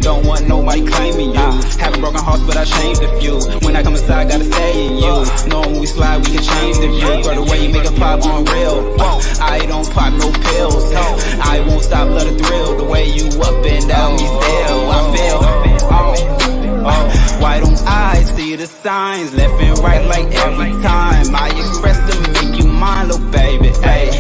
Don't want nobody claiming you. Have a broken heart, but I changed a few. When I come inside, gotta stay in you. Knowing when we slide, we can change the view. Girl, the way you make a pop on real. I don't pop no pills. I won't stop, let it thrill. The way you up and down me still, I feel. Why don't I see the signs left and right like every time I express to make you mine, little baby? Ay.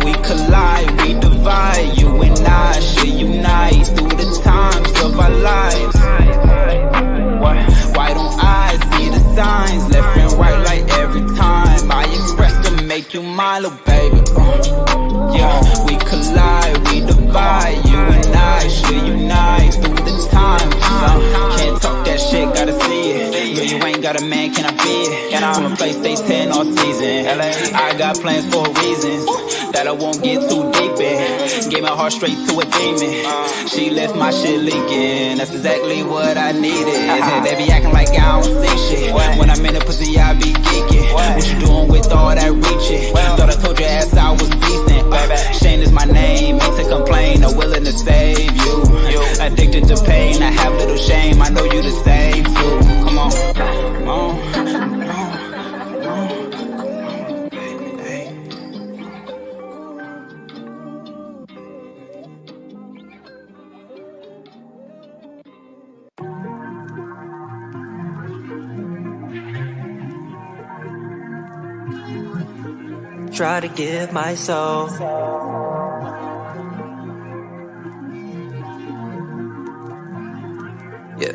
We collide, we divide. You and I should unite through the times of our lives. Why don't I see the signs left and right like every time I express to make you mine, little baby? Yeah, we collide, we divide. You and I should unite through the times. Can't talk that shit, gotta see it. Girl, you ain't got a man, can I be it? From a place they 10 all season. I got plans for reasons that I won't get too deep in. Gave my heart straight to a demon. She left my shit leaking. That's exactly what I needed. Baby acting like I don't see shit. When I'm in a pussy, I be geeking. What you doing with all that reaching? Thought I told your ass I was decent. Shane is my name, ain't to complain. I'm willing to save you. Addicted to pain, I have little shame. I know you the same too. Come on, come on. Try to give my soul. Yeah.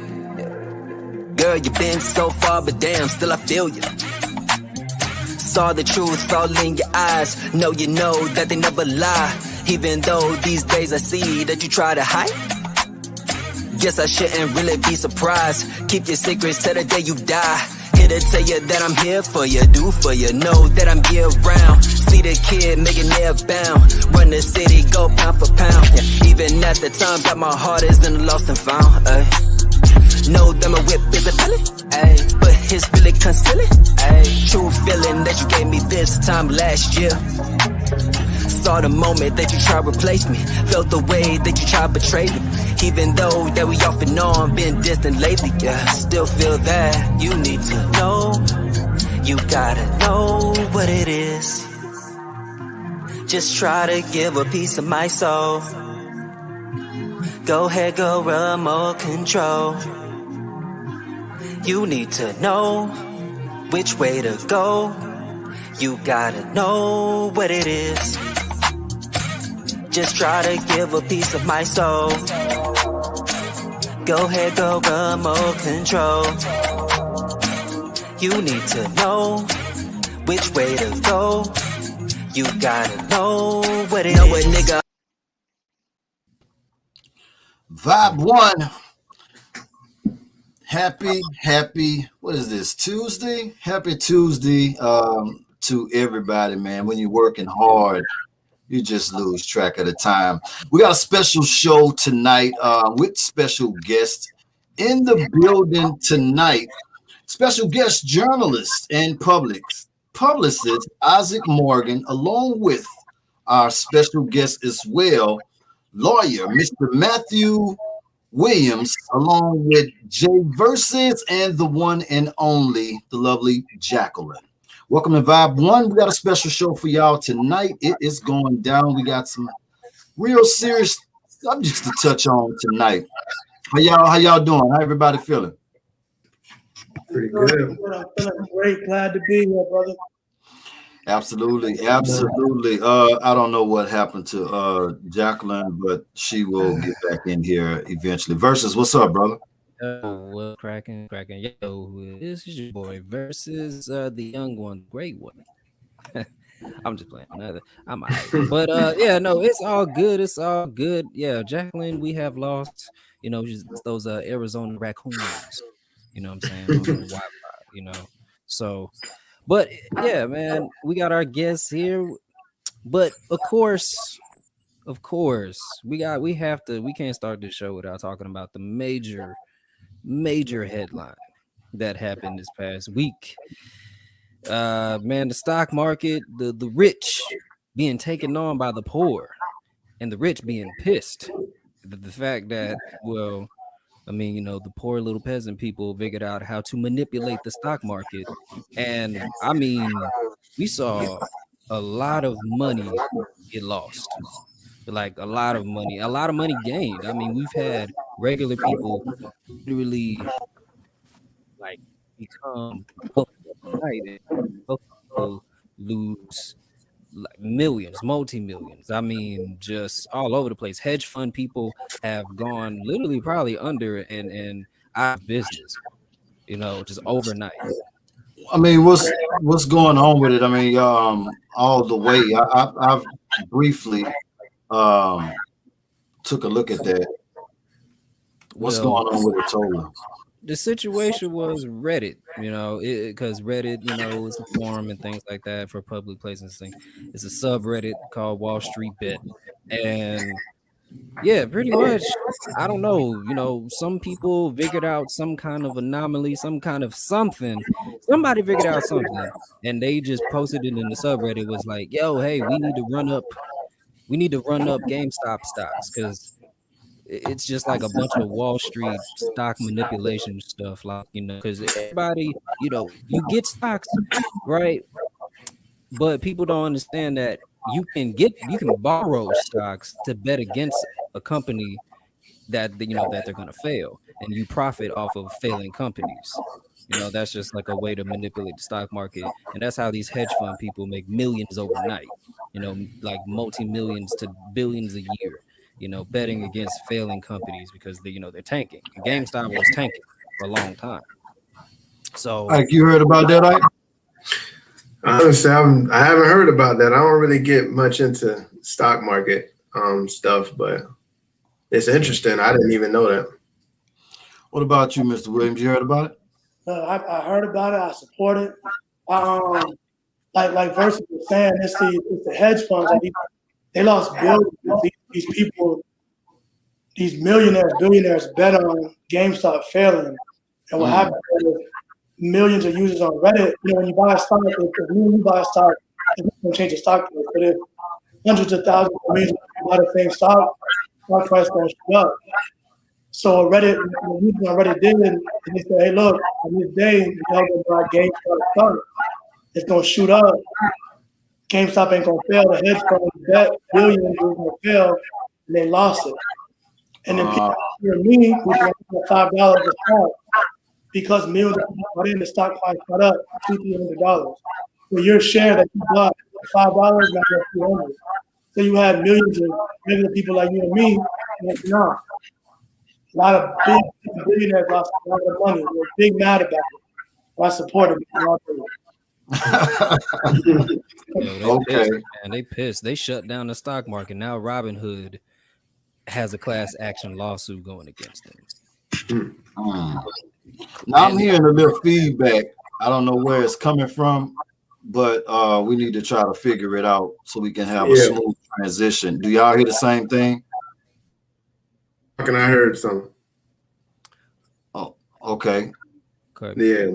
Girl, you've been so far, but damn, still I feel you. Saw the truth all in your eyes. Know you know that they never lie. Even though these days I see that you try to hide. Guess I shouldn't really be surprised. Keep your secrets till the day you die. Here to tell you that I'm here for you, do for you, know that I'm year round. See the kid making it bound. Run the city, go pound for pound. Yeah, even at the times that my heart is in the lost and found. Know that my whip is a pellet, but his really conceal it. True feeling that you gave me this time last year. Saw the moment that you tried to replace me. Felt the way that you tried to betray me. Even though that we off and on, been distant lately, yeah, still feel that you need to know. You gotta know what it is. Just try to give a piece of my soul. Go ahead, go remote control. You need to know which way to go. You gotta know what it is. Just try to give a piece of my soul. Go ahead, go remote control. You need to know which way to go. You gotta know what it is. Nigga. VIBEOne. Happy, what is this, Tuesday? Happy Tuesday to everybody, man. When you're working hard, you just lose track of the time. We got a special show tonight with special guests in the building tonight. Special guest journalist and publicist Issac Morgan, along with our special guest as well, lawyer Mr. Matthew Williams, along with Jay Versus and the one and only, the lovely Jacqueline. Welcome to VIBEOne. We got a special show for y'all tonight. It is going down. We got some real serious subjects to touch on tonight. How y'all doing? How everybody feeling? Pretty good. I'm feeling great. Glad to be here, brother. Absolutely. I don't know what happened to Jacqueline, but she will get back in here eventually. Versus, what's up, brother? Well, cracking. Yo, this is your boy Versus, the young one, great one. I'm just playing another. I'm out. But yeah, no, it's all good. It's all good. Yeah, Jacqueline, we have lost. You know, just those Arizona raccoons. You know what I'm saying? On the Wi-Fi, you know. So, but yeah, man, we got our guests here. But of course, we can't start this show without talking about the major headline that happened this past week. Man, the stock market, the being taken on by the poor and the rich being pissed. The fact that, well, I mean, you know, the poor little peasant people figured out how to manipulate the stock market. And I mean, we saw a lot of money get lost, like a lot of money gained. I mean, we've had regular people literally like become wealthy overnight, and wealthy people lose like millions, multi-millions. I mean, just all over the place. Hedge fund people have gone literally probably under and out of business, you know, just overnight. I mean, what's going on with it? I mean, all the way. I've briefly took a look at that. What's Well, going on with it totally? the situation was Reddit, you know, because Reddit, you know, is a forum and things like that for public places. Thing, it's a subreddit called Wall Street Bet, and yeah, pretty much. I don't know, you know, some people figured out some kind of anomaly, some kind of something. Somebody figured out something, and they just posted it in the subreddit. Was like, yo, hey, we need to run up GameStop stocks because it's just like a bunch of Wall Street stock manipulation stuff, like, you know, because everybody, you know, you get stocks, right? But people don't understand that you can borrow stocks to bet against a company that, you know, that they're gonna fail, and you profit off of failing companies. You know, that's just like a way to manipulate the stock market, and that's how these hedge fund people make millions overnight. You know, like multi-millions to billions a year. You know, betting against failing companies because they, you know, they're tanking. And GameStop was tanking for a long time. So, Like, you heard about that, Ike? Honestly, I haven't heard about that. I don't really get much into stock market stuff, but it's interesting. I didn't even know that. What about you, Mr. Williams? You heard about it? I heard about it. I support it. Like Versus was saying, it's the hedge funds. Like they lost billions. These people, these millionaires, billionaires bet on GameStop failing. And what happened is millions of users on Reddit, you know, when you buy a stock, if you buy a stock, it's going to change the stock price. But if hundreds of thousands of millions of people buy the same stock price going to shoot up. So Reddit, when users on Reddit did, and they said, hey, look, on this day, y'all going to buy GameStop stock. It's going to shoot up. GameStop ain't going to fail. The hedge funds bet billions is going to fail, and they lost it. And then people hear me, who's going to $5 a stock, because millions of people bought in, the stock price got up $200-$300. So your share that you bought $5 now you're $200. So you had millions of regular people like you and me, and no. A lot of big billionaires lost a lot of money. They're big mad about it. So I support it. yo, Okay. pissed, man. They pissed. They shut down the stock market. Now Robinhood has a class action lawsuit going against them. Now I'm hearing a little feedback. I don't know where it's coming from, but we need to try to figure it out so we can have a smooth transition. Do y'all hear the same thing? And I heard some. Oh, okay. Yeah.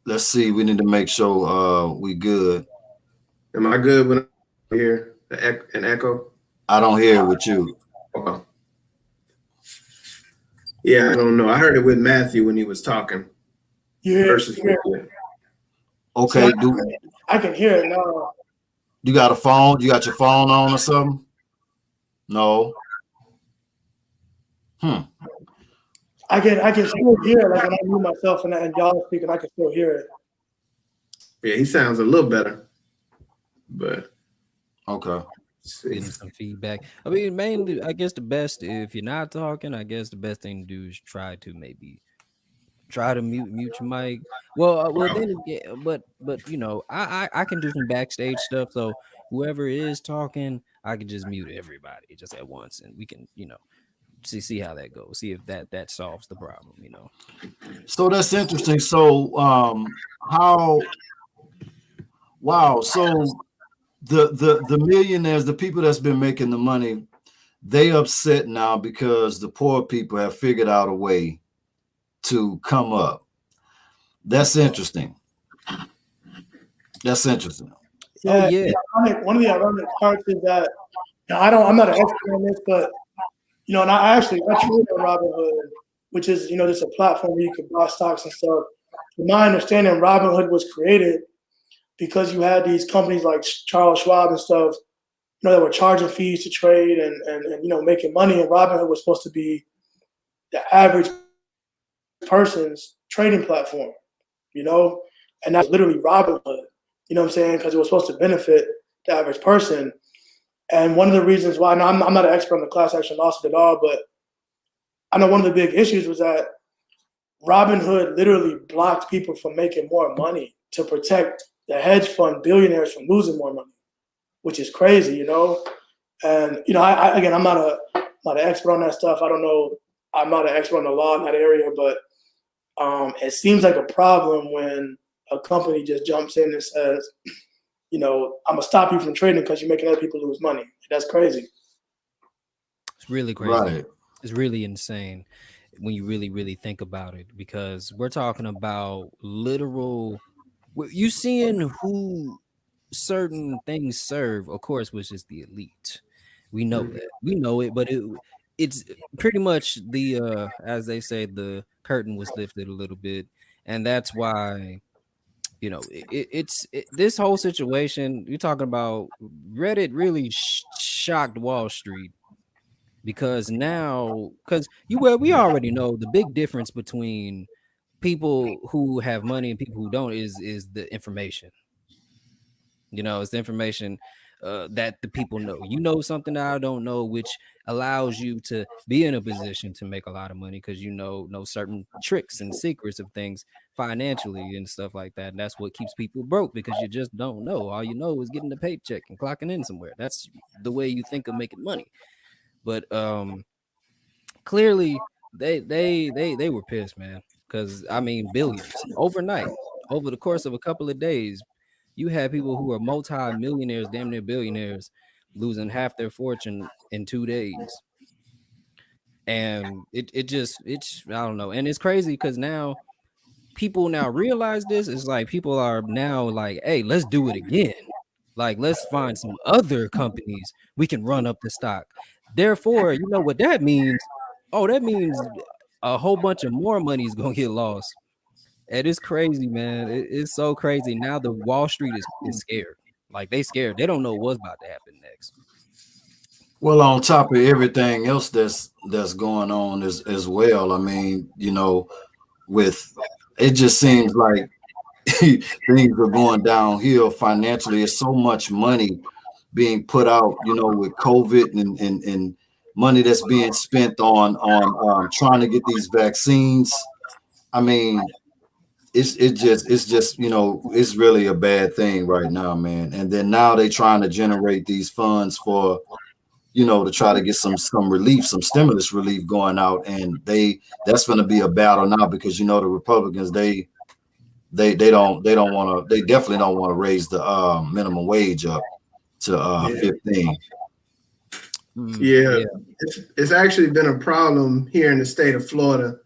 Let's see. We need to make sure we good. Am I good when I hear an echo? I don't hear it with you. Okay. Yeah, I don't know. I heard it with Matthew when he was talking. Versus okay. I can hear it now. You got a phone? You got your phone on or something? No. I can still hear it. Like when I mute myself and y'all speaking, I can still hear it. Yeah, he sounds a little better. But okay. Getting some feedback. I mean, mainly, I guess the best, if you're not talking, I guess the best thing to do is try to mute your mic. Well, then again, but you know, I can do some backstage stuff. So whoever is talking, I can just mute everybody just at once, and we can, you know, see how that goes. See if that solves the problem. You know. So that's interesting. So So the millionaires, the people that's been making the money, they upset now because the poor people have figured out a way to come up. That's interesting. Oh Yeah, yeah. one of the ironic parts is that I'm not an expert on this, but and I trade on Robinhood, which is just a platform where you can buy stocks and stuff. From my understanding, Robinhood was created because you had these companies like Charles Schwab and stuff, that were charging fees to trade and making money. And Robinhood was supposed to be the average person's trading platform, and that's literally Robinhood. You know what I'm saying? Because it was supposed to benefit the average person. And one of the reasons why, I'm not an expert on the class action lawsuit at all, but I know one of the big issues was that Robinhood literally blocked people from making more money to protect the hedge fund billionaires from losing more money, which is crazy, And again, I'm not an expert on that stuff. I don't know. I'm not an expert on the law in that area, but it seems like a problem when a company just jumps in and says, I'm gonna stop you from trading because you're making other people lose money. That's crazy. It's really crazy. Right. It's really insane when you really, really think about it, because we're talking about literal. You seeing who certain things serve, of course, which is the elite. We know that. We know it, but it's pretty much the as they say, the curtain was lifted a little bit, and that's why this whole situation you're talking about. Reddit really shocked Wall Street, because we already know the big difference between people who have money and people who don't is the information. It's the information that the people know. Something that I don't know, which allows you to be in a position to make a lot of money because know certain tricks and secrets of things financially and stuff like that. And that's what keeps people broke, because you just don't know. All you know is getting a paycheck and clocking in somewhere. That's the way you think of making money. But clearly they were pissed, man, because billions overnight, over the course of a couple of days. You had people who are multi-millionaires, damn near billionaires, losing half their fortune in 2 days. And it's I don't know. And it's crazy because now people realize this. It's like people are now like, hey, let's do it again. Like, let's find some other companies we can run up the stock. Therefore, you know what that means? Oh, that means a whole bunch of more money is going to get lost. It is crazy, man. It's so crazy. Now the Wall Street is scared. Like, they scared. They don't know what's about to happen next. Well, on top of everything else that's going on as well. I mean, with it just seems like things are going downhill financially. There's so much money being put out, with COVID and money that's being spent on trying to get these vaccines. I mean, it's just it's really a bad thing right now, man. And then now they trying to generate these funds for to try to get some relief, some stimulus relief going out, and that's going to be a battle now because the Republicans they definitely don't want to raise the minimum wage up to 15. Yeah. It's actually been a problem here in the state of Florida.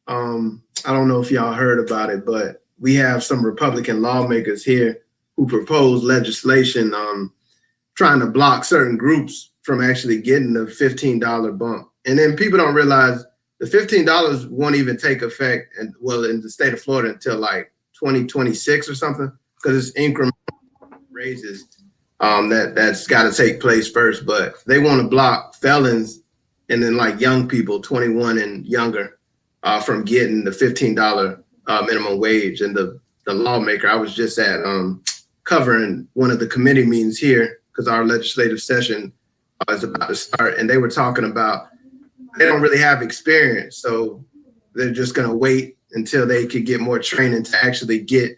I don't know if y'all heard about it, but we have some Republican lawmakers here who propose legislation trying to block certain groups from actually getting the $15 bump. And then people don't realize the $15 won't even take effect in the state of Florida until like 2026 or something, because it's incremental raises that's got to take place first. But they want to block felons and then like young people, 21 and younger, from getting the $15 minimum wage. And the lawmaker, I was just at covering one of the committee meetings here because our legislative session is about to start, and they were talking about they don't really have experience, so they're just going to wait until they could get more training to actually get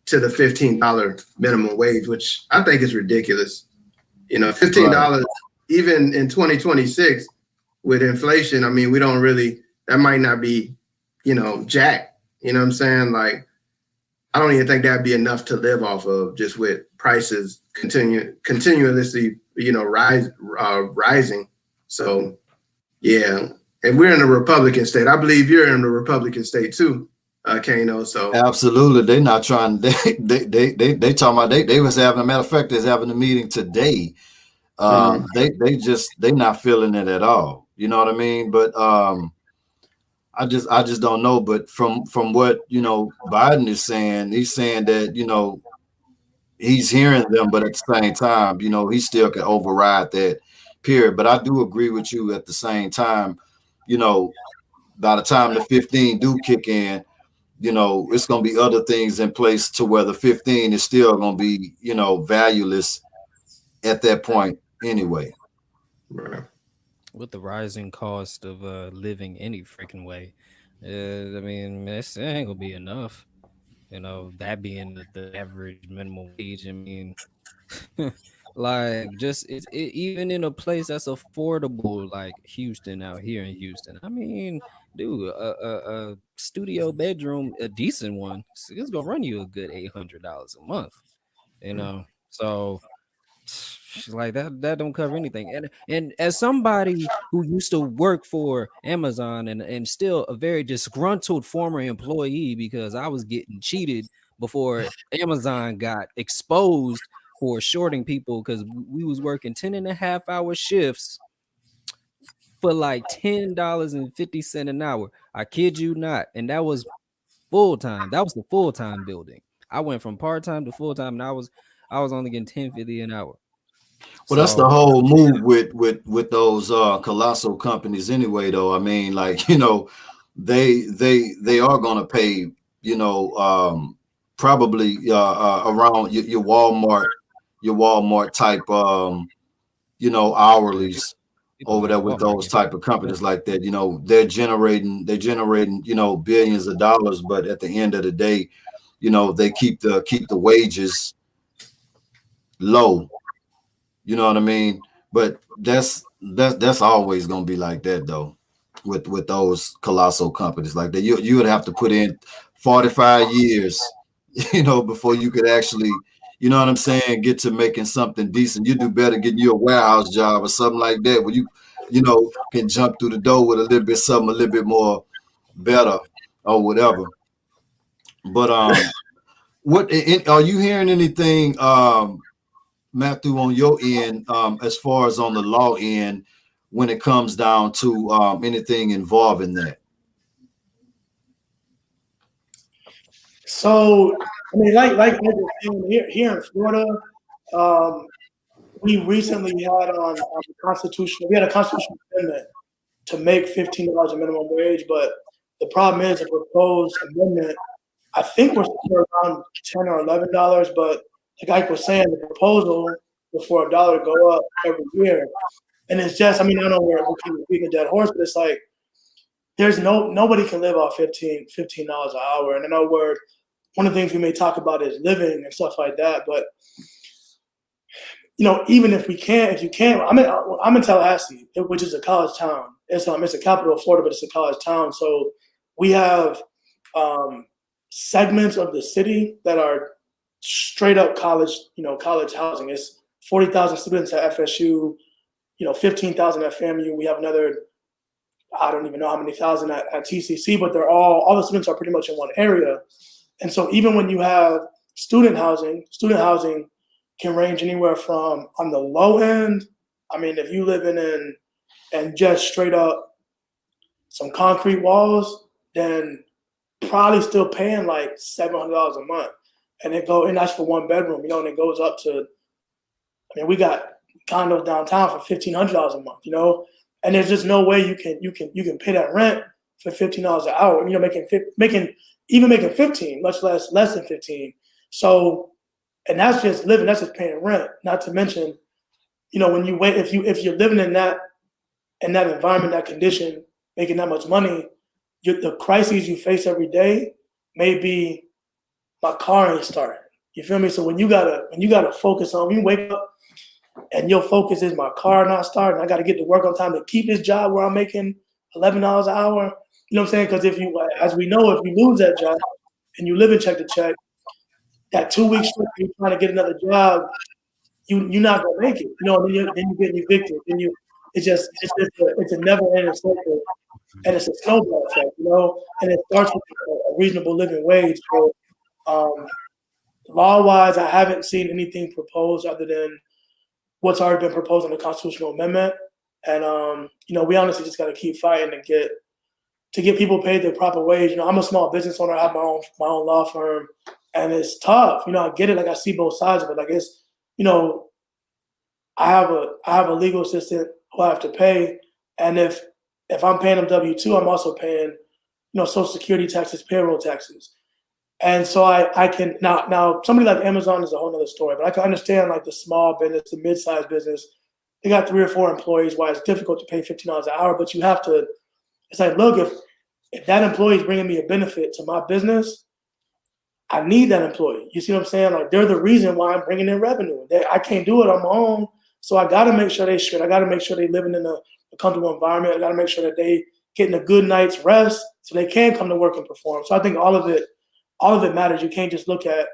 to the $15 minimum wage, which I think is ridiculous. $15 right. Even in 2026 with inflation. I mean, we don't really, that might not be, jack. You know what I'm saying? Like, I don't even think that'd be enough to live off of, just with prices continuously, rising. So, yeah. And we're in a Republican state. I believe you're in the Republican state too, Kano. So absolutely, they not trying. They talking about they was having. A matter of fact, they was having a meeting today. They not feeling it at all. You know what I mean? But I just don't know. But from what Biden is saying, he's saying that he's hearing them, but at the same time, he still can override that period. But I do agree with you at the same time, by the time the 15 do kick in, it's going to be other things in place to where the 15 is still going to be, valueless at that point anyway. Right. With the rising cost of living any freaking way, I mean, it ain't gonna be enough. That being the average minimum wage. I mean, like just even in a place that's affordable, like Houston out here in Houston. I mean, dude, a studio bedroom, a decent one, it's gonna run you a good $800 a month. So like that don't cover anything. And as somebody who used to work for Amazon and still a very disgruntled former employee, because I was getting cheated before Amazon got exposed for shorting people, because we was working 10.5-hour shifts for like $10.50 an hour. I kid you not. And that was full time. That was the full time building. I went from part time to full time, and I was only getting $10.50 an hour. Well, that's the whole move with those colossal companies anyway, though. I mean, like, they are going to pay, probably around your Walmart type, hourlies over there with those type of companies like that. They're generating, billions of dollars, but at the end of the day, they keep the wages low. You know what I mean? But that's always gonna be like that though, with those colossal companies like that. You would have to put in 45 years, before you could actually, you know what I'm saying, get to making something decent. You do better getting you a warehouse job or something like that, where you can jump through the door with a little bit more better or whatever. But what are you hearing anything? Matthew, on your end, as far as on the law end, when it comes down to anything involving that? So, I mean, like here in Florida, we recently had on the Constitution. We had a constitutional amendment to make $15 a minimum wage, but the problem is the proposed amendment. I think we're still around $10 or $11, but like Ike was saying, the proposal was for $1 to go up every year. And it's just, I mean, I don't know we're kind of beating a dead horse, but it's like there's nobody can live off $15 an hour. And I know one of the things we may talk about is living and stuff like that. But even if you can't, I'm in Tallahassee, which is a college town. It's a capital of Florida, but it's a college town. So we have segments of the city that are straight up college housing. It's 40,000 students at FSU, 15,000 at FAMU. We have another, I don't even know how many thousand at TCC, but they're all the students are pretty much in one area. And so even when you have student housing can range anywhere from, on the low end, I mean, if you living in just straight up some concrete walls, then probably still paying like $700 a month. And that's for one bedroom, and it goes up to, I mean, we got condos downtown for $1,500 a month, and there's just no way you can pay that rent for $15 an hour. And making 15, much less than 15. So, and that's just living, that's just paying rent. Not to mention, when you wait, if you're living in that environment, that condition, making that much money, the crises you face every day may be, my car ain't starting. You feel me? So when you gotta focus on, when you wake up and your focus is my car not starting, I got to get to work on time to keep this job where I'm making $11 an hour. You know what I'm saying? Because as we know, if you lose that job and you live in check to check, that 2 weeks you're trying to get another job, you're not gonna make it. Then you get evicted. Then it's a never ending cycle. and it's a snowball effect, and it starts with a reasonable living wage. So, law-wise, I haven't seen anything proposed other than what's already been proposed in the constitutional amendment. And we honestly just got to keep fighting to get people paid their proper wage. I'm a small business owner. I have my own law firm, and it's tough. I get it. Like, I see both sides of it. Like, it's I have a legal assistant who I have to pay, and if I'm paying them W-2, I'm also paying Social Security taxes, payroll taxes. And so I can now somebody like Amazon is a whole nother story, but I can understand like the small business, the mid-sized business. They got 3 or 4 employees. Why it's difficult to pay $15 an hour, but you have to. It's like, look, if that employee is bringing me a benefit to my business, I need that employee. You see what I'm saying? Like, they're the reason why I'm bringing in revenue. I can't do it on my own, so I got to make sure they straight. I got to make sure they living in a comfortable environment. I got to make sure that they getting a good night's rest so they can come to work and perform. So I think all of it matters. You can't just look at,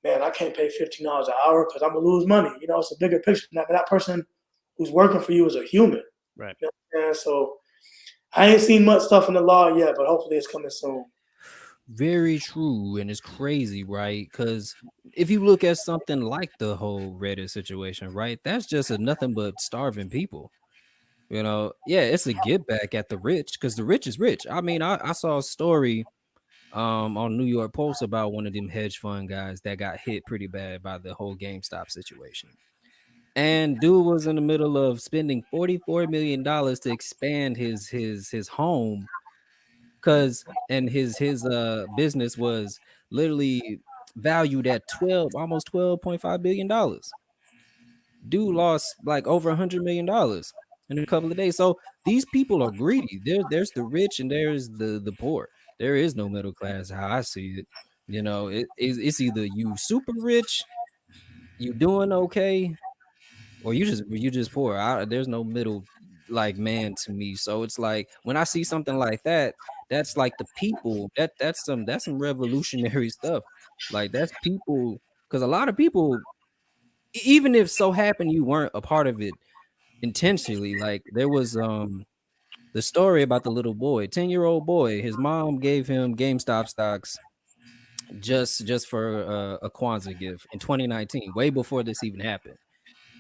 man, I can't pay $15 an hour because I'm gonna lose money. It's a bigger picture than that. But that person who's working for you is a human. Right. So I ain't seen much stuff in the law yet, but hopefully it's coming soon. Very true, and it's crazy, right? Because if you look at something like the whole Reddit situation, right, that's just nothing but starving people. Yeah, it's a get back at the rich because the rich is rich. I mean, I saw a story on New York Post about one of them hedge fund guys that got hit pretty bad by the whole GameStop situation. And dude was in the middle of spending $44 million to expand his home, and his business was literally valued at almost $12.5 billion. Dude lost like over $100 million in a couple of days. So these people are greedy. There's the rich and there's the poor. There is no middle class, how I see it. It's either you super rich, you doing okay, or you just poor. There's no middle like man to me. So it's like when I see something like that, that's like the people. That's some revolutionary stuff. Like that's people, because a lot of people, even if so happen you weren't a part of it intentionally, like there was the story about the little boy, 10-year-old boy. His mom gave him GameStop stocks just for a Kwanzaa gift in 2019, way before this even happened.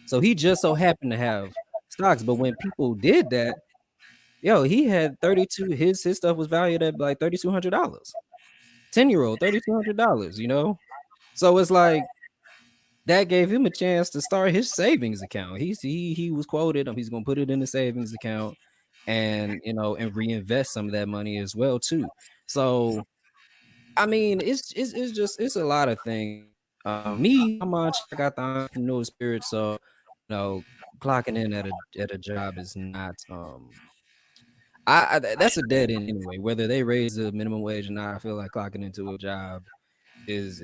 So he just so happened to have stocks. But when people did that, he had 32. His stuff was valued at like $3,200. 10-year-old, $3,200. So it's like that gave him a chance to start his savings account. He was quoted. He's gonna put it in the savings account, and and reinvest some of that money as well too. So I mean, it's a lot of things. Me, I got the entrepreneur spirit, so clocking in at a job is not that's a dead end anyway. Whether they raise the minimum wage or not, I feel like clocking into a job is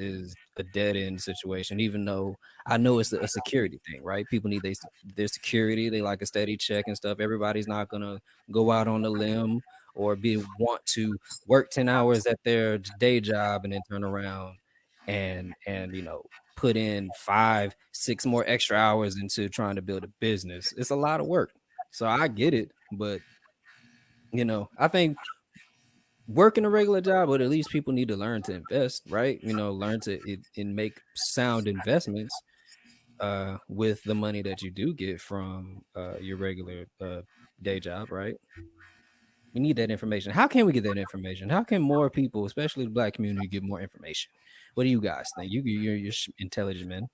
a dead end situation. Even though I know it's a security thing, right? People need their security. They like a steady check and stuff. Everybody's not gonna go out on a limb or want to work 10 hours at their day job and then turn around and put in 5-6 more extra hours into trying to build a business. It's a lot of work. So I get it, but I think working a regular job, but at least people need to learn to invest, right? Learn to and make sound investments with the money that you do get from your regular day job, right? We need that information. How can we get that information? How can more people, especially the Black community, get more information? What do you guys think? You're intelligent men,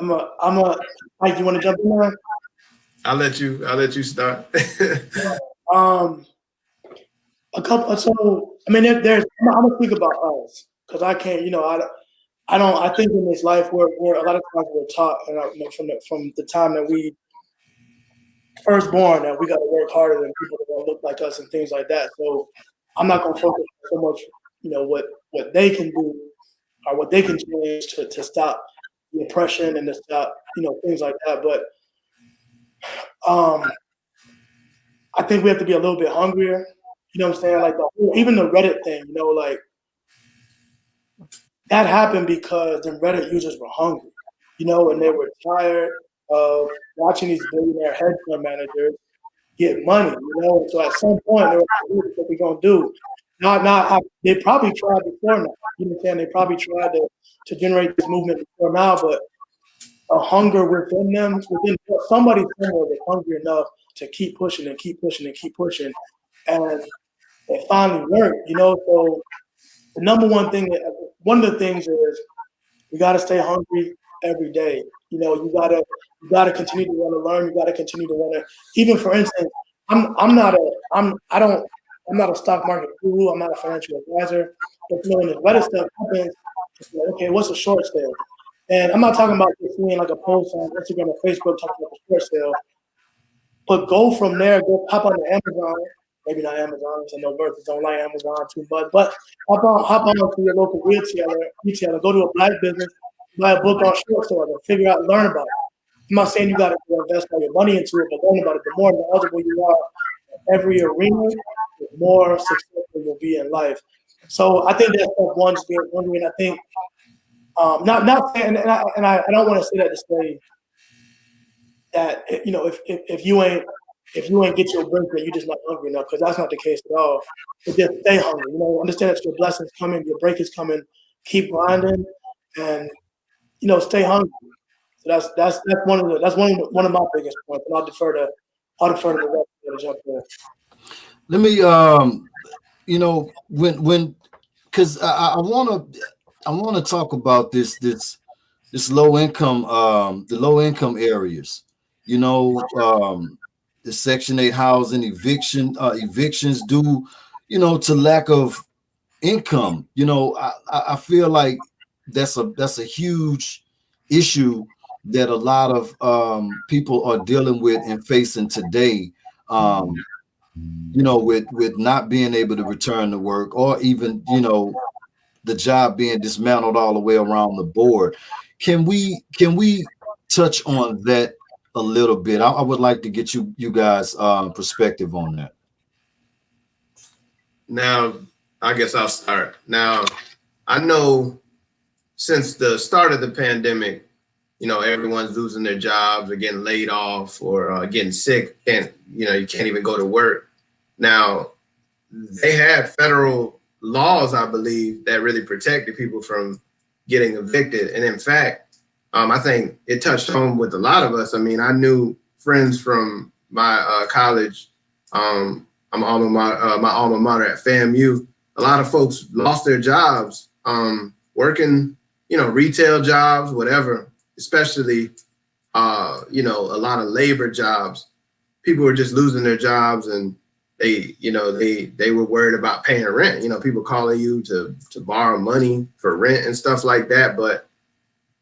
Mike, you want to jump in there? I'll let you start. A couple. So I mean, I'm gonna speak about us because I can't. I don't. I think in this life, we're a lot of times we're taught, from the time that we first born, that we got to work harder than people that don't look like us and things like that. So I'm not gonna focus so much, what they can do or what they can change to stop the oppression and to stop, things like that. But I think we have to be a little bit hungrier. You know what I'm saying? Like even the Reddit thing, like that happened because the Reddit users were hungry, and they were tired of watching these billionaire hedge fund managers get money, So at some point, they were like, what we gonna do? They probably tried before now. You know what I'm saying? They probably tried to generate this movement before now, but a hunger within them, within somebody somewhere was hungry enough to keep pushing and keep pushing and keep pushing. And it finally worked, So the number one thing, one of the things is you got to stay hungry every day. You gotta continue to want to learn. You got to continue to want to. Even for instance, I'm not a stock market guru. I'm not a financial advisor. But when this Reddit stuff happens, it's like, okay, what's a short sale? And I'm not talking about just seeing like a post on Instagram or Facebook talking about the short sale. But go from there, go pop on Amazon. Maybe not Amazon, because I know Bertha don't like Amazon too much. But hop on to your local retailer, go to a black business, buy a book on short sales, and figure out, learn about it. I'm not saying you got to invest all your money into it, but learn about it. The more knowledgeable you are in every arena, the more successful you'll be in life. So I think that's step one, just being hungry. And I think not saying, and I don't want to say that to say that if you ain't get your break, then you're just not hungry enough, because that's not the case at all. But just stay hungry. Understand that your blessings coming, your break is coming. Keep grinding, and stay hungry. So that's one of my biggest points. And I'll defer to the rest to jump in. Let me when because I want to talk about this low income the low income areas. The Section 8 housing evictions due, to lack of income. I feel like that's a huge issue that a lot of people are dealing with and facing today. With not being able to return to work, or even, the job being dismantled all the way around the board. Can we touch on that a little bit? I would like to get you guys perspective on that. Now, I guess I'll start. Now, I know since the start of the pandemic, everyone's losing their jobs or getting laid off or getting sick. You can't even go to work. Now, they had federal laws, I believe, that really protected people from getting evicted. And in fact, I think it touched home with a lot of us. I mean, I knew friends from my college, my alma mater at FAMU. A lot of folks lost their jobs working, retail jobs, whatever, especially, a lot of labor jobs. People were just losing their jobs, and they were worried about paying rent. People calling you to borrow money for rent and stuff like that.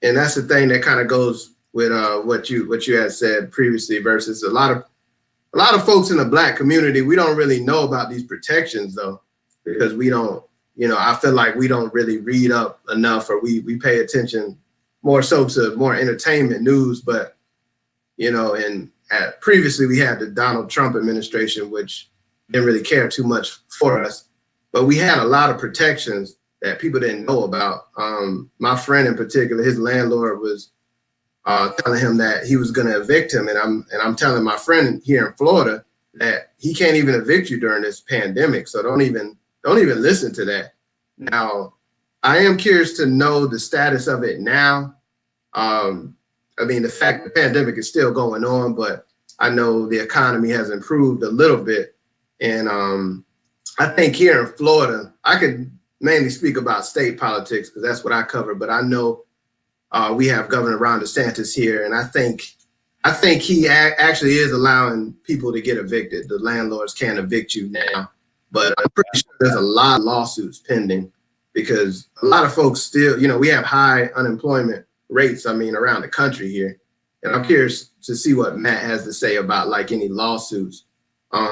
And that's the thing that kind of goes with what you had said previously, versus a lot of folks in the Black community. We don't really know about these protections though, because we don't. I feel like we don't really read up enough, or we pay attention more so to more entertainment news. But previously we had the Donald Trump administration, which didn't really care too much for us, but we had a lot of protections that people didn't know about. My friend in particular, his landlord was telling him that he was going to evict him, and I'm telling my friend here in Florida that he can't even evict you during this pandemic. So don't even listen to that. Now, I am curious to know the status of it now. The fact the pandemic is still going on, but I know the economy has improved a little bit. And I think here in Florida, I could mainly speak about state politics because that's what I cover. But I know we have Governor Ron DeSantis here, and I think he actually is allowing people to get evicted. The landlords can't evict you now, but I'm pretty sure there's a lot of lawsuits pending because a lot of folks still, we have high unemployment rates, around the country here. And I'm curious to see what Matt has to say about like any lawsuits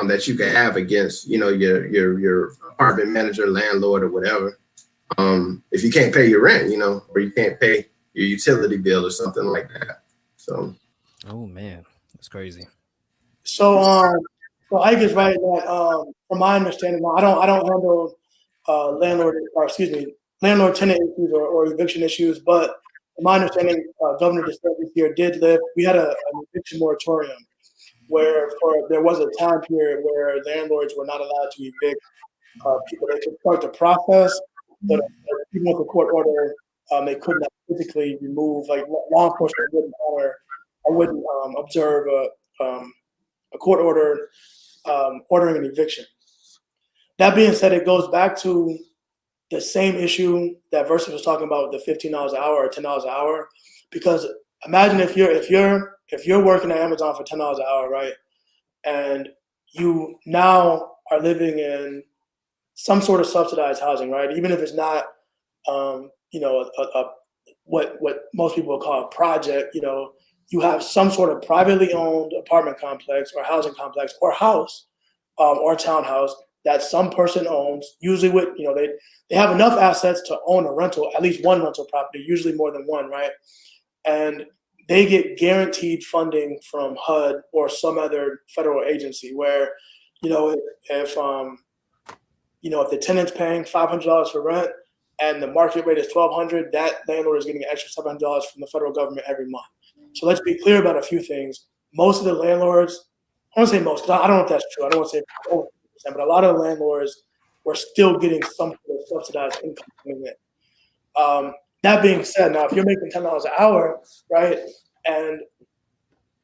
that you can have against, your apartment manager, landlord, or whatever. If you can't pay your rent, or you can't pay your utility bill or something like that. So. Oh man, that's crazy. So Ike is right that from my understanding, I don't handle landlord tenant issues or eviction issues, but from my understanding, Governor DeSantis here did live. We had an eviction moratorium where there was a time period where landlords were not allowed to evict people. They could start the process, but even with a court order, they could not physically remove. Like law enforcement wouldn't observe a court order ordering an eviction. That being said, it goes back to the same issue that Versus was talking about with the $15 an hour or $10 an hour. Because imagine if you're working at Amazon for $10 an hour, right, and you now are living in some sort of subsidized housing, right? Even if it's not, what most people would call a project. You have some sort of privately owned apartment complex or housing complex or house or townhouse that some person owns, usually with, they have enough assets to own a rental, at least one rental property, usually more than one, right? And they get guaranteed funding from HUD or some other federal agency where, if the tenant's paying $500 for rent and the market rate is $1,200, that landlord is getting an extra $700 from the federal government every month. So let's be clear about a few things. Most of the landlords, I don't want to say most, because I don't know if that's true. I don't want to say 100%, but a lot of the landlords were still getting some sort of subsidized income coming in. That being said, now if you're making $10 an hour, right, and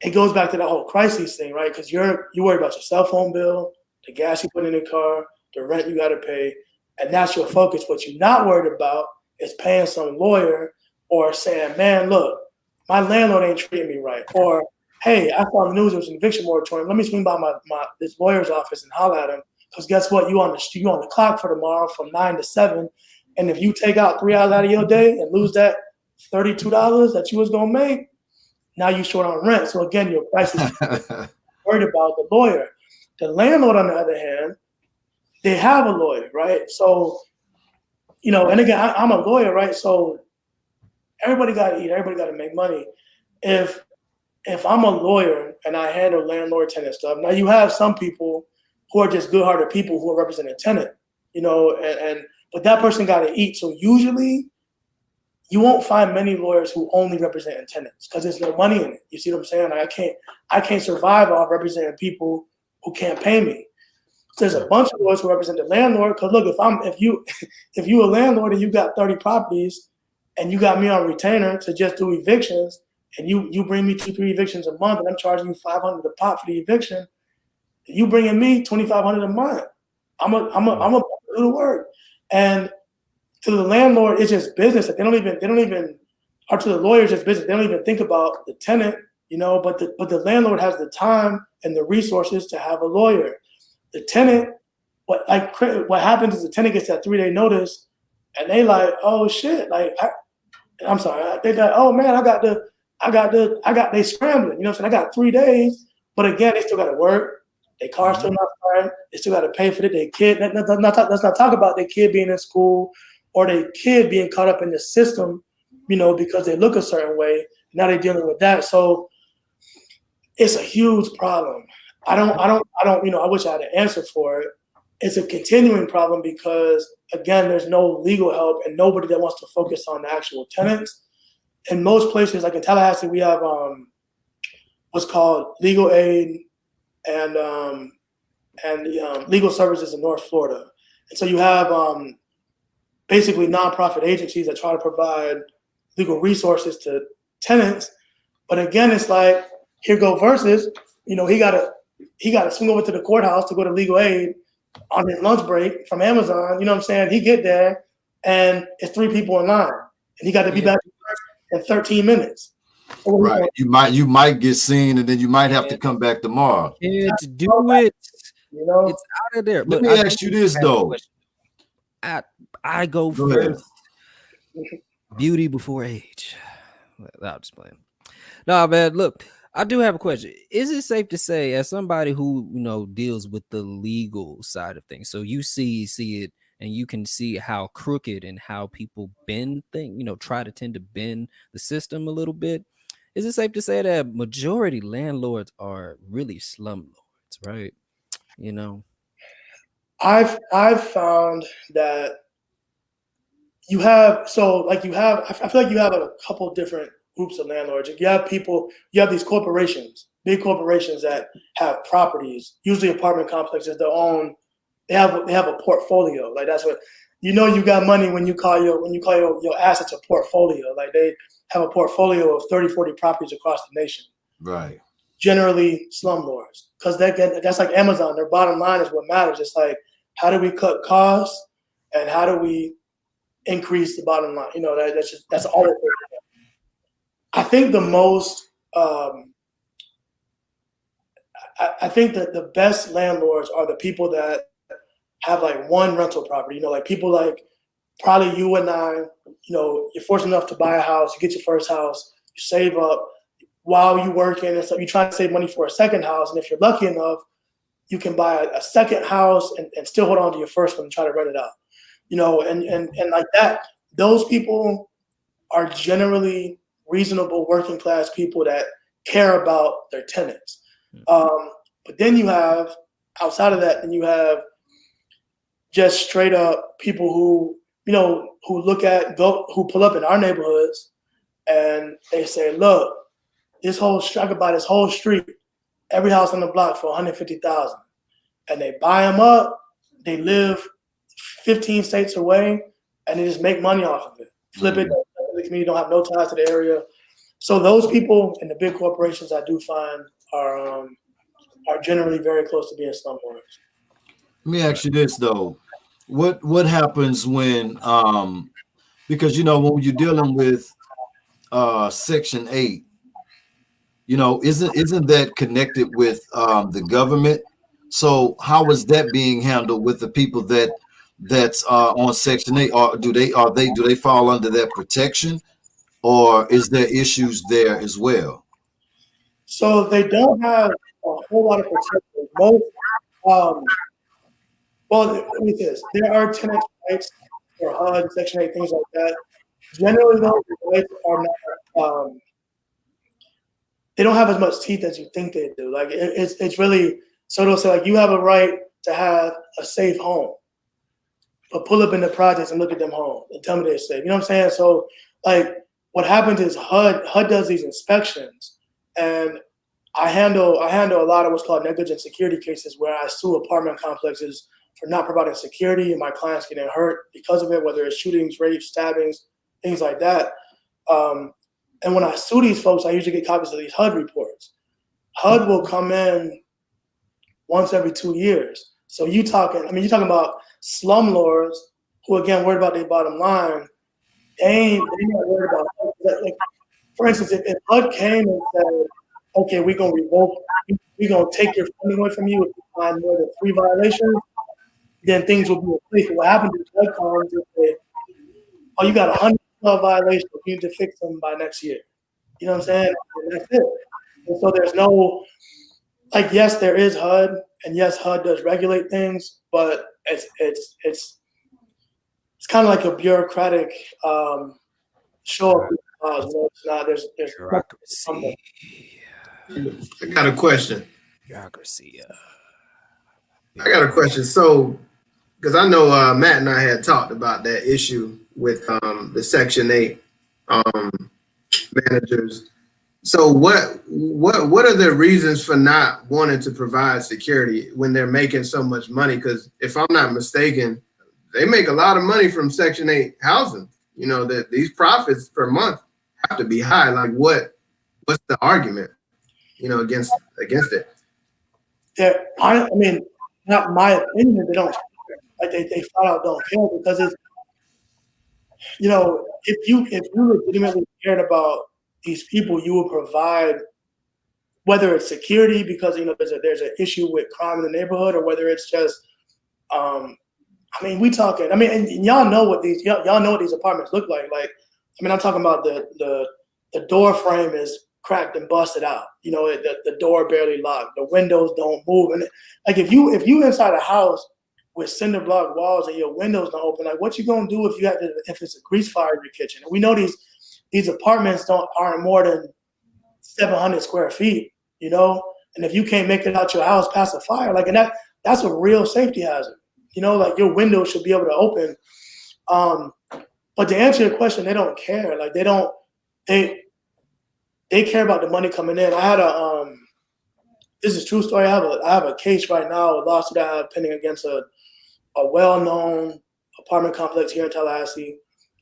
it goes back to that whole crisis thing, right? Because you worry about your cell phone bill, the gas you put in the car, the rent you got to pay, and that's your focus. What you're not worried about is paying some lawyer or saying, man, look, my landlord ain't treating me right. Or, hey, I saw the news, there was an eviction moratorium. Let me swing by this lawyer's office and holler at him. Because guess what? You on the clock for tomorrow from 9 to 7. And if you take out 3 hours out of your day and lose that $32 that you was going to make, now you short on rent. So again, your price is worried about the lawyer. The landlord, on the other hand, they have a lawyer, right? So, and again, I'm a lawyer, right? So everybody got to eat. Everybody got to make money. If I'm a lawyer and I handle landlord-tenant stuff, now you have some people who are just good-hearted people who are representing tenant, but that person got to eat. So usually you won't find many lawyers who only represent tenants because there's no money in it. You see what I'm saying? Like I can't survive off representing people who can't pay me. So there's a bunch of lawyers who represent the landlord. Because look, if you a landlord and you got 30 properties and you got me on retainer to just do evictions, and you bring me 2-3 evictions a month, and I'm charging you $500 a pop for the eviction, you bringing me $2,500 a month. I'm a do the work. And to the landlord, it's just business. They don't even, or to the lawyer, it's just business. They don't even think about the tenant, but the landlord has the time and the resources to have a lawyer. The tenant, what happens is the tenant gets that 3-day notice, and they like, oh shit, like I'm sorry, they got, oh man, they scrambling. You know what I'm saying? I got 3 days, but again, they still got to work. Their car's still not starting. They still got to pay for it. Their kid, let's not talk about their kid being in school or their kid being caught up in the system, because they look a certain way. Now they're dealing with that. So it's a huge problem. I wish I had an answer for it. It's a continuing problem because, again, there's no legal help and nobody that wants to focus on the actual tenants. In most places, like in Tallahassee, we have what's called legal aid and legal services in North Florida. And so you have basically nonprofit agencies that try to provide legal resources to tenants. But again, it's like, here go Versus, he got to swing over to the courthouse to go to legal aid on his lunch break from Amazon. You know what I'm saying? He get there and it's 3 people in line and he got to be back in 13 minutes. Right. You might get seen and then you might have to come back tomorrow. It's it. It's out of there. Let me ask you this though. I go first. Beauty before age. I'm just playing. No, man, look, I do have a question. Is it safe to say, as somebody who deals with the legal side of things, so you see it and you can see how crooked and how people bend things, tend to bend the system a little bit. Is it safe to say that majority landlords are really slumlords, right? I've found that I feel like you have a couple different groups of landlords. You have people, you have these corporations, big corporations that have properties, usually apartment complexes that own. They have a portfolio. Like that's what you know. You got money when you call your assets a portfolio. Like they have a portfolio of 30, 40 properties across the nation. Right. Generally slumlords, because that's like Amazon. Their bottom line is what matters. It's like, how do we cut costs and how do we increase the bottom line? You know, that's all. I think the most. I think that the best landlords are the people that have like one rental property. You know, like people like probably you and I. You know, you're fortunate enough to buy a house. You get your first house. You save up while you're working, and so you try to save money for a second house. And if you're lucky enough, you can buy a second house and still hold on to your first one and try to rent it out. You know, and like that. Those people are generally reasonable working class people that care about their tenants. But then you have, outside of that, then you have just straight up people who, you know, who pull up in our neighborhoods and they say, look, I could buy this whole street, every house on the block for $150,000. And they buy them up, they live 15 states away, and they just make money off of it. Flip it, the community don't have no ties to the area. So those people in the big corporations, I do find are generally very close to being slumlords. Let me ask you this though: what happens when because you know when you're dealing with Section 8, you know, isn't that connected with the government? So how is that being handled with the people that's on Section 8? Or do they fall under that protection, or is there issues there as well? So they don't have a whole lot of protection. Most, well, let me say this: there are tenant rights for HUD, Section 8, things like that. Generally, though, the rights are not. They don't have as much teeth as you think they do. Like it's really, so they'll say like you have a right to have a safe home, but pull up in the projects and look at them homes and tell me they're safe. You know what I'm saying? So like what happens is HUD does these inspections, and I handle a lot of what's called negligent security cases where I sue apartment complexes for not providing security and my clients getting hurt because of it, whether it's shootings, rapes, stabbings, things like that. And when I sue these folks, I usually get copies of these HUD reports. HUD will come in once every 2 years. So you're talking about slumlords who, again, worried about their bottom line. They're not worried about that. Like, for instance, if HUD came and said, okay, we're going to take your funding away from you if you find more than 3 violations, then things will be in place. What happens is HUD comes and say, oh, you got 112 violations, you need to fix them by next year. You know what I'm saying? And that's it. And so there's no, like, yes, there is HUD, and yes, HUD does regulate things, but it's kind of like a bureaucratic show of it's not, there's bureaucracy. I got a question. Bureaucracy. I got a question. So, because I know Matt and I had talked about that issue with the Section 8 managers. So what are the reasons for not wanting to provide security when they're making so much money? Because if I'm not mistaken, they make a lot of money from Section 8 housing. You know, that these profits per month have to be high. Like what's the argument, you know, against it? I mean, not my opinion, they don't, like they flat out don't care, because it's, you know, if you legitimately cared about these people, you would provide, whether it's security because, you know, there's an issue with crime in the neighborhood, or whether it's just, I mean, and y'all know what these apartments look like. Like, I mean, I'm talking about the door frame is cracked and busted out. You know, the door barely locked, the windows don't move, and like if you inside a house with cinder block walls and your windows don't open, like what you gonna do if it's a grease fire in your kitchen? And we know these apartments aren't more than 700 square feet, you know, and if you can't make it out your house past a fire, like, and that's a real safety hazard. You know, like your window should be able to open. But to answer your question, they don't care. Like they care about the money coming in. I had this is a true story. I have a case right now, a lawsuit I have pending against a well-known apartment complex here in Tallahassee.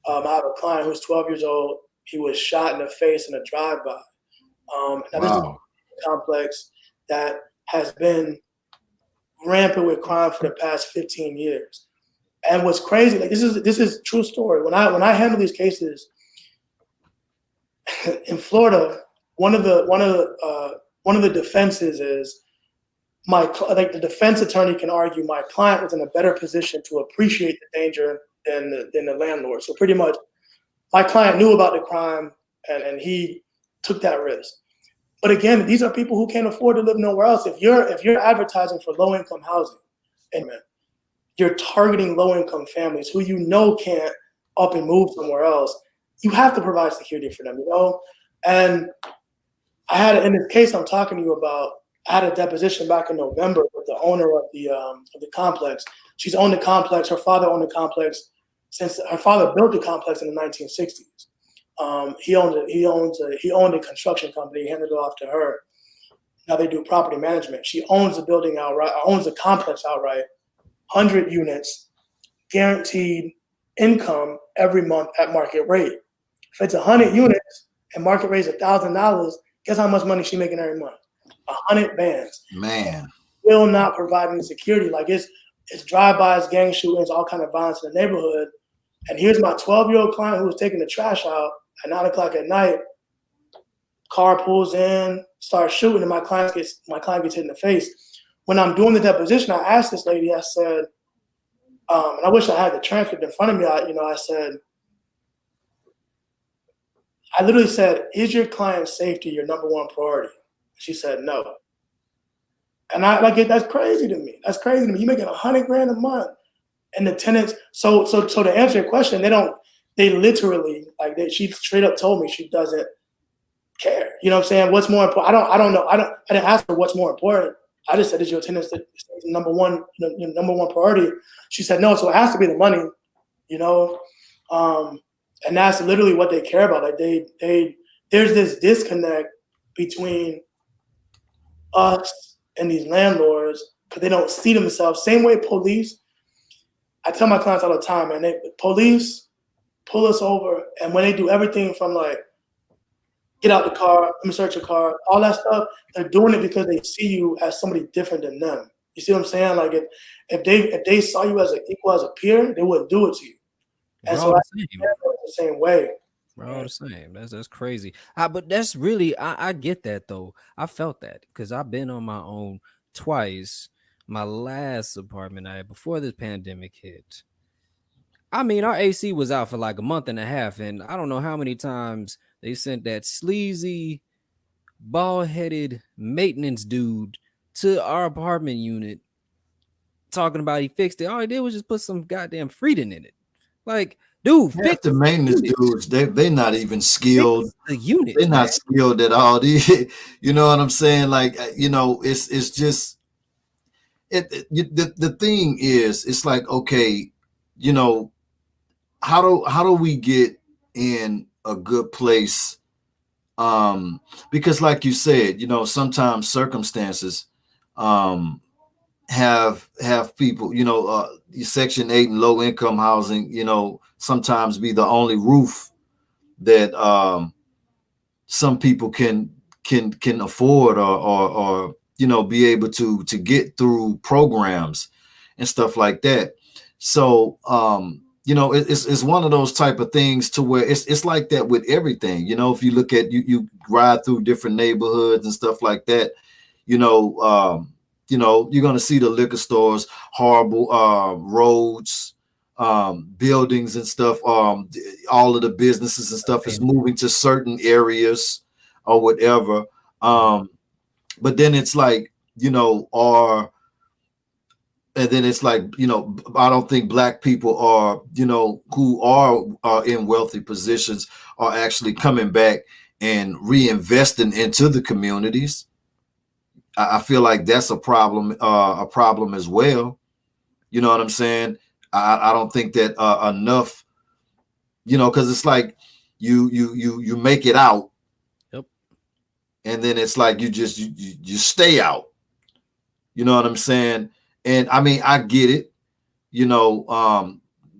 I have a client who's 12 years old. He was shot in the face in a drive-by. Now this is a complex that has been rampant with crime for the past 15 years. And what's crazy, like this is a true story. When I handle these cases in Florida, one of the defenses is the defense attorney can argue my client was in a better position to appreciate the danger than the landlord. So pretty much, my client knew about the crime and he took that risk. But again, these are people who can't afford to live nowhere else. If you're advertising for low income housing, amen, you're targeting low income families who you know can't up and move somewhere else. You have to provide security for them, you know. And I had in this case I'm talking to you about. I had a deposition back in November with the owner of the complex. She's owned the complex. Her father owned the complex since her father built the complex in the 1960s. He owned a construction company. He handed it off to her. Now they do property management. She owns the building outright. Owns the complex outright. 100 units, guaranteed income every month at market rate. If it's 100 units and market rate is $1,000, guess how much money she's making every month? 100 bands. Man, Still not providing security. Like it's drive-bys, gang shootings, all kind of violence in the neighborhood. And here's my 12-year-old client who was taking the trash out at 9 o'clock at night. Car pulls in, starts shooting, and my client gets hit in the face. When I'm doing the deposition, I asked this lady. I said, and I wish I had the transcript in front of me. I said, I literally said, "Is your client's safety your number one priority?" She said no. And that's crazy to me. That's crazy to me. You're making $100,000 a month, and the tenants. So to answer your question, they literally she straight up told me she doesn't care. You know what I'm saying? What's more important? I don't know. I didn't ask her what's more important. I just said, is your tenants the number one priority? She said no. So it has to be the money, you know. And that's literally what they care about. Like there's this disconnect between us and these landlords because they don't see themselves. Same way police. I tell my clients all the time, man, police pull us over, and when they do everything from like, get out the car, let me search your car, all that stuff, they're doing it because they see you as somebody different than them. You see what I'm saying? Like if they saw you as an equal, as a peer, they wouldn't do it to you. And so the same way. We're all the same. That's crazy. But that's really I get that though. I felt that because I've been on my own twice. My last apartment I had before this pandemic hit. I mean, our AC was out for like a month and a half, and I don't know how many times they sent that sleazy, bald-headed maintenance dude to our apartment unit talking about he fixed it. All he did was just put some goddamn freedom in it. Like, dude, half the maintenance dudes, they're not even skilled. The unit, they're not skilled at all. You know what I'm saying? Like, you know, it's just the thing is, it's like, okay, you know, how do we get in a good place? Because like you said, you know, sometimes circumstances have people, you know, Section 8 and low income housing, you know, sometimes be the only roof that some people can afford or you know, be able to get through programs and stuff like that. So you know, it's one of those type of things to where it's like that with everything. You know, if you look at you ride through different neighborhoods and stuff like that, you know, you're gonna see the liquor stores, horrible roads, buildings and stuff. All of the businesses and stuff is moving to certain areas or whatever. But then it's like, you know, and then it's like, you know, I don't think Black people are, you know, who are in wealthy positions are actually coming back and reinvesting into the communities. I feel like that's a problem as well. You know what I'm saying? I don't think that enough, you know, because it's like you make it out. Yep. and then it's like you stay out. You know what I'm saying? And I mean, I get it. You know,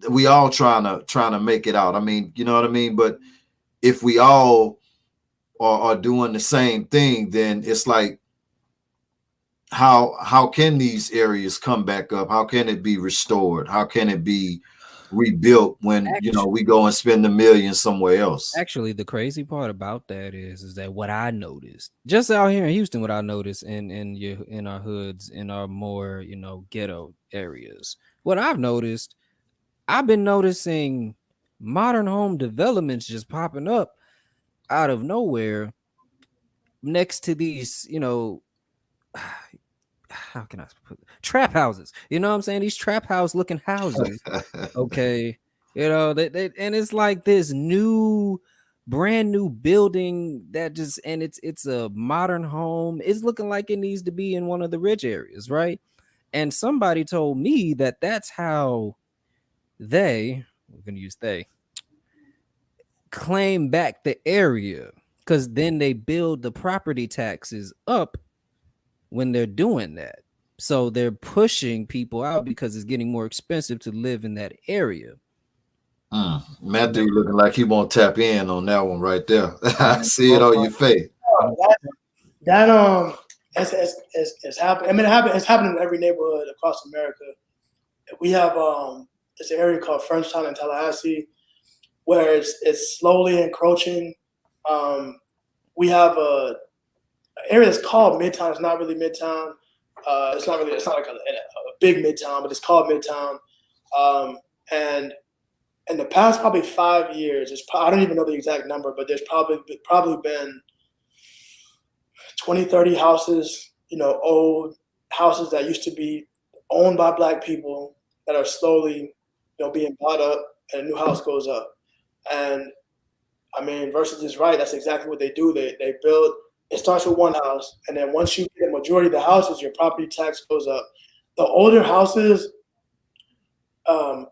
we all trying to make it out. I mean, you know what I mean? But if we all are doing the same thing, then it's like, how can these areas come back up? How can it be restored? How can it be rebuilt when you know we go and spend $1 million somewhere else? Actually, the crazy part about that is that what I noticed just out here in Houston, what I noticed in our hoods, in our more, you know, ghetto areas, what I've noticed, I've been noticing modern home developments just popping up out of nowhere next to these, you know, how can I put trap houses? You know what I'm saying? These trap house looking houses. Okay. You know, they and it's like this new brand new building that just, and it's a modern home. It's looking like it needs to be in one of the rich areas, right? And somebody told me that that's how we're gonna use they claim back the area, because then they build the property taxes up when they're doing that. So they're pushing people out because it's getting more expensive to live in that area. Matthew looking like he won't tap in on that one right there. I see it on your face. That it's happening. I mean, it's happening in every neighborhood across America. We have this area called Frenchtown in Tallahassee, where it's slowly encroaching. We have a area that's called Midtown. It's not really Midtown. It's not like a big Midtown, but it's called Midtown. And in the past probably 5 years, I don't even know the exact number, but there's probably been 20, 30 houses, you know, old houses that used to be owned by Black people that are slowly, you know, being bought up, and a new house goes up. And I mean, Versus is right. That's exactly what they do. They build. It starts with one house, and then once you get a majority of the houses, your property tax goes up. The older houses, for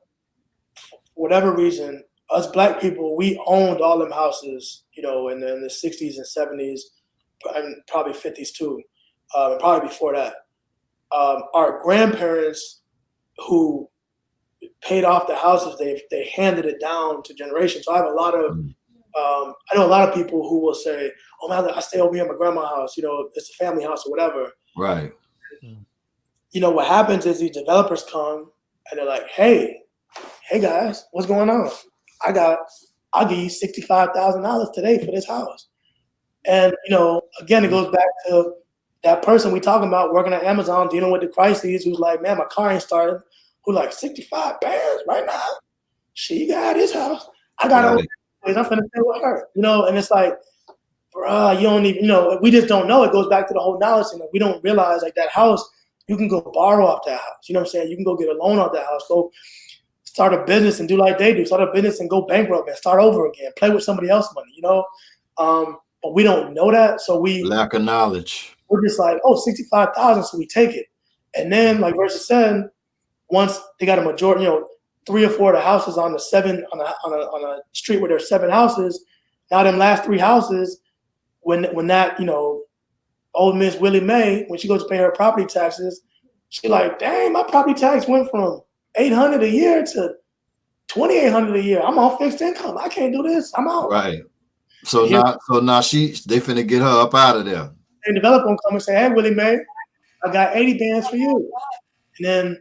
whatever reason, us Black people, we owned all them houses, you know, in the 60s and 70s, and probably 50s too, and probably before that. Our grandparents who paid off the houses, they handed it down to generations. So I have a lot of, I know a lot of people who will say, "Oh man, I stay over here at my grandma's house. You know, it's a family house or whatever." Right. You know what happens is these developers come and they're like, "Hey guys, what's going on? I'll give you $65,000 today for this house." And you know, again, it goes back to that person we talking about working at Amazon, dealing with the crises, who's like, "Man, my car ain't starting." Who like 65 bands right now? She got his house. I got her. I'm finna stay with her. You know, and it's like, bruh, you don't even, you know, we just don't know. It goes back to the whole knowledge thing. Like, we don't realize like that house, you can go borrow off that house. You know what I'm saying? You can go get a loan off that house. Go start a business and do like they do. Start a business and go bankrupt and start over again. Play with somebody else's money, you know? But we don't know that. So lack of knowledge. We're just like, oh, 65,000, so we take it. And then, like Versus said, once they got a majority, you know, 3 or 4 of the houses on a street where there's 7 houses, now them last 3 houses, when that, you know, old Miss Willie Mae, when she goes to pay her property taxes, she like, dang, my property tax went from $800 a year to $2,800 a year. I'm on fixed income. I can't do this. I'm out. Right. So now they finna get her up out of there. And developer will come and say, "Hey, Willie Mae, I got 80 bands for you." And then,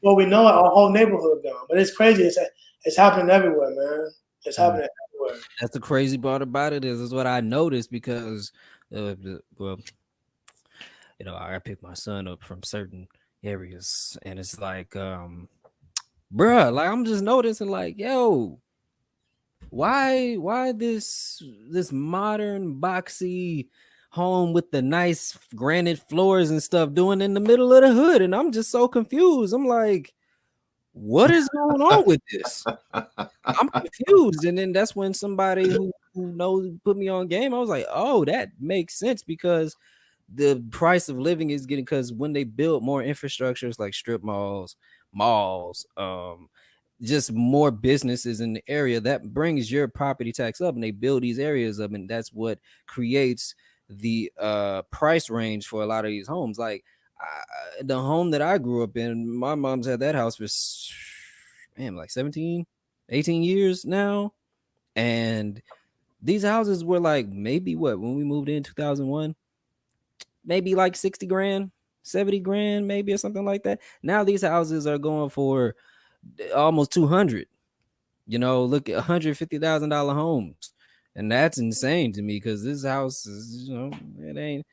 well, we know it, our whole neighborhood gone. But it's crazy. It's happening everywhere, man. It's happening everywhere. That's the crazy part about it is what I noticed because, well, you know, I pick my son up from certain areas, and it's like, bruh, like I'm just noticing, like, yo, why this modern boxy home with the nice granite floors and stuff doing in the middle of the hood, and I'm just so confused. I'm like, what is going on with this? I'm confused. And then that's when somebody who knows put me on game. I was like, oh, that makes sense because the price of living is getting, because when they build more infrastructures like strip malls, just more businesses in the area, that brings your property tax up, and they build these areas up, and that's what creates the price range for a lot of these homes. Like the home that I grew up in, my mom's had that house for man, like 17, 18 years now. And these houses were like maybe what when we moved in 2001, maybe like 60 grand, 70 grand, maybe, or something like that. Now these houses are going for almost 200. Look at $150,000 homes. And that's insane to me because this house is, it ain't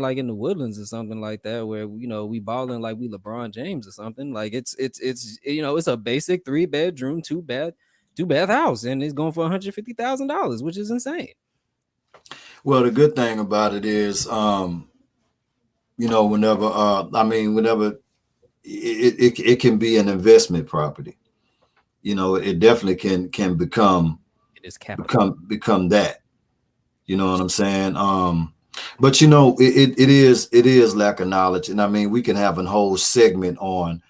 like in the Woodlands or something like that where we balling like we LeBron James or something. Like it's a basic 3-bedroom, 2-bath house, and it's going for $150,000, which is insane. Well, the good thing about it is, whenever it can be an investment property. It definitely can become become that. You know what I'm saying? But it is lack of knowledge, and I mean we can have a whole segment on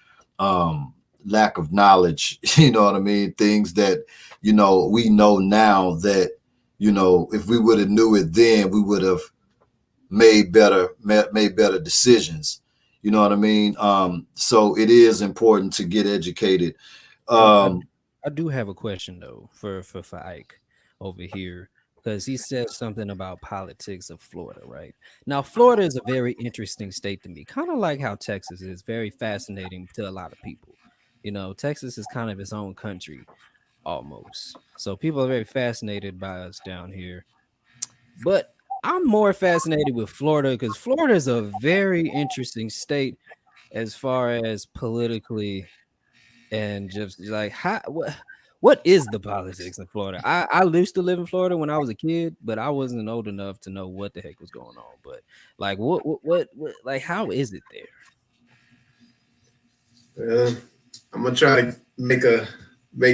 lack of knowledge. You know what I mean? Things that we know now that if we would have knew it then, we would have made better decisions. You know what I mean? So it is important to get educated. I do have a question though for Ike over here, because he said something about politics of Florida, right? Now, Florida is a very interesting state to me, kind of like how Texas is very fascinating to a lot of people. Texas is kind of its own country almost. So people are very fascinated by us down here. But I'm more fascinated with Florida because Florida is a very interesting state as far as politically and just like what is the politics in Florida? I used to live in Florida when I was a kid, but I wasn't old enough to know what the heck was going on. But like what like how is it there? I'm gonna try to make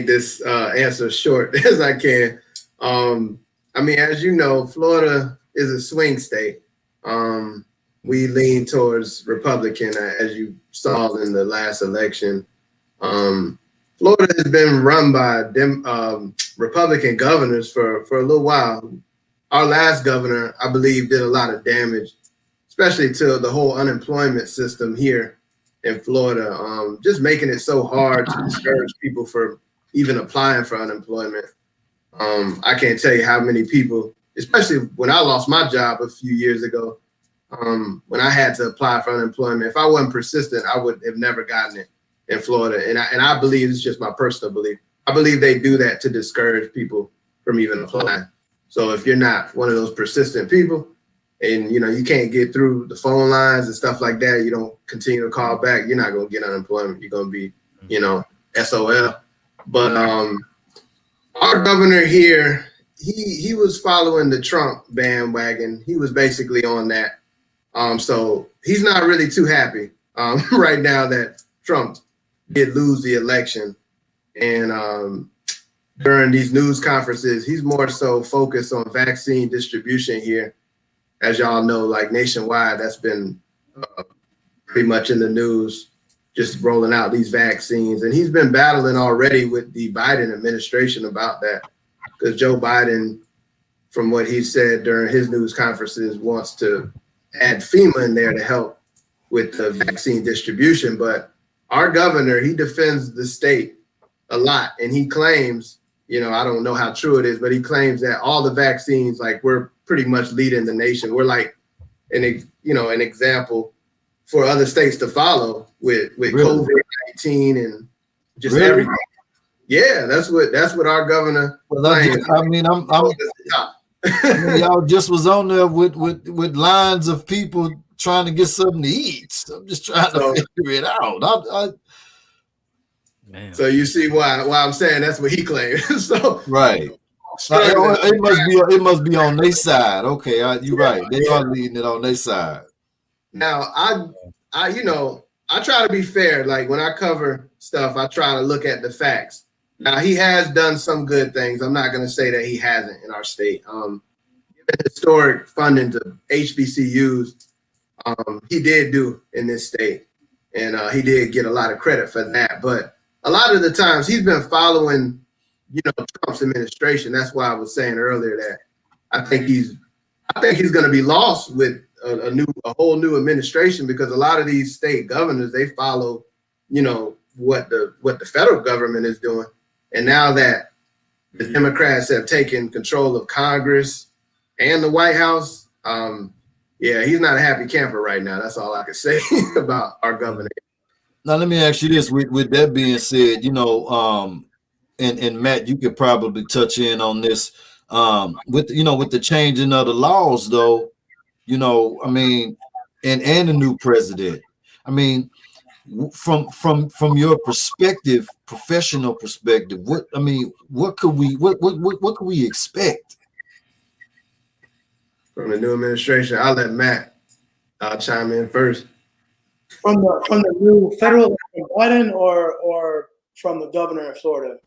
this answer short as I can. I mean, as you know, Florida is a swing state. We lean towards Republican, as you saw in the last election. Florida has been run by Republican governors for a little while. Our last governor, I believe, did a lot of damage, especially to the whole unemployment system here in Florida, just making it so hard to discourage people from even applying for unemployment. I can't tell you how many people, especially when I lost my job a few years ago, when I had to apply for unemployment, if I wasn't persistent, I would have never gotten it in Florida. And I believe, it's just my personal belief, I believe they do that to discourage people from even applying. So if you're not one of those persistent people and you can't get through the phone lines and stuff like that, you don't continue to call back, you're not going to get unemployment. You're going to be, SOL. But our governor here, he was following the Trump bandwagon. He was basically on that. So he's not really too happy right now that Trump did lose the election. And during these news conferences, he's more so focused on vaccine distribution here. As y'all know, like nationwide, that's been pretty much in the news, just rolling out these vaccines. And he's been battling already with the Biden administration about that, because Joe Biden, from what he said during his news conferences, wants to add FEMA in there to help with the vaccine distribution. But our governor, he defends the state a lot. And he claims, I don't know how true it is, but he claims that all the vaccines, like we're pretty much leading the nation. We're like an example for other states to follow with really? COVID-19 and just really? Everything. Yeah, that's what our governor. Well, y'all just was on there with lines of people trying to get something to eat. So I'm just trying to figure it out. So you see why I'm saying that's what he claims. So right. It must be on their side. Okay, you're right. They are leading it on their side. Now I try to be fair. Like when I cover stuff, I try to look at the facts. Now he has done some good things. I'm not going to say that he hasn't in our state. Given historic funding to HBCUs, he did do in this state, and he did get a lot of credit for that. But a lot of the times he's been following, Trump's administration. That's why I was saying earlier that I think he's I think he's going to be lost with a whole new administration, because a lot of these state governors, they follow, what the federal government is doing. And now that the Democrats have taken control of Congress and the White House, yeah, he's not a happy camper right now. That's all I can say about our governor. Now let me ask you this: with that being said, and Matt, you could probably touch in on this. With the changing of the laws, though, I mean, and the new president. I mean, from your perspective, professional perspective, what could we expect from the new administration? I'll let Matt chime in first. From the new federal Biden or from the governor in Florida?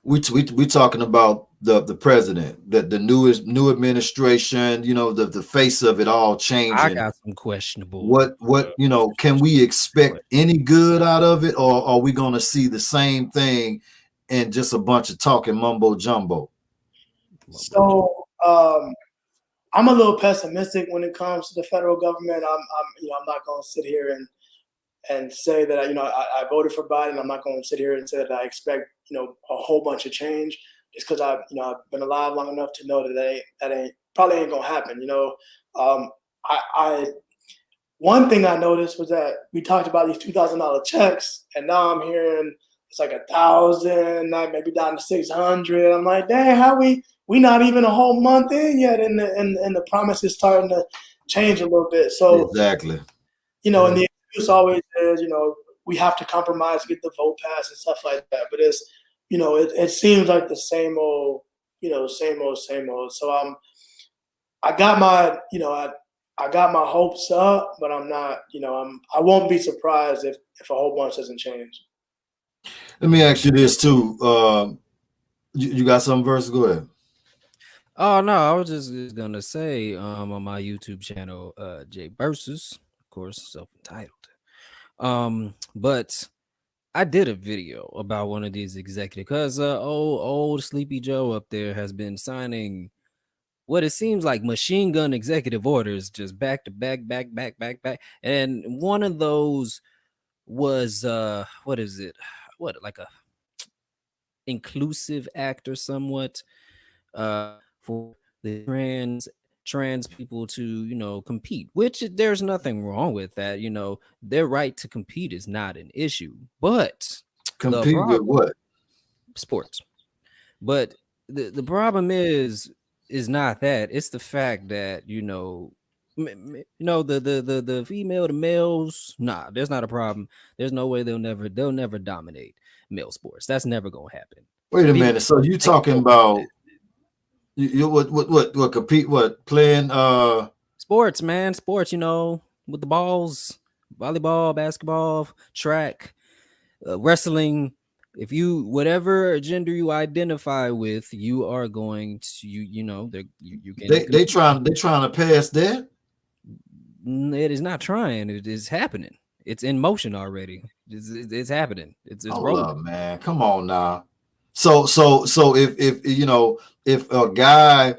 We talking about the president, the new administration, the face of it all changing. I got some questionable. What can we expect any good out of it, or are we going to see the same thing and just a bunch of talking mumbo jumbo? So I'm a little pessimistic when it comes to the federal government. I'm not going to sit here and say that I voted for Biden. I'm not going to sit here and say that I expect a whole bunch of change, just because I've been alive long enough to know that probably ain't gonna happen. One thing I noticed was that we talked about these $2,000 checks, and now I'm hearing it's like 1,000, maybe down to 600. I'm like, dang, how we not even a whole month in yet, and the promise is starting to change a little bit. So exactly, and the excuse always is, we have to compromise to get the vote passed and stuff like that. But it's, it seems like the same old, same old. So I got my, I got my hopes up, but I'm not, I won't be surprised if a whole bunch doesn't change. Let me ask you this too. You got some verse? Go ahead. Oh no, I was just gonna say on my YouTube channel, Jay Versus, of course, self-entitled. But I did a video about one of these executives, because old Sleepy Joe up there has been signing what it seems like machine gun executive orders, just back to back. And one of those was what is it? What, like a inclusive act or somewhat for the trans people to compete, which there's nothing wrong with that. Their right to compete is not an issue, but compete with what? Sports. But the problem is not that. It's the fact that the female to males, nah, there's not a problem. There's no way they'll never dominate male sports. That's never gonna happen. Wait a minute. So you talking about you what compete, what playing sports, man, sports, with the balls, volleyball, basketball, track, wrestling. If you, whatever gender you identify with, you are going to you can they trying to pass that. It is not trying, it is happening. It's in motion already. It's happening. It's rolling. Up, man, come on now. So if a guy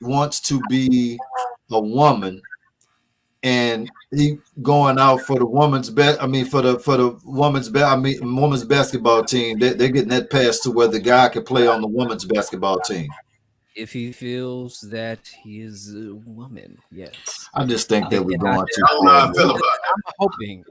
wants to be a woman and he going out for the woman's women's basketball team, they're getting that pass to where the guy can play on the women's basketball team. If he feels that he is a woman, yes. I just think that we're going too far.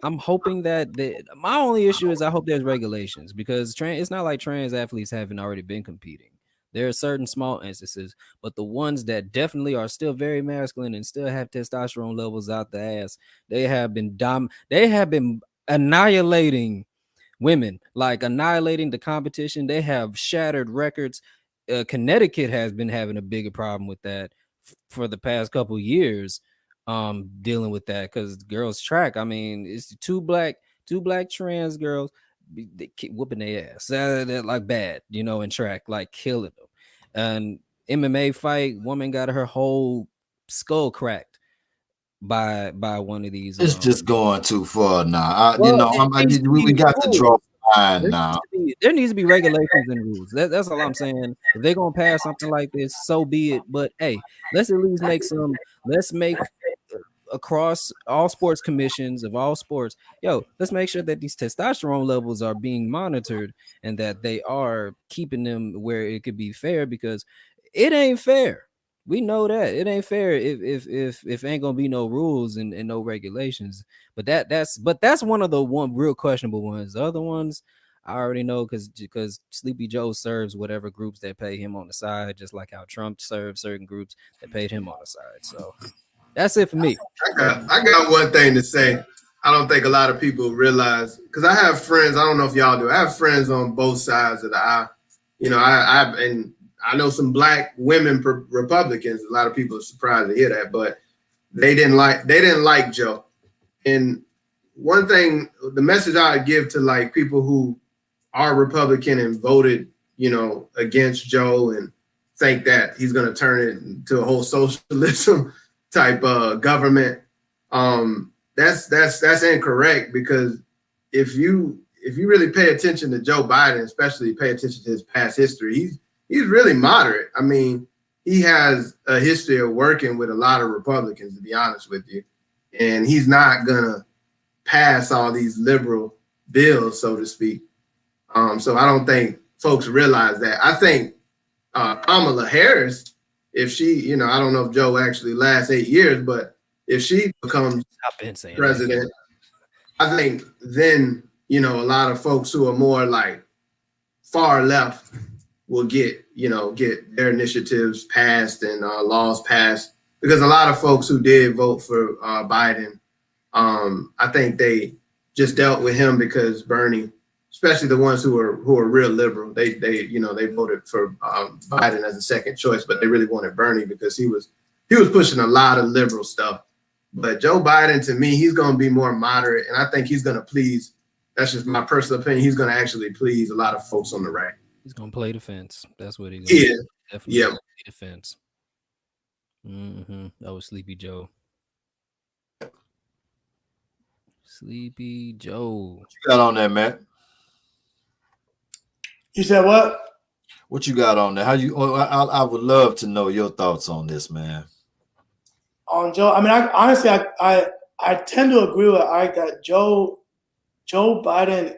I'm hoping that my only issue is I hope there's regulations, because it's not like trans athletes haven't already been competing. There are certain small instances, but the ones that definitely are still very masculine and still have testosterone levels out the ass, they have been annihilating women, like annihilating the competition. They have shattered records. Connecticut has been having a bigger problem with that for the past couple years, dealing with that, because girls track, it's two black trans girls, they keep whooping their ass. They're like bad, in track, like killing them. And MMA fight, woman got her whole skull cracked by one of these. It's just going too far now. We got to draw There needs to be regulations and rules. That's all I'm saying. If they're gonna pass something like this, so be it. But hey, let's at least make some. Let's make across all sports commissions of all sports. Yo, let's make sure that these testosterone levels are being monitored and that they are keeping them where it could be fair, because it ain't fair. We know that it ain't fair if ain't gonna be no rules and no regulations. But that's one of the one real questionable ones. The other ones I already know because Sleepy Joe serves whatever groups that pay him on the side, just like how Trump served certain groups that paid him on the side. So that's it for me. I got one thing to say. I don't think a lot of people realize, because I have friends. I don't know if y'all do. I have friends on both sides of the aisle. You know, I know some black women Republicans. A lot of people are surprised to hear that, but they didn't like Joe. And one thing, the message I would give to like people who are Republican and voted, you know, against Joe and think that he's going to turn it into a whole socialism type government. That's incorrect, because if you really pay attention to Joe Biden, especially pay attention to his past history, he's really moderate. I mean, he has a history of working with a lot of Republicans, to be honest with you, and he's not gonna pass all these liberal bills, so to speak. So I don't think folks realize that. I think Kamala Harris, if she, you know, I don't know if Joe actually lasts 8 years, but if she becomes president, I think then, you know, a lot of folks who are more like far left will get their initiatives passed and laws passed, because a lot of folks who did vote for Biden, I think they just dealt with him because Bernie, especially the ones who are real liberal, they voted for Biden as a second choice, but they really wanted Bernie because he was pushing a lot of liberal stuff. But Joe Biden, to me, he's going to be more moderate, and I think he's going to please. That's just my personal opinion. He's going to actually please a lot of folks on the right. He's going to play defense. That's what he's going to do. Definitely play defense. That was Sleepy Joe. Sleepy Joe. What you got on there, Matt? You said what? What you got on there? I would love to know your thoughts on this, man. On Joe, I mean, I tend to agree with Ike that Joe Biden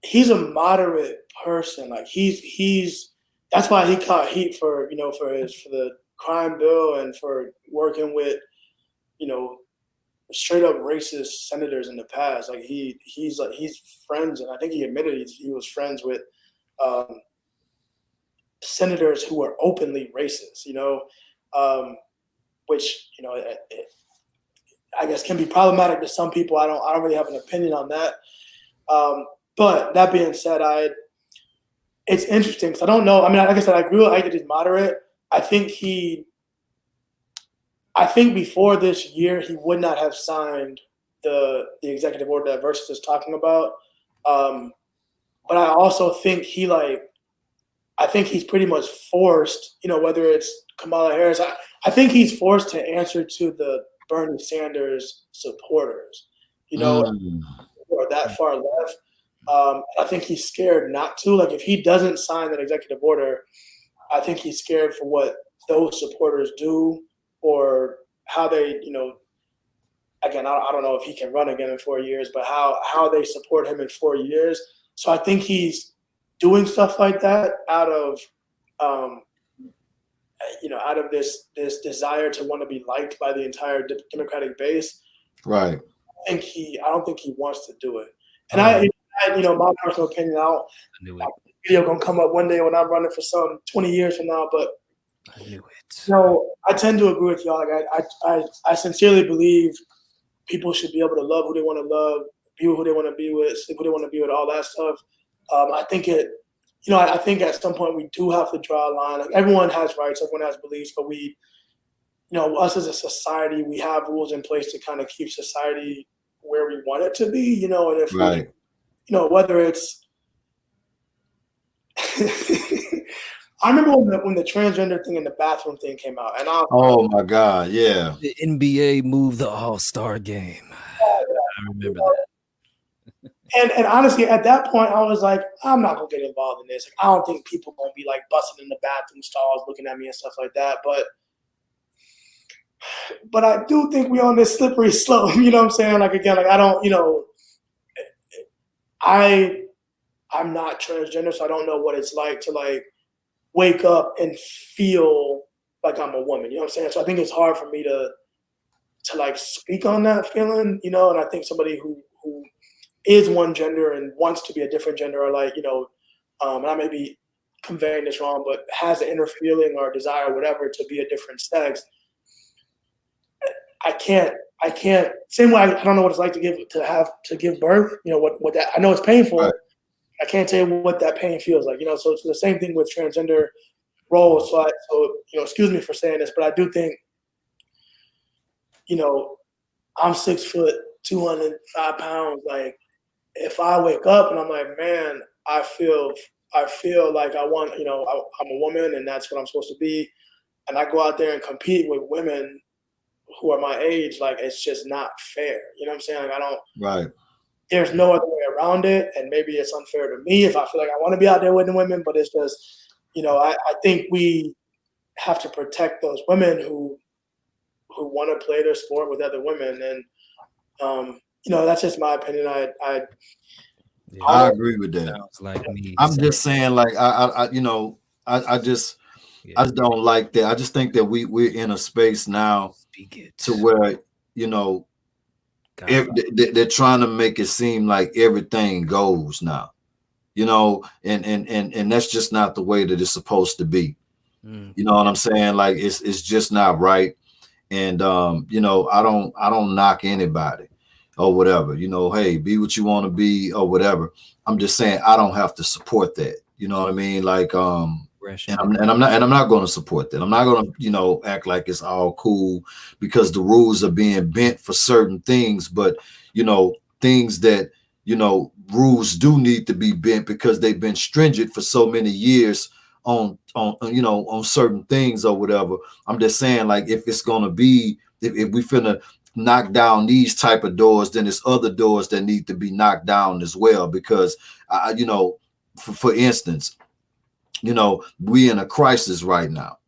he's a moderate person. Like he's that's why he caught heat for the crime bill and for working with, you know, straight up racist senators in the past. Like he's friends, and I think he admitted he was friends with senators who are openly racist, you know, which, you know, I guess can be problematic to some people. I don't really have an opinion on that. But that being said, it's interesting because I don't know. I mean, like I said, I agree with Ike that he's moderate. I think before this year, he would not have signed the executive order that Versus is talking about. But I also think I think he's pretty much forced, you know, whether it's Kamala Harris, I think he's forced to answer to the Bernie Sanders supporters, you know, who are that far left. I think he's scared not to. Like, if he doesn't sign that executive order, I think he's scared for what those supporters do or how they, you know, again, I don't know if he can run again in 4 years, but how they support him in 4 years. So I think he's doing stuff like that out of this desire to want to be liked by the entire Democratic base. Right. I don't think he wants to do it. And my personal opinion, video gonna come up one day when I'm running for some 20 years from now, but I knew it. So I tend to agree with y'all. Like I sincerely believe people should be able to love who they want to love, be who they want to be with, sleep who they want to be with, all that stuff. I think I think at some point we do have to draw a line. Like, everyone has rights, everyone has beliefs, but we, you know, us as a society, we have rules in place to kind of keep society where we want it to be, you know, and if right. You know, whether it's I remember when the transgender thing in the bathroom thing came out, and oh my God, yeah. The NBA moved the All-Star game. I remember that. And honestly, at that point, I was like, I'm not gonna get involved in this. Like, I don't think people gonna be like busting in the bathroom stalls looking at me and stuff like that. But I do think we on this slippery slope. You know what I'm saying? Like again, like I don't, I'm not transgender, so I don't know what it's like to like wake up and feel like I'm a woman. You know what I'm saying? So I think it's hard for me to like speak on that feeling, and I think somebody who is one gender and wants to be a different gender, or like, and I may be conveying this wrong, but has an inner feeling or desire or whatever to be a different sex. I can't, same way I don't know what it's like to give birth, what that, I know it's painful. Right. I can't tell you what that pain feels like, so it's the same thing with transgender roles. So excuse me for saying this, but I do think, I'm 6 foot, 205 pounds. Like, if I wake up and I'm like, man, I feel like I want, I'm a woman and that's what I'm supposed to be, and I go out there and compete with women who are my age, like, it's just not fair. You know what I'm saying? Like, I don't. Right. There's no other way around it, and maybe it's unfair to me if I feel like I want to be out there with the women, but it's just, I think we have to protect those women who want to play their sport with other women, and that's just my opinion. I agree with that. Sounds like me. I'm just saying, like, I just don't like that. I just think that we're in a space now to where, they're trying to make it seem like everything goes now, and that's just not the way that it's supposed to be. You know what I'm saying? Like, it's just not right. And I don't knock anybody or whatever. Hey, be what you want to be or whatever. I'm just saying I don't have to support that. You know what I mean? Like, and I'm not going to support that. I'm not going to act like it's all cool because the rules are being bent for certain things, but things that rules do need to be bent because they've been stringent for so many years on certain things or whatever. I'm just saying, like, if it's gonna be, if we finna knock down these type of doors, then there's other doors that need to be knocked down as well. Because for instance, we in a crisis right now.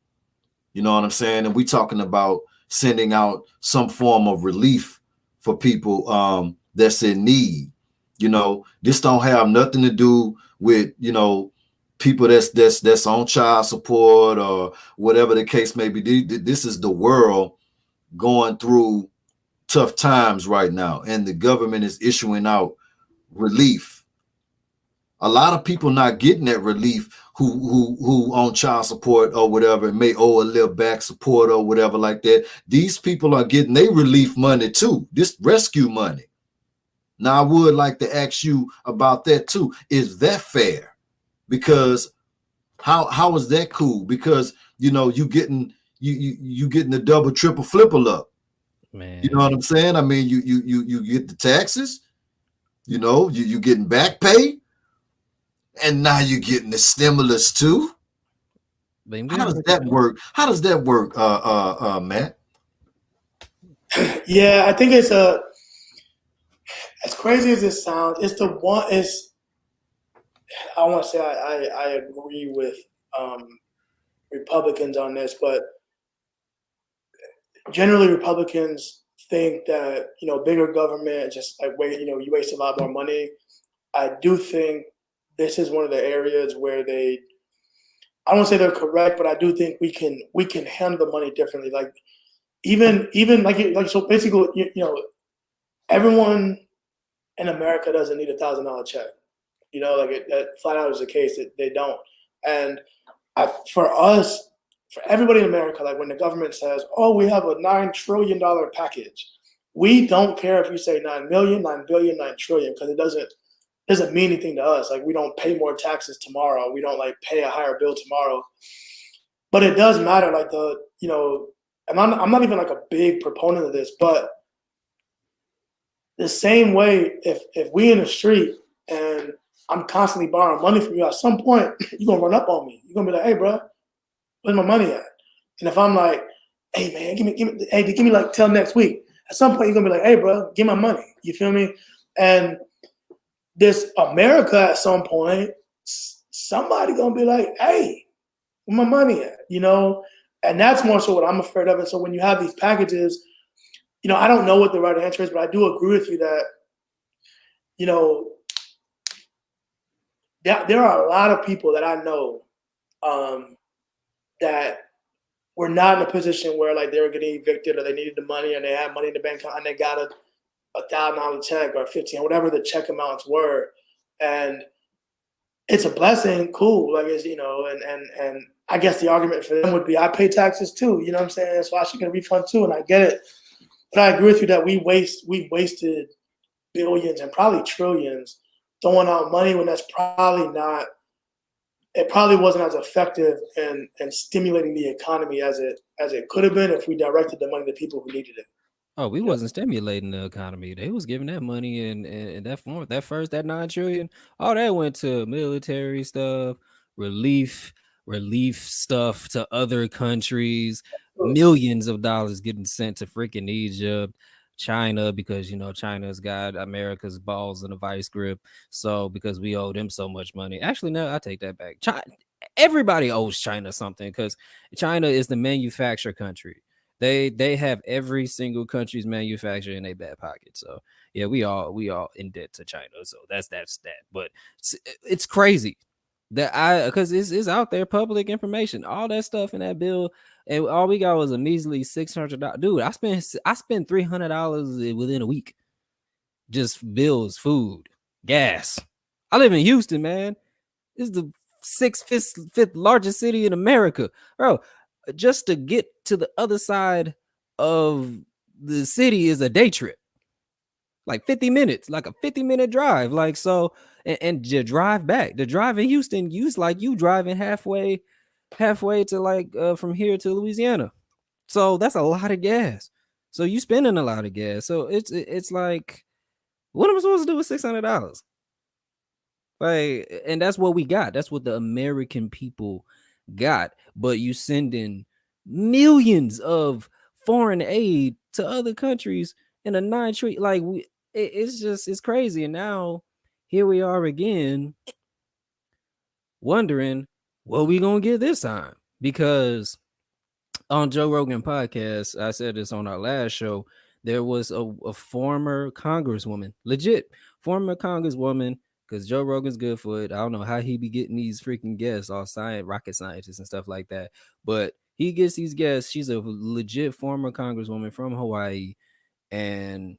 You know what I'm saying? And we talking about sending out some form of relief for people that's in need. This don't have nothing to do with people that's on child support or whatever the case may be. This is the world going through tough times right now, and the government is issuing out relief. A lot of people not getting that relief who on child support or whatever, and may owe a little back support or whatever like that. These people are getting their relief money too, this rescue money. Now, I would like to ask you about that too. Is that fair? Because how is that cool? Because you getting the double, triple, flipple up. Man, you know what I'm saying? I mean, you get the taxes, you getting back pay, and now you're getting the stimulus too. How does that work? How does that work, Matt? Yeah, I think it's as crazy as it sounds, it's the one. I want to say I agree with Republicans on this, but generally Republicans think that bigger government just like you waste a lot more money. I do think this is one of the areas where I don't say they're correct, but I do think we can handle the money differently. Like even like so basically everyone in America doesn't need $1,000 check. That flat out is the case that they don't. And for everybody in America, like when the government says, "Oh, we have a $9 trillion package," we don't care if you say 9 million, 9 billion, 9 trillion, because it doesn't mean anything to us. Like, we don't pay more taxes tomorrow. We don't like pay a higher bill tomorrow. But it does matter. Like and I'm not even like a big proponent of this, but the same way, if we in the street and I'm constantly borrowing money from you, at some point you're gonna run up on me. You're gonna be like, "Hey, bro, where's my money at?" And if I'm like, "Hey, man, give me like till next week," at some point you're gonna be like, "Hey, bro, give my money." You feel me? And this America at some point, somebody gonna be like, hey, where my money at? You know? And that's more so what I'm afraid of. And so when you have these packages, you know, I don't know what the right answer is, but I do agree with you that, you know, there are a lot of people that I know that were not in a position where like they were getting evicted or they needed the money and they had money in the bank account and they got a $1,000 check or 15, whatever the check amounts were. And it's a blessing, cool. Like it's, you know, and I guess the argument for them would be I pay taxes too, you know what I'm saying? So I should get a refund too, and I get it. But I agree with you that we've wasted billions and probably trillions throwing out money when that's probably not, it probably wasn't as effective in stimulating the economy as it could have been if we directed the money to people who needed it. Oh, we wasn't stimulating the economy. They was giving that money in that form. That 9 trillion, all that went to military stuff, relief stuff to other countries. Millions of dollars getting sent to freaking Egypt, China, because you know China's got America's balls in a vice grip. So because we owe them so much money. Actually, no, I take that back. Everybody owes China something because China is the manufacturer country. They have every single country's manufacturer in their back pocket. So yeah, we all in debt to China. So that's that. But it's crazy that because it's out there, public information, all that stuff in that bill, and all we got was a measly $600. Dude, I spent $300 within a week, just bills, food, gas. I live in Houston, man. This is the fifth largest city in America, bro. Just to get to the other side of the city is a day trip, like 50 minutes, like a 50-minute drive. Like, so, and to drive back, the drive in Houston, you driving halfway to like from here to Louisiana. So that's a lot of gas. So you spending a lot of gas. So it's like, what am I supposed to do with $600? Like, and that's what we got. That's what the American people got. But you sending millions of foreign aid to other countries in a 9 trillion, like it's crazy. And now here we are again wondering what we gonna get this time, because on Joe Rogan podcast, I said this on our last show, there was a former congresswoman, legit former congresswoman, because Joe Rogan's good for it. I don't know how he be getting these freaking guests, all rocket scientists and stuff like that, but he gets these guests. She's a legit former congresswoman from Hawaii, and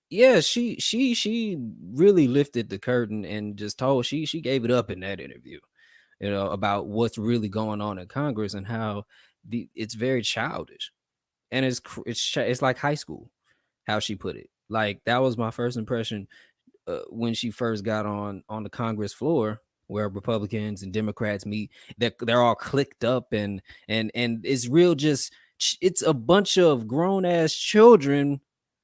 yeah, she really lifted the curtain and just told she gave it up in that interview, you know, about what's really going on in Congress and how it's very childish, and it's like high school, how she put it. Like, that was my first impression when she first got on the Congress floor, where Republicans and Democrats meet, that they're all clicked up and it's real, just it's a bunch of grown ass children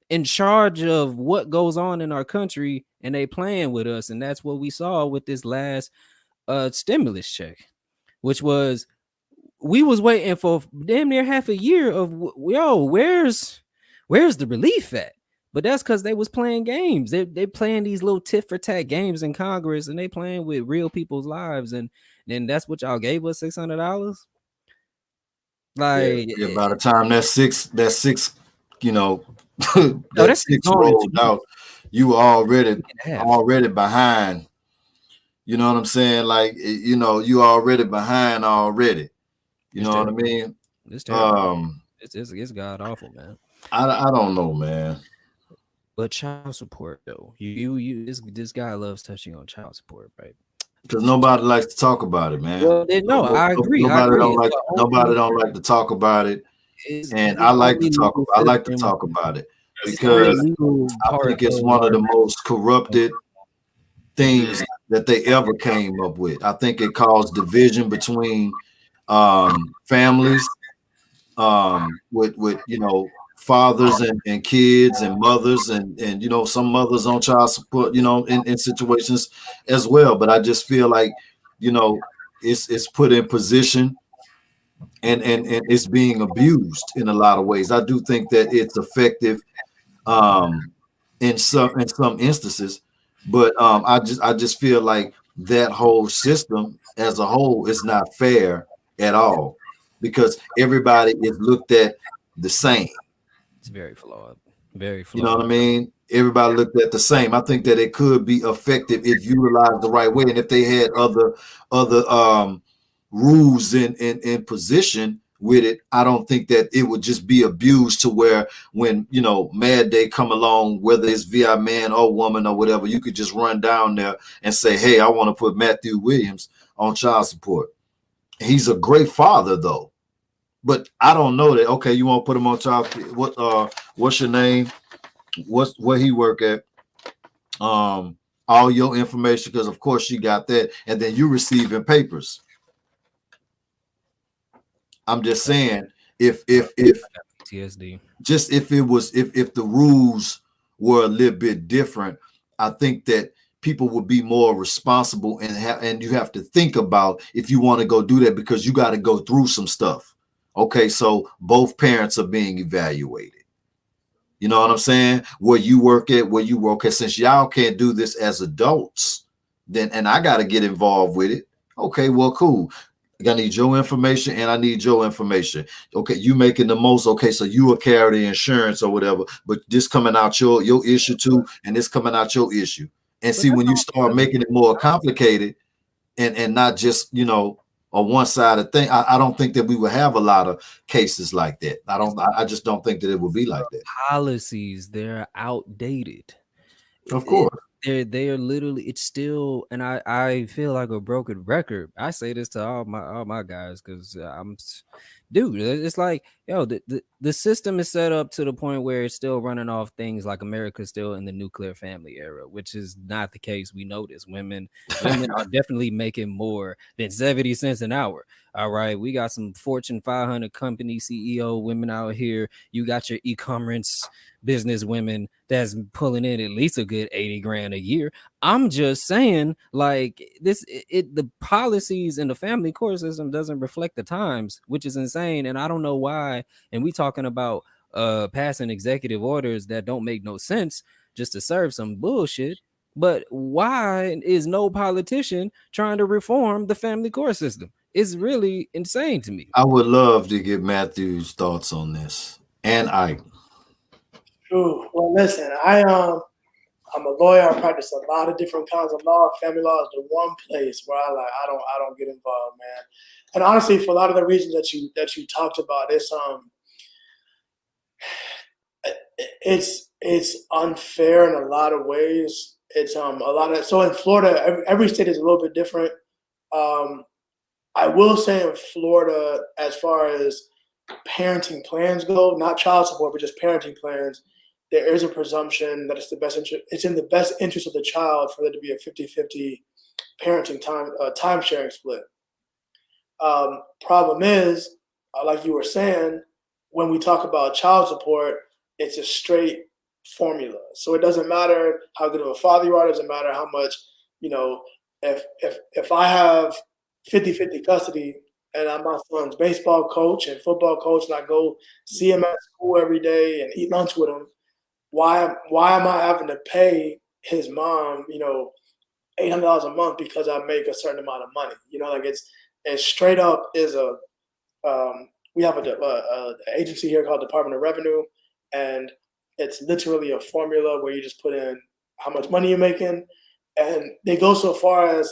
in charge of what goes on in our country, and they playing with us. And that's what we saw with this last stimulus check, which was, we was waiting for damn near half a year of, yo, where's the relief at? But that's because they was playing games. They playing these little tit for tat games in Congress, and they playing with real people's lives. And then that's what y'all gave us, $600. Like, yeah, by the time that six, you know, that six rolled out, you were already behind. You know what I'm saying? Like, you know, you already behind already. You know what I mean? It's terrible. It's god awful, man. I don't know, man. But child support, though, this guy loves touching on child support, right? Because nobody likes to talk about it, man. Well, no, I agree. Nobody don't like to talk about it, and I like to talk about it because I think it's one of the most corrupted things that they ever came up with. I think it caused division between families, with you know, fathers and kids and mothers and you know, some mothers on child support, you know, in situations as well. But I just feel like, you know, it's put in position and it's being abused in a lot of ways. I do think that it's effective in some instances, But I just feel like that whole system as a whole is not fair at all because everybody is looked at the same. It's very flawed. Very You know what flawed. I mean? Everybody looked at the same. I think that it could be effective if utilized the right way, and if they had other rules in position with it. I don't think that it would just be abused to where when Mad Day come along, whether it's VI man or woman or whatever, you could just run down there and say, "Hey, I want to put Matthew Williams on child support." He's a great father though, but I don't know that. Okay, you want to put him on child? What's your name? Where he work at? All your information, because of course she got that, and then you receiving papers. I'm just saying, if TSD. just if it was if the rules were a little bit different, I think that people would be more responsible and you have to think about if you want to go do that because you got to go through some stuff. Okay, so both parents are being evaluated. You know what I'm saying? Where you work at, where you work at. Since y'all can't do this as adults, then and I got to get involved with it. Okay, well, cool. I need your information and I need your information. Okay, you making the most. Okay, so you will carry the insurance or whatever, but this coming out your issue too, and this coming out your issue. And see, when you start making it more complicated and not just a one-sided thing, I don't think that we would have a lot of cases like that. I just don't think that it would be like that. Policies, they're outdated. Of course. They are literally, it's still, and I feel like a broken record. I say this to all my guys because dude, it's like, yo, the system is set up to the point where it's still running off things like America's still in the nuclear family era, which is not the case. We know this. Women are definitely making more than 70 cents an hour. All right, we got some Fortune 500 company CEO women out here. You got your e-commerce business women that's pulling in at least a good 80 grand a year. I'm just saying, like, the policies in the family court system doesn't reflect the times, which is insane. And I don't know why. And we talking about passing executive orders that don't make no sense just to serve some bullshit. But why is no politician trying to reform the family court system? It's really insane to me. I would love to get Matthew's thoughts on this. And True. Well, listen, I'm a lawyer. I practice a lot of different kinds of law. Family law is the one place where I don't get involved, man. And honestly, for a lot of the reasons that you talked about, it's unfair in a lot of ways. It's a lot of, so in Florida, every state is a little bit different. I will say in Florida, as far as parenting plans go, not child support, but just parenting plans, there is a presumption that it's in the best interest of the child for there to be a 50-50 parenting time sharing split. Problem is, like you were saying, when we talk about child support, it's a straight formula. So it doesn't matter how good of a father you are, it doesn't matter how much, if I have 50-50 custody and I'm my son's baseball coach and football coach and I go see him at school every day and eat lunch with him, why am I having to pay his mom, $800 a month because I make a certain amount of money? Like it's straight up is we have a agency here called Department of Revenue, and it's literally a formula where you just put in how much money you're making, and they go so far as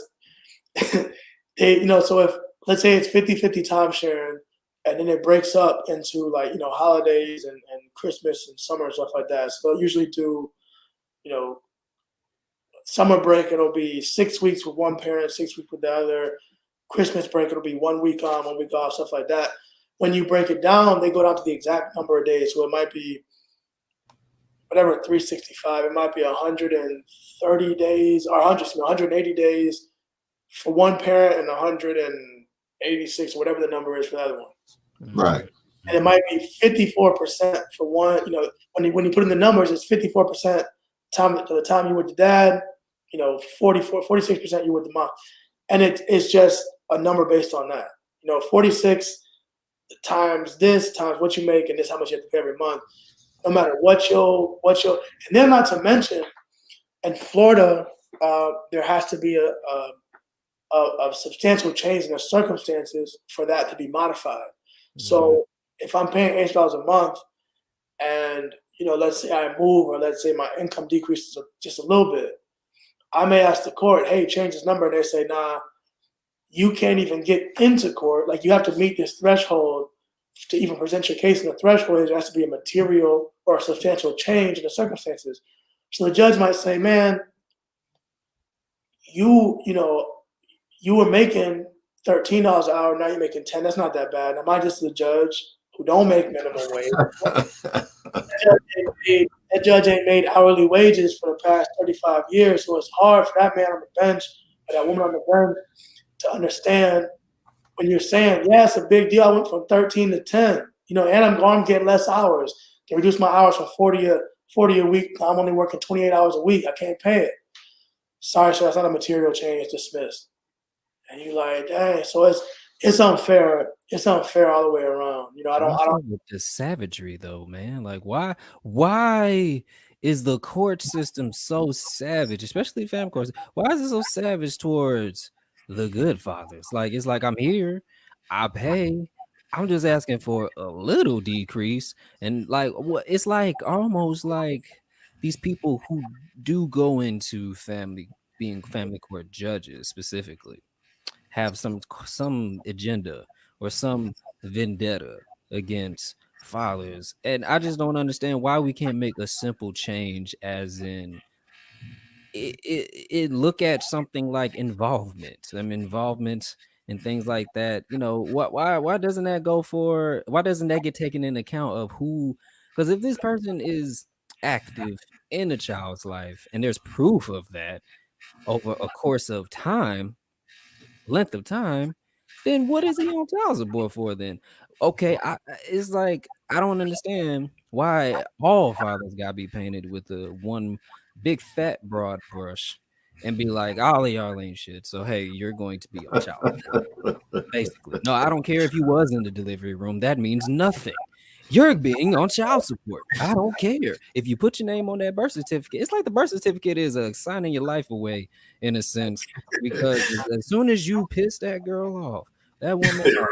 so if let's say it's 50-50 time sharing, and then it breaks up into holidays and Christmas and summer and stuff like that. So they'll usually do, summer break, it'll be 6 weeks with one parent, 6 weeks with the other. Christmas break, it'll be 1 week on, 1 week off, stuff like that. When you break it down, they go down to the exact number of days. So it might be whatever, 365. It might be 130 days or 180 days for one parent and 186, whatever the number is for the other one. right. And it might be 54% for one. When you put in the numbers, it's 54% time to the time you with the dad. 46% you with the mom, and it's just a number based on that. 46 times this times what you make, and this how much you have to pay every month. No matter what you'll, and then not to mention, in Florida, there has to be a substantial change in the circumstances for that to be modified. So if I'm paying $80 a month, and let's say I move, or let's say my income decreases just a little bit, I may ask the court, hey, change this number. And they say, nah, you can't even get into court. Like, you have to meet this threshold to even present your case. And the threshold is there has to be a material or a substantial change in the circumstances. So the judge might say, man, you were making $13 an hour, now you're making $10. That's not that bad. Am I just the judge who don't make minimum wage? That judge ain't made hourly wages for the past 35 years, so it's hard for that man on the bench or that woman on the bench to understand when you're saying, yeah, it's a big deal. I went from 13 to 10, and I'm getting less hours. They reduced my hours from 40 a week. Now I'm only working 28 hours a week. I can't pay it. Sorry, sir, that's not a material change. It's dismissed. And you're like, dang. So it's unfair. It's unfair all the way around. I don't. With the savagery, though, man. Like, why is the court system so savage, especially family courts? Why is it so savage towards the good fathers? Like, it's like, I'm here, I pay. I'm just asking for a little decrease, and like, what? It's like almost like these people who do go into being family court judges specifically have some agenda or some vendetta against fathers, and I just don't understand why we can't make a simple change, as in it look at something like involvement. Involvement and things like that. Why doesn't that get taken into account of who? Because if this person is active in a child's life and there's proof of that over a course of length of time, then what is he on child support for then? Okay, it's like I don't understand why all fathers gotta be painted with the one big fat broad brush and be like, all of y'all ain't shit. So hey, you're going to be on child support. Basically. No, I don't care if you was in the delivery room. That means nothing. You're being on child support. I don't care. If you put your name on that birth certificate, it's like the birth certificate is signing your life away in a sense, because as soon as you piss that girl off, that woman off,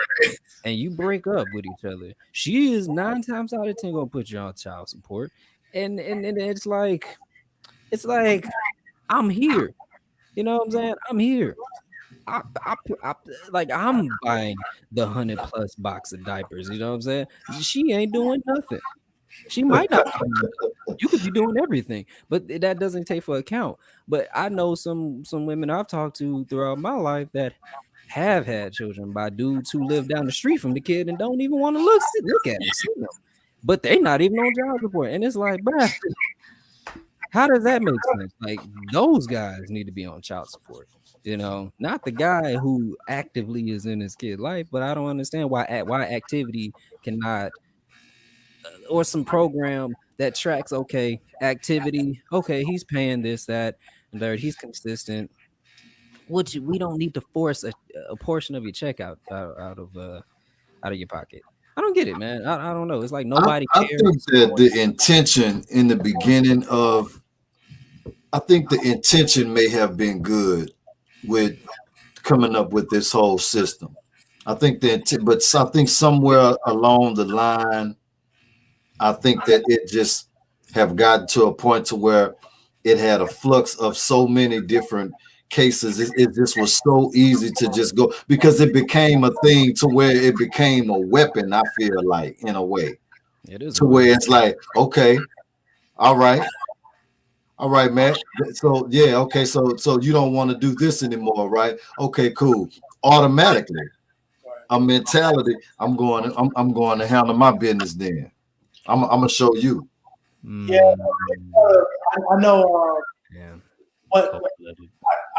and you break up with each other, she is 9 times out of 10 gonna put you on child support. And it's like I'm here. You know what I'm saying? I'm here. I'm buying the 100+ box of diapers. You know what I'm saying? She ain't doing nothing. She might not be doing nothing. You could be doing everything, but that doesn't take for account. But I know some women I've talked to throughout my life that have had children by dudes who live down the street from the kid and don't even want to look at them, see them. But they not even on child support. And it's like, bruh, how does that make sense? Like, those guys need to be on child support. Not the guy who actively is in his kid's life. But I don't understand why activity cannot, or some program that tracks, okay, activity, okay, he's paying this, that, and third, he's consistent. Which we don't need to force a portion of your check out of your pocket. I don't get it, man. I don't know. It's like nobody I cares. think that the intention in the beginning the intention may have been good with coming up with this whole system. I think but I think somewhere along the line, I think that it just have gotten to a point to where it had a flux of so many different cases. It just was so easy to just go, because it became a thing to where it became a weapon. I feel like, in a way, it is to where it's like, okay, all right, man. So yeah, okay, so you don't want to do this anymore, right? Okay, cool. Automatically, a mentality. I'm going to handle my business then. I'm gonna show you. Yeah, I know. Yeah. But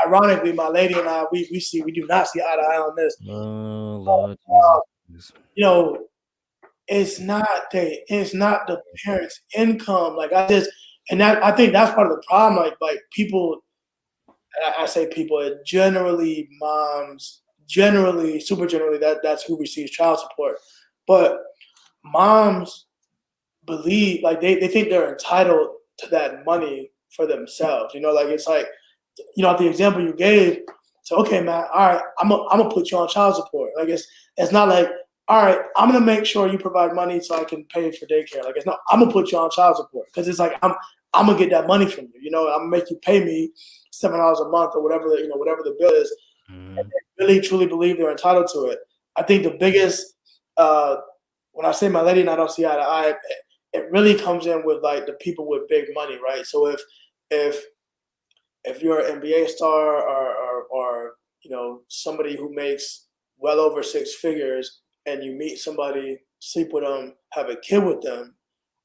ironically, my lady and I, we do not see eye to eye on this. Oh, Lord Jesus. It's not the parents' income. Like, I think that's part of the problem. Like people, I say people, generally moms, super generally, that's who receives child support. But moms believe, like, they think they're entitled to that money for themselves. Like, it's like the example you gave. So okay, man, all right, I'm gonna put you on child support. Like it's not like, all right, I'm gonna make sure you provide money so I can pay for daycare. Like it's not, I'm gonna put you on child support because it's like I'm gonna get that money from you. You know, I'm gonna make you pay me $7 a month or whatever whatever the bill is. And they really truly believe they're entitled to it. I think the biggest when I say my lady and I don't see eye to eye, it really comes in with like the people with big money, right? So if you're an NBA star or somebody who makes well over 6 figures and you meet somebody, sleep with them, have a kid with them,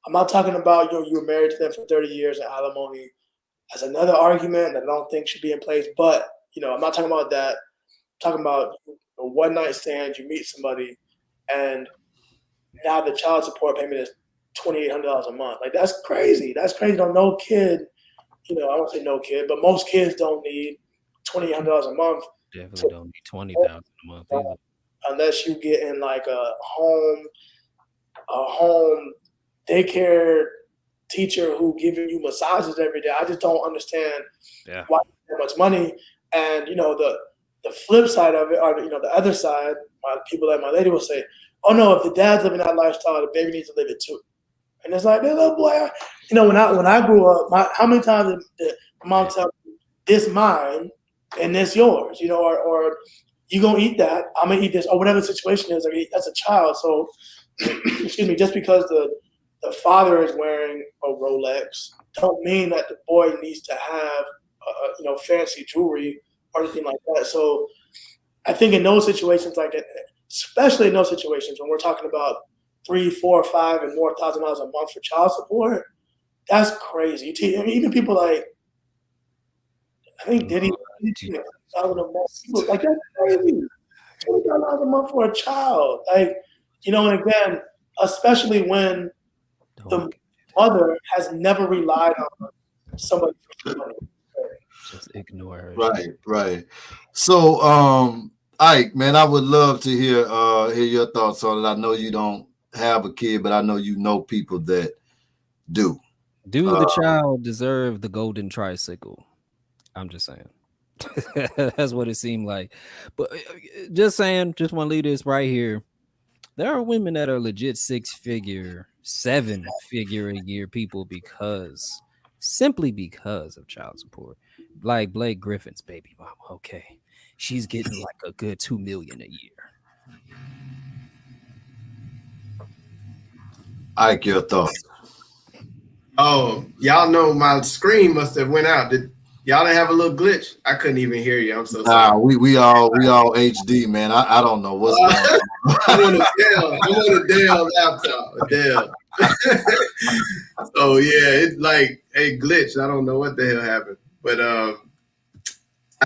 I'm not talking about you were married to them for 30 years and alimony. That's another argument that I don't think should be in place. But I'm not talking about that. I'm talking about a one night stand. You meet somebody, and now the child support payment is $2,800 a month. Like that's crazy. That's crazy. No kid. I don't say no kid, but most kids don't need $2,800 a month. Definitely don't need 20,000 a month either. Unless you get in like a home daycare teacher who giving you massages every day. I just don't understand why so much money. And the flip side of it, or the other side, people like my lady will say, "Oh no, if the dad's living that lifestyle, the baby needs to live it too." And it's like, that little boy, when I grew up, how many times did my mom tell me, this mine and this yours, or you gonna eat that, I'm gonna eat this, or whatever the situation is. Like as a child, so excuse me, just because the father is wearing a Rolex, don't mean that the boy needs to have fancy jewelry or anything like that. So I think in those situations like that, especially in those situations when we're talking about $3,000, $4,000, $5,000 and more $1,000 a month for child support, that's crazy. Even people like, I think Diddy, $1,000 a month. People, like that's crazy. $20,000 a month for a child, like and again, especially when the mother has never relied on somebody for money. Just ignore her. Right. So, Ike, man, I would love to hear your thoughts on it. I know you don't have a kid, but I know people that do. Do the child deserve the golden tricycle? I'm just saying. That's what it seemed like. But just saying, just want to leave this right here. There are women that are legit 6-figure, 7-figure a year people simply because of child support. Like Blake Griffin's baby mama. Okay. She's getting like a good $2 million a year. Ike, your thoughts? Oh, y'all know my screen must have went out. Y'all didn't have a little glitch? I couldn't even hear you. I'm so sorry. We all HD, man. I don't know what's going on. I'm on a Dell laptop. A Dell. So yeah, it like a glitch. I don't know what the hell happened, but I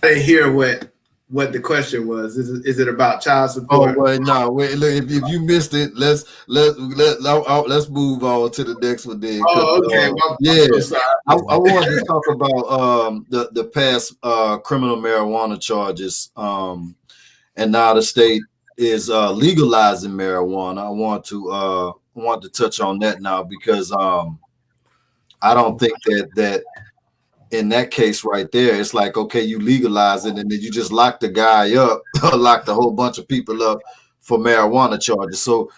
didn't hear what the question was. Is it about child support? Oh wait, no. Wait, look, if you missed it, let's move on to the next one then. Oh, okay. I wanted to talk about the past criminal marijuana charges, and now the state is legalizing marijuana. I want to touch on that now because I don't think that in that case right there, it's like, okay, you legalize it and then you just lock the guy up, locked a whole bunch of people up for marijuana charges. So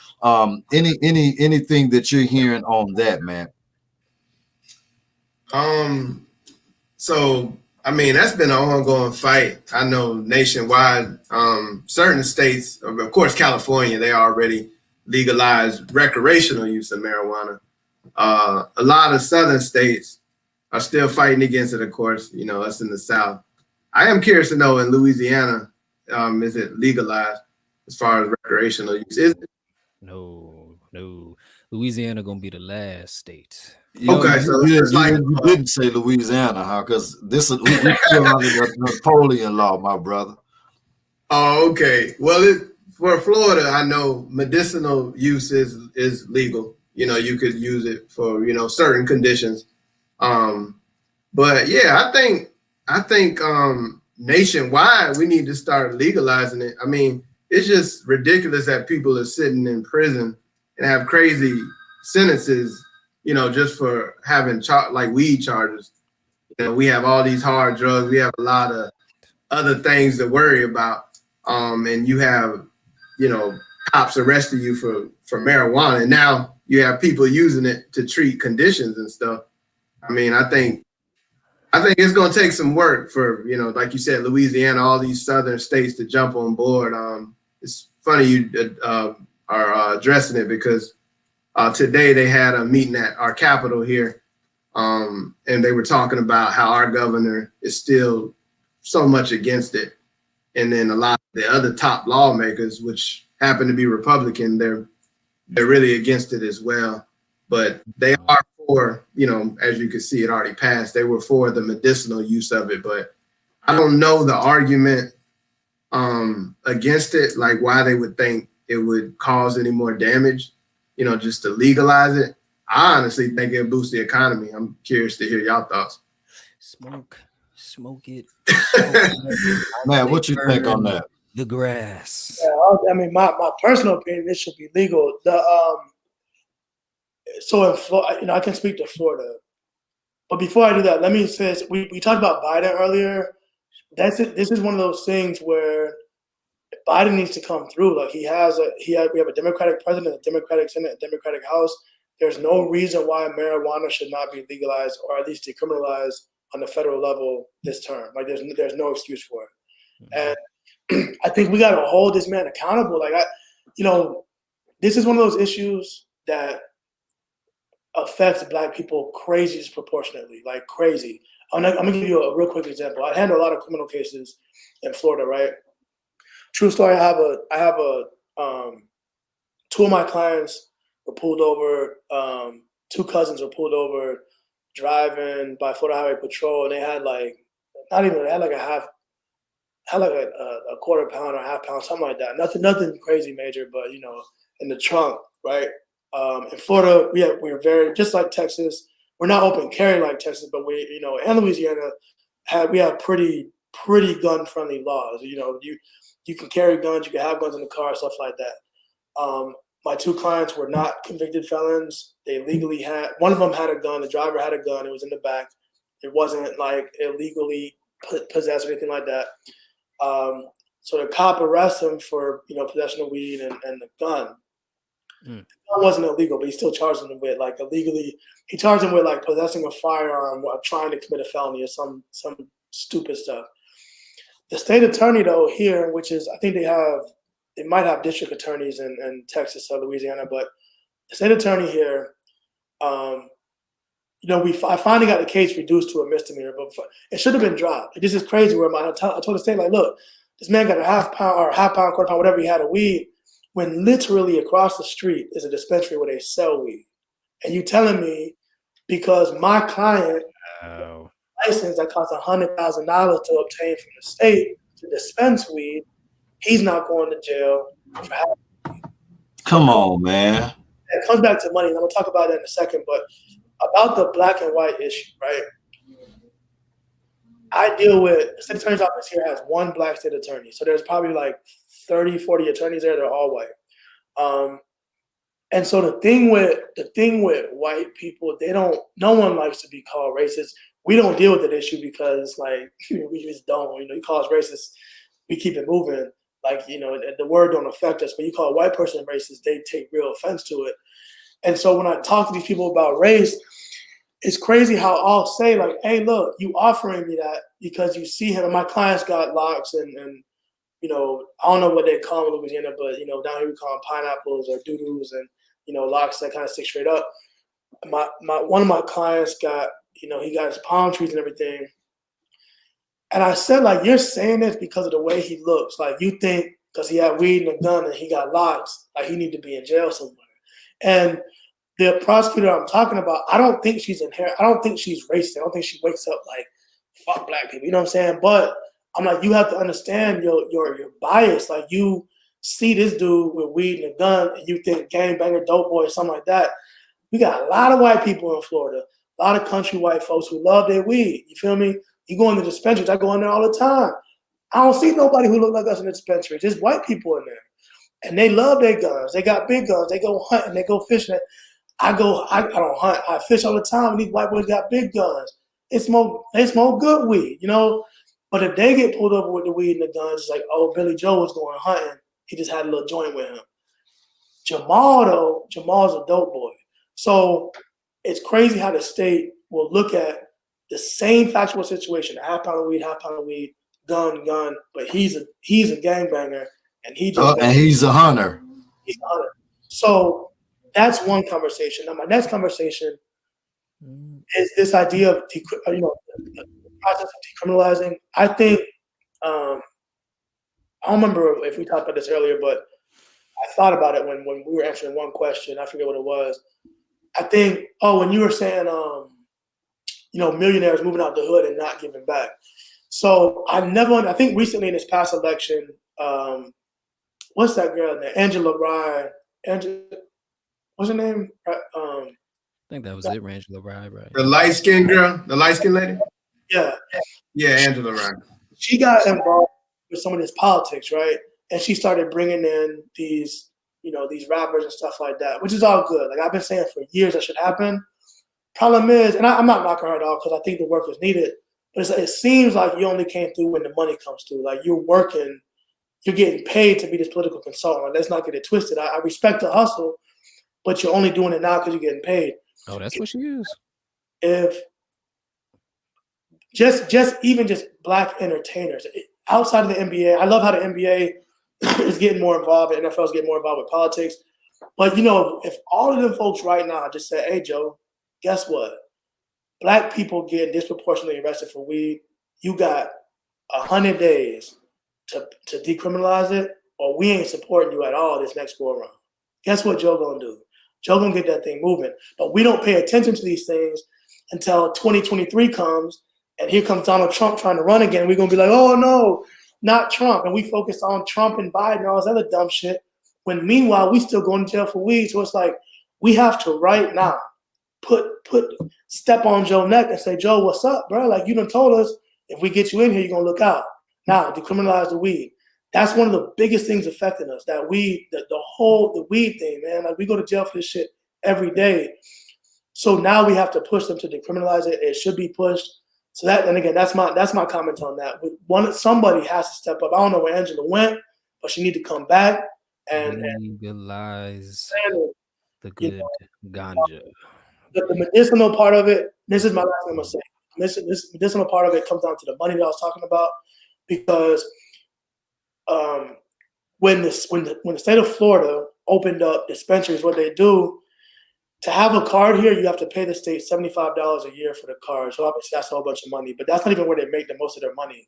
anything that you're hearing on that, man? So I mean, that's been an ongoing fight. I know nationwide, certain states, of course, California, they already legalized recreational use of marijuana. A lot of southern states are still fighting against it, of course, us in the South. I am curious to know in Louisiana, is it legalized as far as recreational use? Is it? No. Louisiana gonna be the last state. Okay, so you didn't say Louisiana, huh? Because we still under the Napoleon law, my brother. Oh, okay. Well, for Florida, I know medicinal use is legal. You could use it for certain conditions. But yeah, I think nationwide we need to start legalizing it. I mean, it's just ridiculous that people are sitting in prison and have crazy sentences, just for having like weed charges. we have all these hard drugs. We have a lot of other things to worry about. And you have, cops arresting you for marijuana. And now you have people using it to treat conditions and stuff. I mean, I think it's going to take some work for, like you said, Louisiana, all these southern states to jump on board. It's funny you are addressing it because today they had a meeting at our Capitol here, and they were talking about how our governor is still so much against it. And then a lot of the other top lawmakers, which happen to be Republican, they're really against it as well. But they are for, as you can see, it already passed. They were for the medicinal use of it. But I don't know the argument against it, like why they would think it would cause any more damage, just to legalize it. I honestly think it'll boost the economy. I'm curious to hear y'all thoughts. Smoke it. Man, what you think on that? The grass. Yeah, I mean, my personal opinion, it should be legal. So in Florida, I can speak to Florida, but before I do that, let me say this. We talked about Biden earlier. That's it. This is one of those things where Biden needs to come through. Like we have a Democratic president, a Democratic Senate, a Democratic House. There's no reason why marijuana should not be legalized or at least decriminalized on the federal level this term. Like there's no excuse for it. And I think we got to hold this man accountable. Like this is one of those issues that affects Black people crazy disproportionately, like crazy. I'm gonna give you a real quick example. I handle a lot of criminal cases in Florida, right? True story. I have two of my clients were pulled over. Two cousins were pulled over driving by Florida Highway Patrol, and they had a quarter pound or half pound, something like that. Nothing crazy major, but in the trunk, right? In Florida, we're very, just like Texas. We're not open carry like Texas, but and Louisiana we have pretty gun friendly laws. You can carry guns, you can have guns in the car, stuff like that. My two clients were not convicted felons. They legally had, one of them had a gun. The driver had a gun. It was in the back. It wasn't like illegally possessed or anything like that. So the cop arrests him for possession of weed and the gun. The gun wasn't illegal, but he still charged him with illegally. He charged him with possessing a firearm while trying to commit a felony or some stupid stuff. The state attorney though here, which is I think they might have district attorneys in Texas or Louisiana, but the state attorney here, I finally got the case reduced to a misdemeanor, but it should have been dropped. This is crazy. Where I told the state, look, this man got a half pound, quarter pound, whatever he had of weed, when literally across the street is a dispensary where they sell weed. And you telling me because my client license that costs $100,000 to obtain from the state to dispense weed, he's not going to jail for having. Come on, man. It comes back to money, and I'm going to talk about that in a second, but about the black and white issue, right? I deal with, the state attorney's office here has one black state attorney. So there's probably 30, 40 attorneys there. They're all white. And so the thing with white people, no one likes to be called racist. We don't deal with that issue because we just don't, you call us racist, we keep it moving. The word don't affect us, but you call a white person racist, they take real offense to it. And so when I talk to these people about race, it's crazy how I'll say hey, look, you offering me that because you see him, and my clients got locks and I don't know what they call them in Louisiana, but down here we call them pineapples or doo-doos and locks that kind of stick straight up. One of my clients got, he got his palm trees and everything. And I said, you're saying this because of the way he looks. You think because he had weed and a gun and he got locks, he need to be in jail somewhere. And the prosecutor I'm talking about, I don't think she's inherent. I don't think she's racist. I don't think she wakes up fuck black people. You know what I'm saying? But I'm you have to understand your bias. You see this dude with weed and a gun and you think gangbanger, dope boy, or something like that. We got a lot of white people in Florida, a lot of country white folks who love their weed. You feel me? You go in the dispensaries, I go in there all the time. I don't see nobody who look like us in the dispensaries. There's white people in there. And they love their guns. They got big guns. They go hunting. They go fishing. I don't hunt. I fish all the time. And these white boys got big guns. they smoke good weed, you know. But if they get pulled over with the weed and the guns, it's like, oh, Billy Joe was going hunting. He just had a little joint with him. Jamal's a dope boy. So it's crazy how the state will look at the same factual situation, a half pound of weed, gun, but he's a gangbanger and he's a hunter. He's a hunter. So that's one conversation. Now my next conversation is this idea of the process of decriminalizing. I think I don't remember if we talked about this earlier, but I thought about it when we were answering one question. I forget what it was. I think, when you were saying, millionaires moving out the hood and not giving back. So I think recently in this past election, what's that girl name? Angela Rye. What's her name? I think that was it, Angela Rye, right? The light-skinned girl, the light-skinned lady? Yeah. Yeah, Angela Rye. She got involved with some of this politics, right? And she started bringing in these rappers and stuff like that, which is all good. Like I've been saying for years that should happen. Problem is, and I'm not knocking her at all because I think the work is needed, but it seems like you only came through when the money comes through. Like you're working, you're getting paid to be this political consultant. Like, let's not get it twisted. I respect the hustle, but you're only doing it now because you're getting paid. Oh, that's what she is. If just black entertainers outside of the NBA, I love how the NBA is getting more involved, the NFL is getting more involved with politics. But if all of them folks right now just say, "Hey, Joe, guess what? Black people get disproportionately arrested for weed. You got 100 days to decriminalize it, or we ain't supporting you at all this next go around." Guess what Joe gonna do? Joe gonna get that thing moving. But we don't pay attention to these things until 2023 comes, and here comes Donald Trump trying to run again. We're gonna be like, "Oh no, not Trump," and we focus on Trump and Biden and all this other dumb shit. When meanwhile we still going to jail for weed. So it's like we have to right now step on Joe's neck and say, "Joe, what's up, bro? Like you done told us if we get you in here, you're gonna look out. Now decriminalize the weed." That's one of the biggest things affecting us. That weed, the weed thing, man. Like we go to jail for this shit every day. So now we have to push them to decriminalize it. It should be pushed. So and again, that's my comment on that. Somebody has to step up. I don't know where Angela went, but she need to come back and legalize the good ganja. The medicinal part of it. This is my last thing I'm gonna say. This medicinal part of it comes down to the money that I was talking about, because when the state of Florida opened up dispensaries, what they do, to have a card here, you have to pay the state $75 a year for the card. So obviously that's a whole bunch of money, but that's not even where they make the most of their money.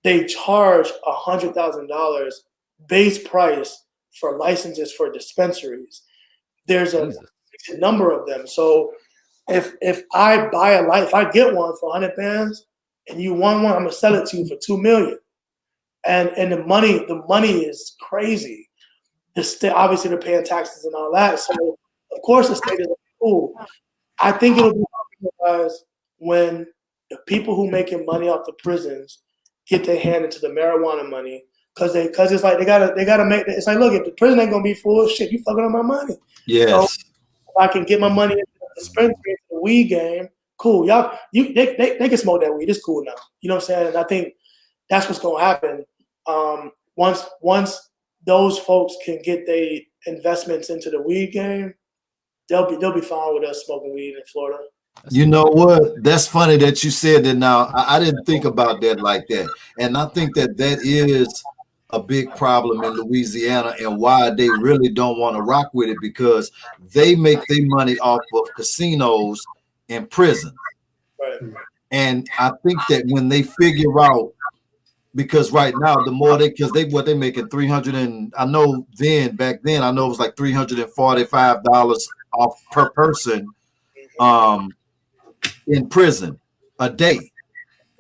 They charge $100,000 base price for licenses for dispensaries. There's a number of them. So if I if I get one for 100 bands and you want one, I'm gonna sell it to you for $2 million. And the money is crazy. The state, obviously they're paying taxes and all that. So of course the state is cool. I think it'll be guys when the people who making money off the prisons get their hand into the marijuana money, because it's like they gotta make it's like, look, if the prison ain't gonna be full, shit, you fucking up my money. Yes. So if I can get my money into the dispensary, into the weed game, cool. They can smoke that weed. It's cool now. You know what I'm saying? And I think that's what's gonna happen. Once those folks can get their investments into the weed game, they'll be fine with us smoking weed in Florida. You know what? That's funny that you said that. Now I didn't think about that like that, and I think that is a big problem in Louisiana, and why they really don't want to rock with it, because they make their money off of casinos and prisons. Right. And I think that when they figure out, because right now the more they making 300, and I know back then I know it was like $345 off per person in prison a day.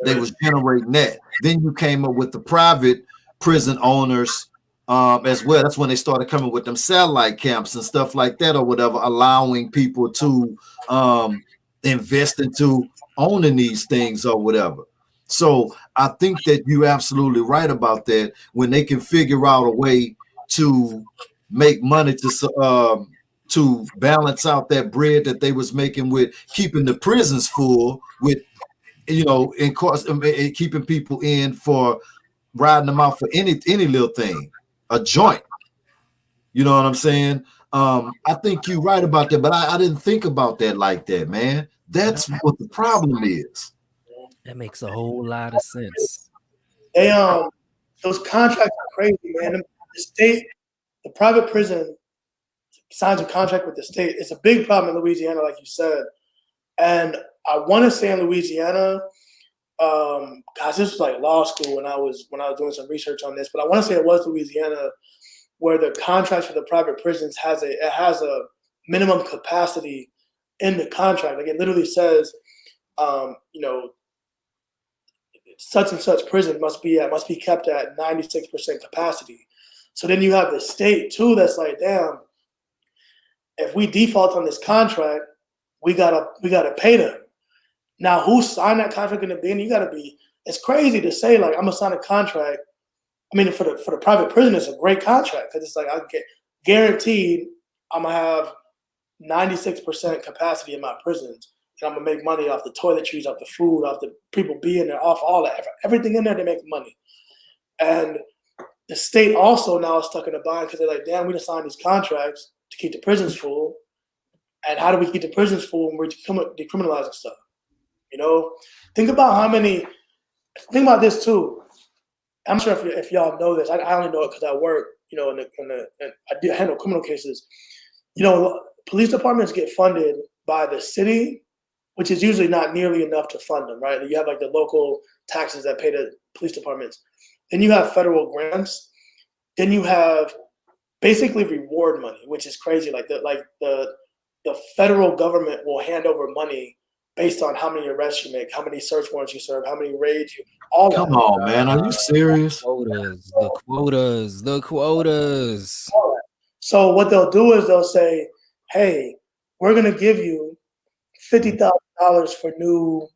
They was generating that. Then you came up with the private prison owners as well. That's when they started coming with them satellite camps and stuff like that, or whatever, allowing people to invest into owning these things or whatever. So I think that you're absolutely right about that. When they can figure out a way to make money to balance out that bread that they was making with keeping the prisons full with you know, in course, keeping people in for riding them out for any little thing, a joint. You know what I'm saying? I think you're right about that, but I didn't think about that like that, man. That's what the problem is. That makes a whole lot of sense. They those contracts are crazy, man. The state, the private prison signs a contract with the state. It's a big problem in Louisiana, like you said. And I want to say in Louisiana, guys, this was like law school when I was doing some research on this, but I want to say it was Louisiana, where the contracts for the private prisons has a minimum capacity in the contract. Like it literally says, you know, such and such prison must be kept at 96% capacity. So then you have the state too that's like, damn, if we default on this contract, we gotta pay them. Now, who signed that contract in the beginning? It's crazy to say like I'm gonna sign a contract. I mean, for the private prison, it's a great contract because it's like I get guaranteed I'm gonna have 96% capacity in my prisons, and I'm gonna make money off the toiletries, off the food, off the people being there, off all that, everything in there. They make money, and the state also now is stuck in a bind because they're like, damn, we just signed these contracts to keep the prisons full, and how do we keep the prisons full when we're decriminalizing stuff? You know, think about this too. I'm not sure if y'all know this. I only know it because I work, you know, I handle criminal cases. You know, police departments get funded by the city, which is usually not nearly enough to fund them, right? You have like the local taxes that pay the police departments. Then you have federal grants. Then you have basically reward money, which is crazy. Like the federal government will hand over money based on how many arrests you make, how many search warrants you serve, how many raids you all Come that. on, man. Are you serious? The quotas. So what they'll do is they'll say, hey, we're gonna give you $50,000 for new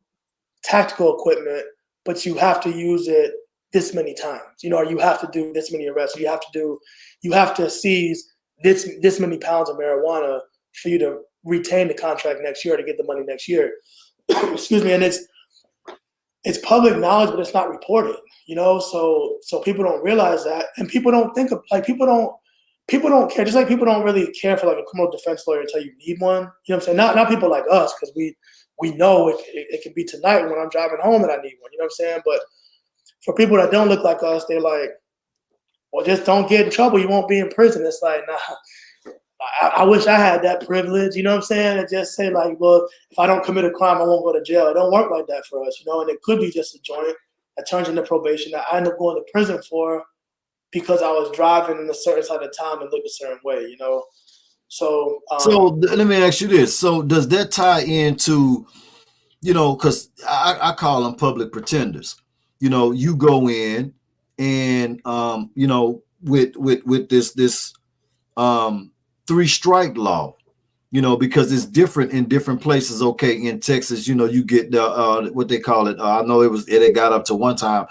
tactical equipment, but you have to use it this many times. You know, or you have to do this many arrests. You have to seize this many pounds of marijuana for you to retain the contract next year to get the money next year. Excuse me. And it's public knowledge, but it's not reported, you know? So people don't realize that. And people don't think of like, people don't care. Just like people don't really care for like a criminal defense lawyer until you need one. You know what I'm saying? Not people like us, because we know it can be tonight when I'm driving home that I need one. You know what I'm saying? But for people that don't look like us, they're like, well, just don't get in trouble. You won't be in prison. It's like, nah. I wish I had that privilege, you know what I'm saying? And just say like, well, if I don't commit a crime, I won't go to jail. It don't work like that for us, you know? And it could be just a joint that turns into probation that I end up going to prison for because I was driving in a certain side of town and looked a certain way, you know? So let me ask you this. So does that tie into, you know, because I call them public pretenders. You know, you go in and, you know, with this 3-strike law, you know, because it's different in different places. Okay, in Texas, you know, you get the what they call it. I know it got up to one time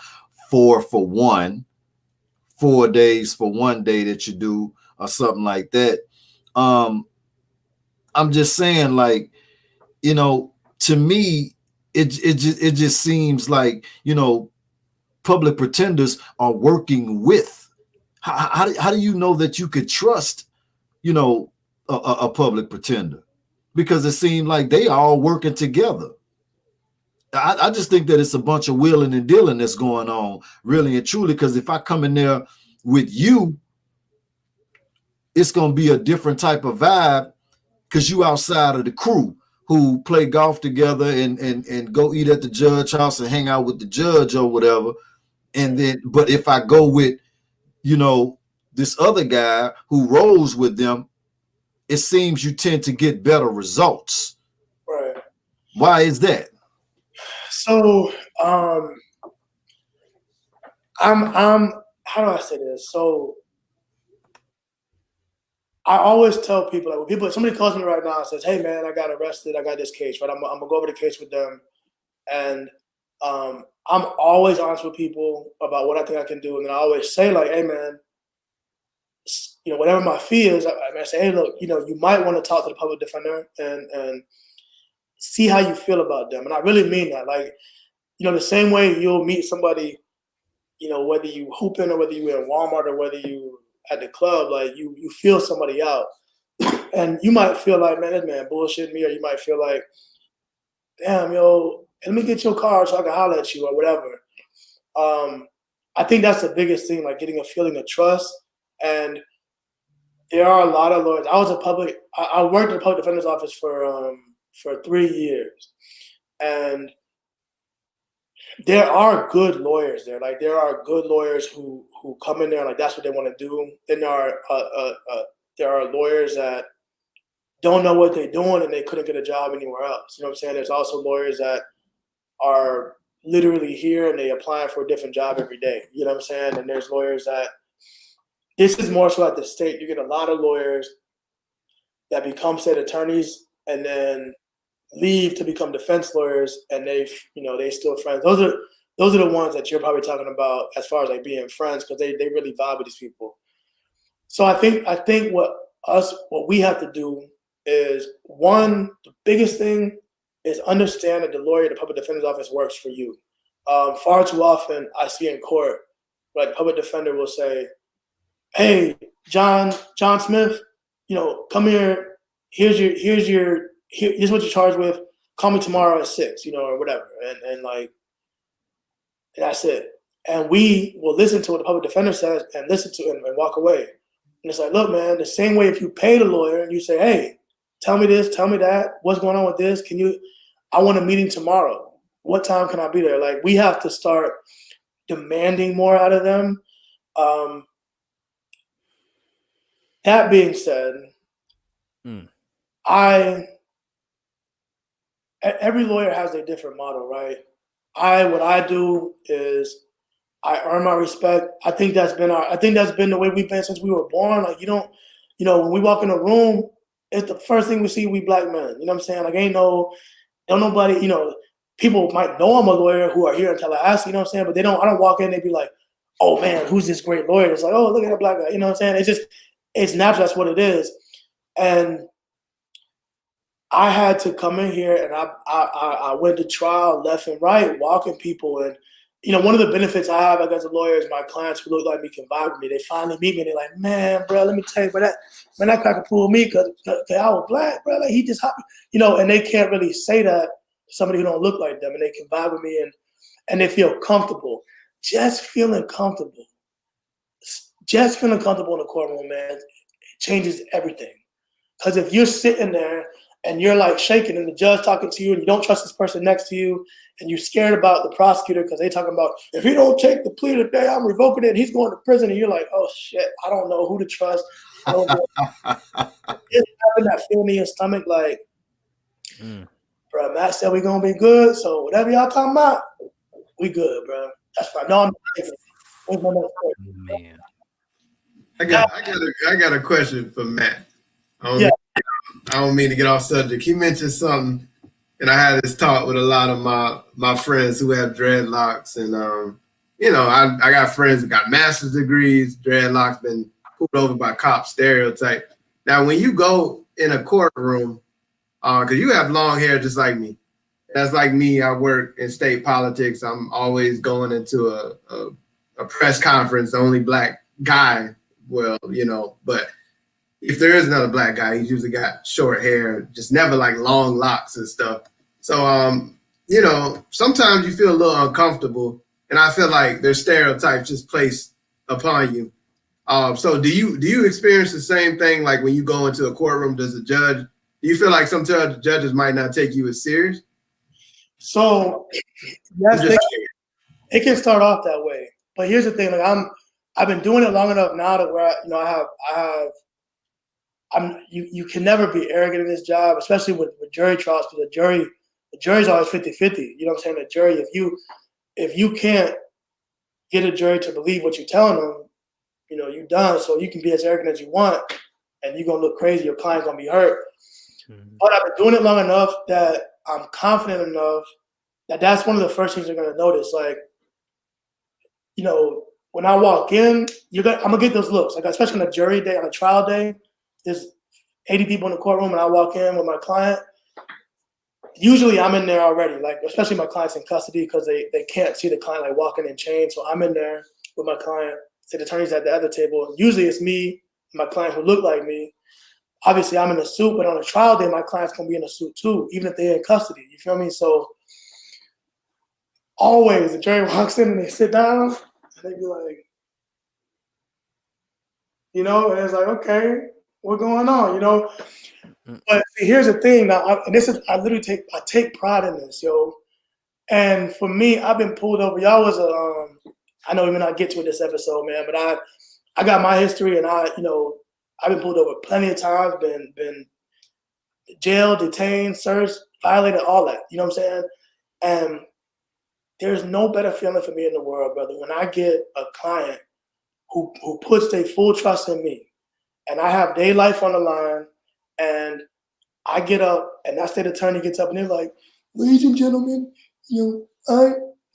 4 for 1, 4 days for 1 day that you do or something like that. I'm just saying, like, you know, to me, it just seems like, you know, public pretenders are working with. How do you know that you could trust, you know, a public pretender? Because it seemed like they are all working together. I just think that it's a bunch of wheeling and dealing that's going on, really and truly. Because if I come in there with you, it's going to be a different type of vibe because you outside of the crew who play golf together and go eat at the judge house and hang out with the judge or whatever. And then, but if I go with, you know, this other guy who rolls with them, it seems you tend to get better results. right. Why is that? So I'm how do I say this? So I always tell people, like, when somebody calls me right now and says, hey man, I got arrested, I got this case, right? I'm gonna go over the case with them. And I'm always honest with people about what I think I can do. And then I always say, like, hey man, you know, whatever my fee is, I say, hey, look, you know, you might want to talk to the public defender and see how you feel about them. And I really mean that. Like, the same way you'll meet somebody, whether you hooping or whether you in Walmart or whether you at the club, like you feel somebody out. And you might feel like, man, this man bullshit me, or you might feel like, damn, yo, let me get your car so I can holler at you or whatever. I think that's the biggest thing, like getting a feeling of trust. And there are a lot of lawyers. I worked in the public defender's office for 3 years, and there are good lawyers there. Like there are good lawyers who come in there like that's what they want to do. Then there are lawyers that don't know what they're doing and they couldn't get a job anywhere else. You know what I'm saying? There's also lawyers that are literally here and they applying for a different job every day. You know what I'm saying? And there's lawyers that this is more so at the state. You get a lot of lawyers that become state attorneys and then leave to become defense lawyers, and they still friends. Those are the ones that you're probably talking about as far as like being friends, because they really vibe with these people. So I think what we have to do is, one, the biggest thing is understand that the lawyer, the public defender's office works for you. Far too often I see in court, like the public defender will say, hey, John Smith, come here. This is what you're charged with. Call me tomorrow at 6, or whatever. And that's it. And we will listen to what the public defender says and listen to him and walk away. And it's like, look, man, the same way if you pay the lawyer and you say, hey, tell me this, tell me that, what's going on with this? I want a meeting tomorrow. What time can I be there? Like, we have to start demanding more out of them. That being said, every lawyer has a different model, right? What I do is I earn my respect. I think that's been the way we've been since we were born. Like, when we walk in a room, it's the first thing we see, we black men. You know what I'm saying? Like, don't nobody, people might know I'm a lawyer who are here in Tallahassee, you know what I'm saying? But I don't walk in, they be like, oh man, who's this great lawyer? It's like, oh, look at that black guy, you know what I'm saying? It's natural, that's what it is. And I had to come in here and I went to trial left and right, walking people. And, one of the benefits I have as a lawyer is my clients who look like me can vibe with me. They finally meet me and they're like, man, bro, let me tell you, bro, that cracker pulled me because I was black, bro. Like, he just, and they can't really say that to somebody who don't look like them, and they can vibe with me and they feel comfortable. Just feeling comfortable in the courtroom, man, it changes everything. Because if you're sitting there and you're like shaking and the judge talking to you and you don't trust this person next to you and you're scared about the prosecutor because they talking about, if he don't take the plea today, I'm revoking it and he's going to prison, and you're like, oh shit, I don't know who to trust. Just having that feeling in your stomach like, bro, Matt said we're going to be good, so whatever y'all talking about, we good, bro. That's fine. No, I'm thinking. Man. I got a question for Matt. I don't mean to get off subject. He mentioned something, and I had this talk with a lot of my friends who have dreadlocks, and I got friends that got master's degrees. Dreadlocks been pulled over by cop stereotype. Now, when you go in a courtroom, because you have long hair just like me. That's like me. I work in state politics. I'm always going into a press conference, the only black guy. Well, but if there is another black guy, he's usually got short hair, just never like long locks and stuff. So, sometimes you feel a little uncomfortable, and I feel like there's stereotypes just placed upon you. So do you experience the same thing? Like when you go into a courtroom, do you feel like some judges might not take you as serious? So yes, it can start off that way. But here's the thing: like I've been doing it long enough now to where you can never be arrogant in this job, especially with jury trials, because the jury's always 50-50. You know what I'm saying? The jury, if you can't get a jury to believe what you're telling them, you're done. So you can be as arrogant as you want, and you're gonna look crazy. Your client's gonna be hurt. Mm-hmm. But I've been doing it long enough that I'm confident enough that that's one of the first things they're gonna notice. Like, when I walk in, I'm gonna get those looks. Like, especially on a jury day, on a trial day, there's 80 people in the courtroom, and I walk in with my client. usually I'm in there already, like especially my clients in custody because they can't see the client like walking in chains. So I'm in there with my client. Say the attorney's at the other table. Usually it's me, my client who look like me. Obviously I'm in a suit, but on a trial day, my client's gonna be in a suit too, even if they're in custody. You feel me? So always the jury walks in and they sit down and they be like, you know, and it's like, okay, what's going on, you know? But see, here's the thing now, I take pride in this, yo. And for me, I've been pulled over. Y'all was I know we may not get to it this episode, man, but I got my history, and I've been pulled over plenty of times, been jailed, detained, searched, violated, all that. You know what I'm saying? And there's no better feeling for me in the world, brother, when I get a client who puts their full trust in me, and I have their life on the line, and I get up, and that state attorney gets up, and they're like, "Ladies and gentlemen,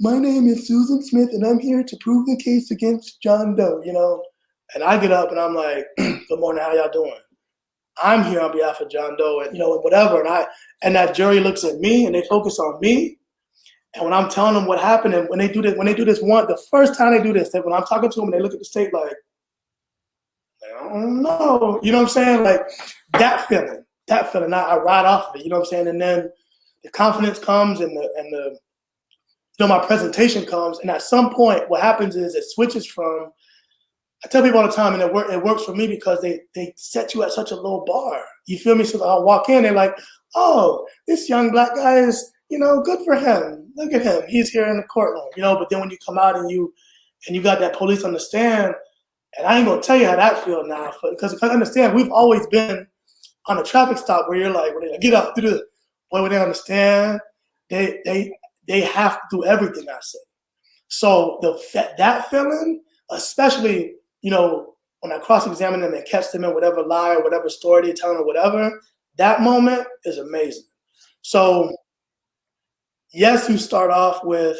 my name is Susan Smith, and I'm here to prove the case against John Doe." You know, and I get up, and I'm like, "Good morning, how y'all doing? I'm here on behalf of John Doe, and whatever." And that jury looks at me, and they focus on me. And when I'm telling them what happened, and when they do this the first time they do this, when I'm talking to them, and they look at the state like, I don't know, you know what I'm saying? Like that feeling, I ride off of it, you know what I'm saying? And then the confidence comes, and my presentation comes, and at some point, what happens is it switches from. I tell people all the time, and it works for me because they set you at such a low bar. You feel me? So I'll walk in, they're like, "Oh, this young black guy is, good for him. Look at him. He's here in the courtroom." But then when you come out and you got that police on the stand, and I ain't gonna tell you how that feels now, because understand, we've always been on a traffic stop where you're like, when they get up, do the, boy, when they understand, they have to do everything I say. So that feeling, especially, when I cross-examine them and catch them in whatever lie or whatever story they're telling or whatever, that moment is amazing. So yes, you start off with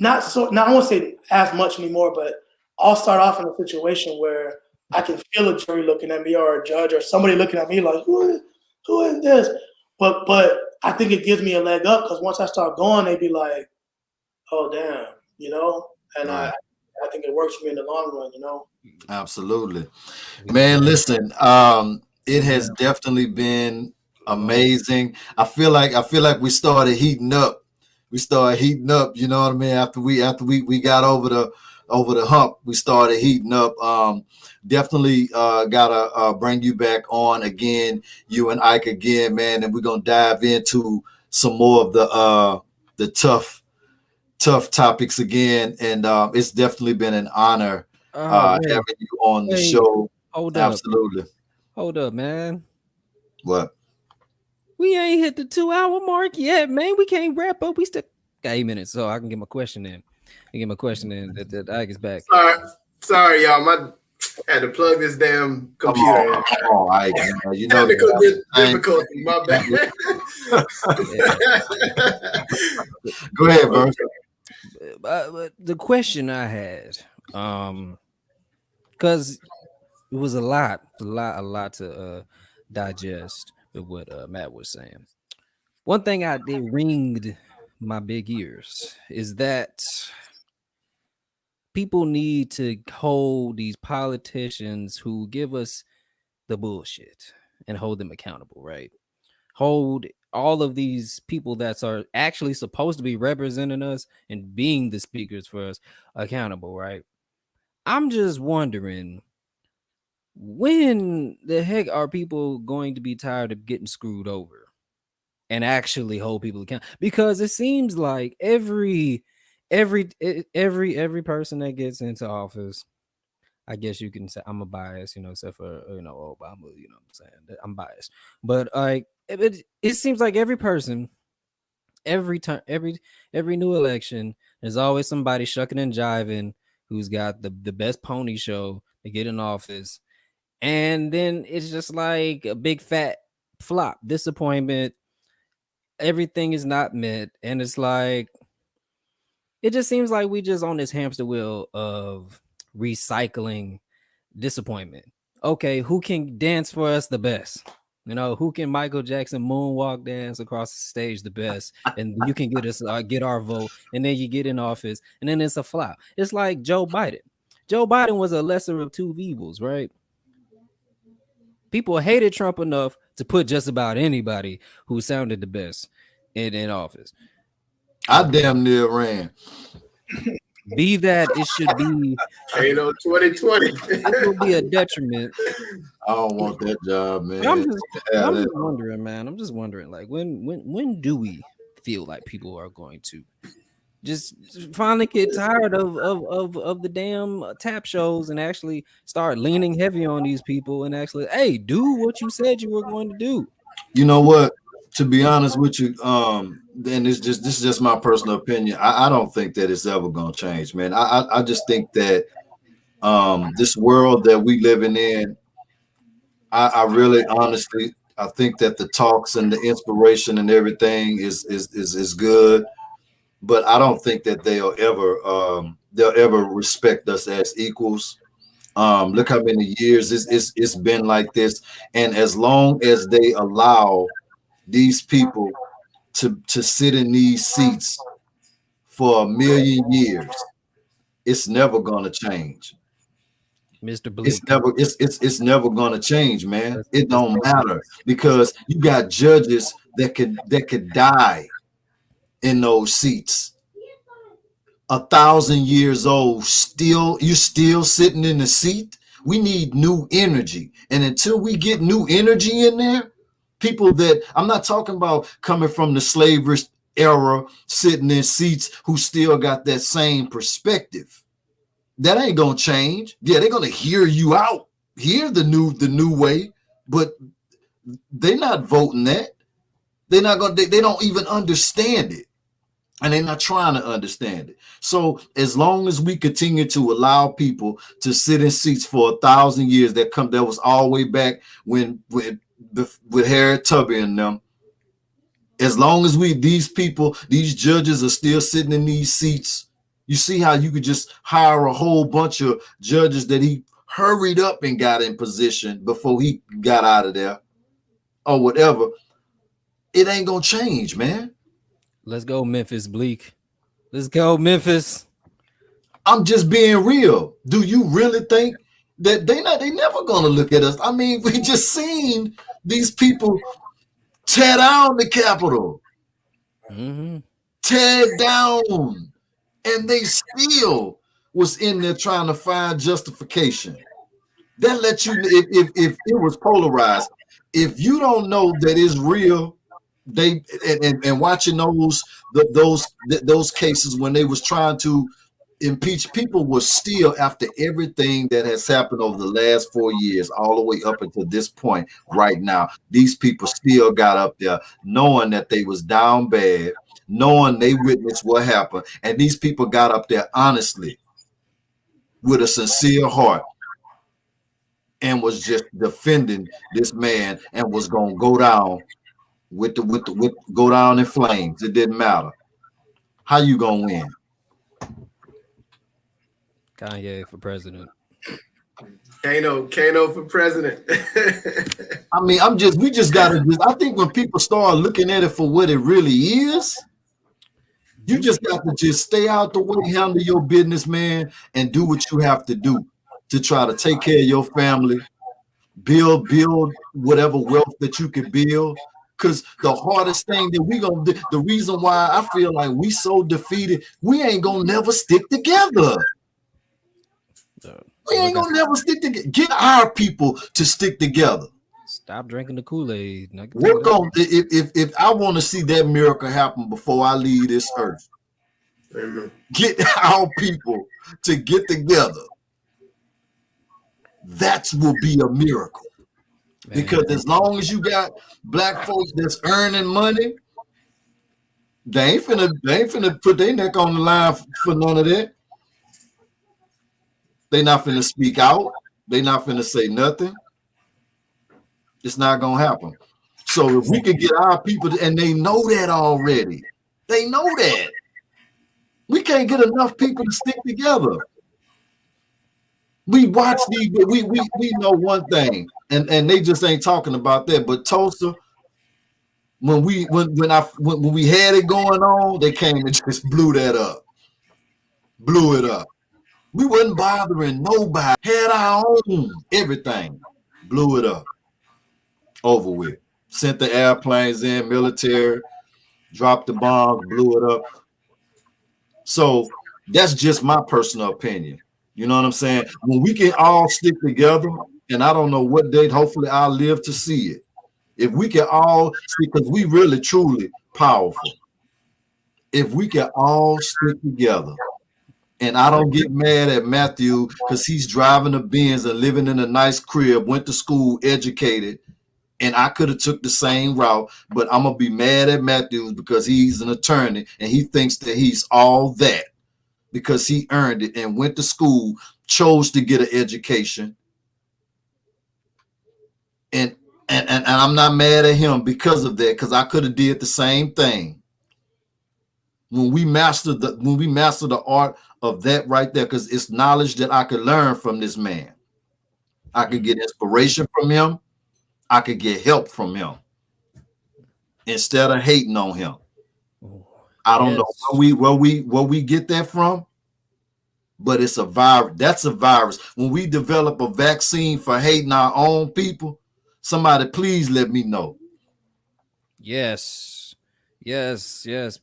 I won't say as much anymore, but I'll start off in a situation where I can feel a jury looking at me, or a judge, or somebody looking at me like, who is this? But I think it gives me a leg up, because once I start going, they be like, oh damn, and right. I think it works for me in the long run, Absolutely. Man, listen, it has definitely been amazing. I feel like we started heating up. You know what I mean? After we got over the hump, we started heating up. Definitely gotta bring you back on again, you and Ike again, man, and we're gonna dive into some more of the tough topics again. And it's definitely been an honor having you on the show. Hold up. Absolutely. Hold up, man. What? We ain't hit the 2-hour mark yet, man. We can't wrap up. We still got 8 minutes, so I can get my question in. That Ike is back. Sorry, y'all. I had to plug this damn computer in. Oh, Ike, technical difficulty. My bad. Go ahead, bro. The question I had, because it was a lot to digest with what Matt was saying. One thing it ringed my big ears is that people need to hold these politicians who give us the bullshit and hold them accountable, right? Hold all of these people that are actually supposed to be representing us and being the speakers for us accountable, right? I'm just wondering, when the heck are people going to be tired of getting screwed over and actually hold people accountable? Because it seems like every person that gets into office, I guess you can say I'm a bias, except for Obama, I'm saying I'm biased, but like it seems like every person, every time, every new election, there's always somebody shucking and jiving who's got the best pony show to get in office, and then it's just like a big fat flop, disappointment. Everything is not met, and it's like it just seems like we just on this hamster wheel of recycling disappointment. Okay, who can dance for us the best? You know, who can Michael Jackson moonwalk dance across the stage the best? And you can get our vote, and then you get in office, and then it's a flop. It's like Joe Biden. Joe Biden was a lesser of two evils, right? People hated Trump enough to put just about anybody who sounded the best in office. I damn near ran. Be that it should be, 2020. it will be a detriment. I don't want that job, man. But I'm just wondering, man. I'm just wondering, like, when do we feel like people are going to just finally get tired of the damn tap shows and actually start leaning heavy on these people and actually, hey, do what you said you were going to do? You know what? To be honest with you, then this is just my personal opinion. I don't think that it's ever gonna change, man. I just think that this world that we living in, I really honestly I think that the talks and the inspiration and everything is good, but I don't think that they'll ever respect us as equals. Look how many years it's been like this, and as long as they allow these people to sit in these seats for 1,000,000 years, it's never gonna change. Mr. Bleak. It's never gonna change, man. It don't matter because you got judges that could die in those seats. 1,000 years old, you're still sitting in the seat. We need new energy, and until we get new energy in there, people that I'm not talking about coming from the slavery era, sitting in seats who still got that same perspective. That ain't gonna change. Yeah, they're gonna hear you out, hear the new way, but they're not voting that. They're not gonna. They don't even understand it, and they're not trying to understand it. So as long as we continue to allow people to sit in seats for 1,000 years, that was all the way back when with Harriet Tubman and them. As long as these judges are still sitting in these seats, you see how you could just hire a whole bunch of judges that he hurried up and got in position before he got out of there or whatever. It ain't gonna change, man. Let's go, Memphis Bleak. Let's go, Memphis. I'm just being real. Do you really think that they never gonna look at us? I mean, we just seen these people tear down the Capitol, tear it down, and they still was in there trying to find justification. That lets you, if it was polarized, if you don't know that it's real, they and watching those cases when they was trying to impeach people was still, after everything that has happened over the last 4 years, all the way up until this point right now, these people still got up there knowing that they was down bad, knowing they witnessed what happened, and these people got up there honestly with a sincere heart and was just defending this man and was gonna go down go down in flames. It didn't matter. How you gonna win? Kanye for president. Kano for president. I mean, we just gotta. I think when people start looking at it for what it really is, you just got to just stay out the way, handle your business, man, and do what you have to do to try to take care of your family, build whatever wealth that you can build. Because the hardest thing that we gonna do, the reason why I feel like we so defeated, we ain't gonna never stick together. We ain't gonna never stick together. Get our people to stick together. Stop drinking the Kool-Aid. Work on if I want to see that miracle happen before I leave this earth. Amen. Get our people to get together. That will be a miracle. Man. Because as long as you got black folks that's earning money, they ain't finna put their neck on the line for none of that. They not finna speak out. They not finna say nothing. It's not gonna happen. So if we could get our people, and they know that already, they know that. We can't get enough people to stick together. We watch these. We know one thing, and they just ain't talking about that. But Tulsa, when we had it going on, they came and just blew that up, blew it up. We wasn't bothering nobody. Had our own everything, blew it up, over with. Sent the airplanes in, military, dropped the bombs, blew it up. So that's just my personal opinion. You know what I'm saying? When we can all stick together, and I don't know what date, hopefully I'll live to see it. If we can all see, because we really truly powerful. If we can all stick together, and I don't get mad at Matthew because he's driving a Benz and living in a nice crib, went to school, educated, and I could have took the same route, but I'm gonna be mad at Matthews because he's an attorney and he thinks that he's all that because he earned it and went to school, chose to get an education, and I'm not mad at him because of that, because I could have did the same thing. When we master the art of that right there, because it's knowledge that I could learn from this man. I could get inspiration from him. I could get help from him instead of hating on him. I don't know where we get that from, but it's a virus. That's a virus. When we develop a vaccine for hating our own people, somebody please let me know. Yes,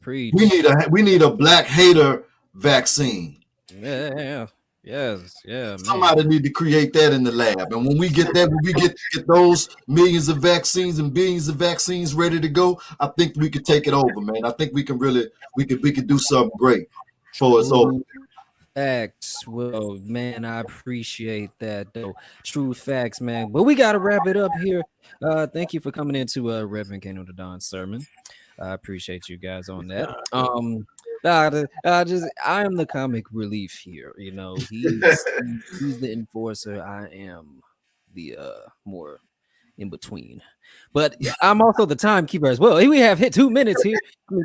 preach. We need a black hater vaccine. Yeah. Yes, yeah. Somebody need to create that in the lab, and when we get that, when we get those millions of vaccines and billions of vaccines ready to go, I think we could take it over, man. I think we can really, we could do something great for us over. Facts. Well, man, I appreciate that though. True facts, man. But we gotta wrap it up here. Thank you for coming into Reverend Kano the Don sermon. I appreciate you guys on that. I am the comic relief here. You know, he's the enforcer. I am the more in between. But I'm also the timekeeper as well. We have hit 2 minutes here,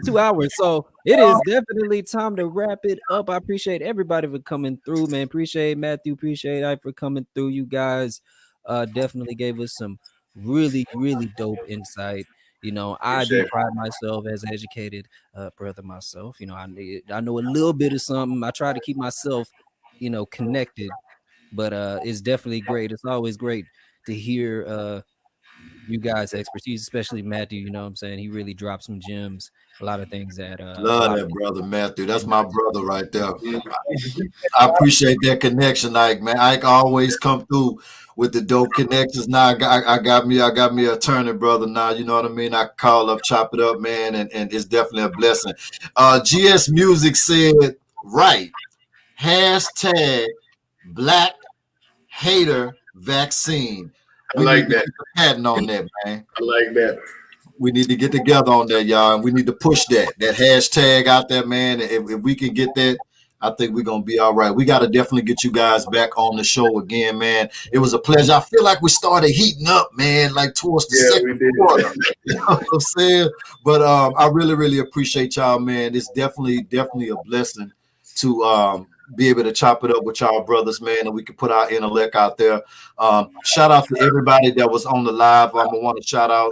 2 hours. So it is definitely time to wrap it up. I appreciate everybody for coming through, man. Appreciate Matthew, appreciate I for coming through. You guys definitely gave us some really, really dope insight. You know, I do pride myself as an educated brother myself. You know, I know a little bit of something. I try to keep myself, you know, connected, but it's definitely great. It's always great to hear you guys' expertise, especially Matthew. You know what I'm saying? He really dropped some gems, a lot of things that love that brother Matthew. That's my brother right there. I appreciate that connection, Ike, man. Ike always come through with the dope connections. Now I got me a attorney brother now, you know what I mean? I call up, chop it up, man, and it's definitely a blessing. GS Music said, right, hashtag Black Hater Vaccine. I like that. Patent on that, man. I like that. We need to get together on that, y'all, and we need to push that hashtag out there, man. If we can get that, I think we're gonna be all right. We got to definitely get you guys back on the show again, man. It was a pleasure. I feel like we started heating up, man, like towards the second quarter. You know what I'm saying? But I really, really appreciate y'all, man. It's definitely a blessing to be able to chop it up with y'all brothers, man, and we can put our intellect out there. Shout out to everybody that was on the live. I want to shout out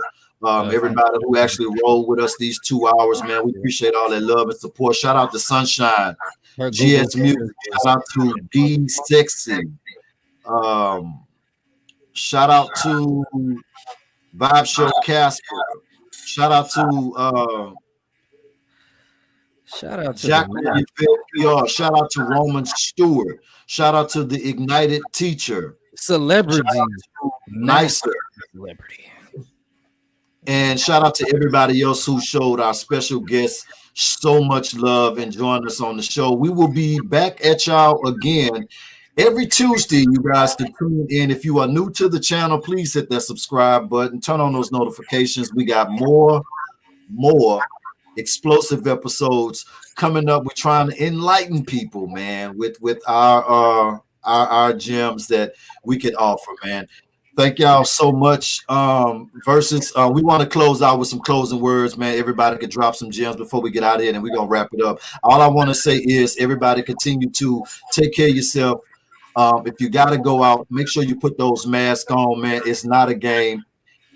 everybody who actually rolled with us these 2 hours, man. We appreciate all that love and support. Shout out to Sunshine, GS Music. Shout out to Be Sexy. Shout out to Vibe Show Casper. Shout out to Jack PR. Shout out to Roman Stewart. Shout out to the Ignited Teacher. Celebrity. Nicer. Celebrity. And shout out to everybody else who showed our special guests so much love and joined us on the show. We will be back at y'all again every Tuesday. You guys can tune in. If you are new to the channel, please hit that subscribe button. Turn on those notifications. We got more explosive episodes coming up. We're trying to enlighten people, man, with our gems that we can offer, man. Thank y'all so much. Versus, we want to close out with some closing words, man. Everybody could drop some gems before we get out of here, and we're gonna wrap it up. All I want to say is, everybody continue to take care of yourself, If you got to go out, make sure you put those masks on, man. It's not a game.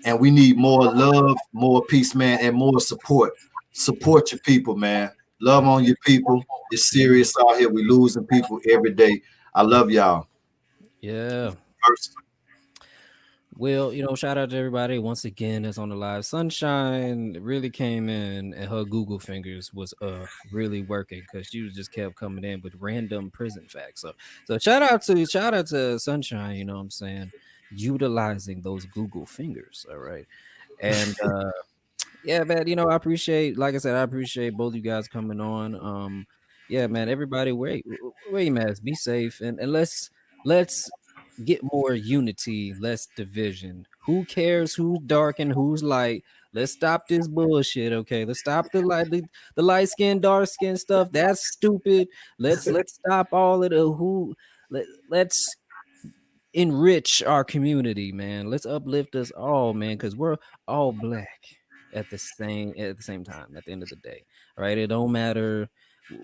And we need more love, more peace, man, and more support. Support your people, man. Love on your people. It's serious out here. We losing people every day. I love y'all. Yeah. First, Well, shout out to everybody once again that's on the live. Sunshine really came in and her Google fingers was really working because she just kept coming in with random prison facts. So shout out to Sunshine, you know what I'm saying, utilizing those Google fingers. All right. And yeah, man, I appreciate, like I said, I appreciate both you guys coming on. Yeah, man, everybody wear your mask, be safe, and let's get more unity, less division. Who cares who's dark and who's light? Let's stop this bullshit, okay? Let's stop the light skin, dark skin stuff. That's stupid. Let's stop all of the who. Let's enrich our community, man. Let's uplift us all, man, because we're all black at the same time. At the end of the day, right? It don't matter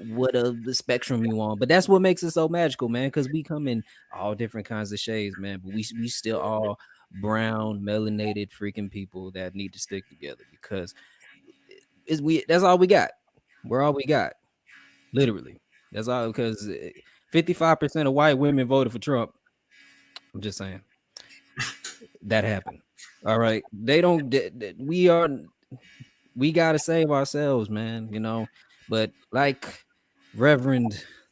what of the spectrum you on, but that's what makes it so magical, man. Because we come in all different kinds of shades, man. But we still all brown, melanated, freaking people that need to stick together because that's all we got. We're all we got, literally. That's all because 55% of white women voted for Trump. I'm just saying that happened. All right. They don't, we got to save ourselves, man, but like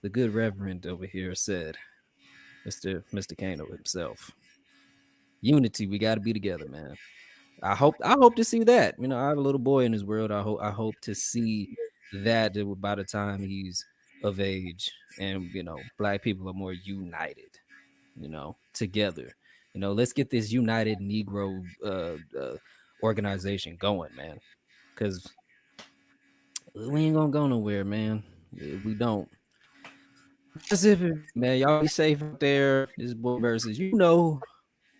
the good Reverend over here said, Mr. Kano himself, unity, we got to be together, man. I hope to see that. I have a little boy in this world. I hope to see that by the time he's of age and, black people are more united, together. Let's get this United Negro organization going, man, because we ain't gonna go nowhere, man. We don't. That's it, man. Y'all be safe out there. This boy versus, you know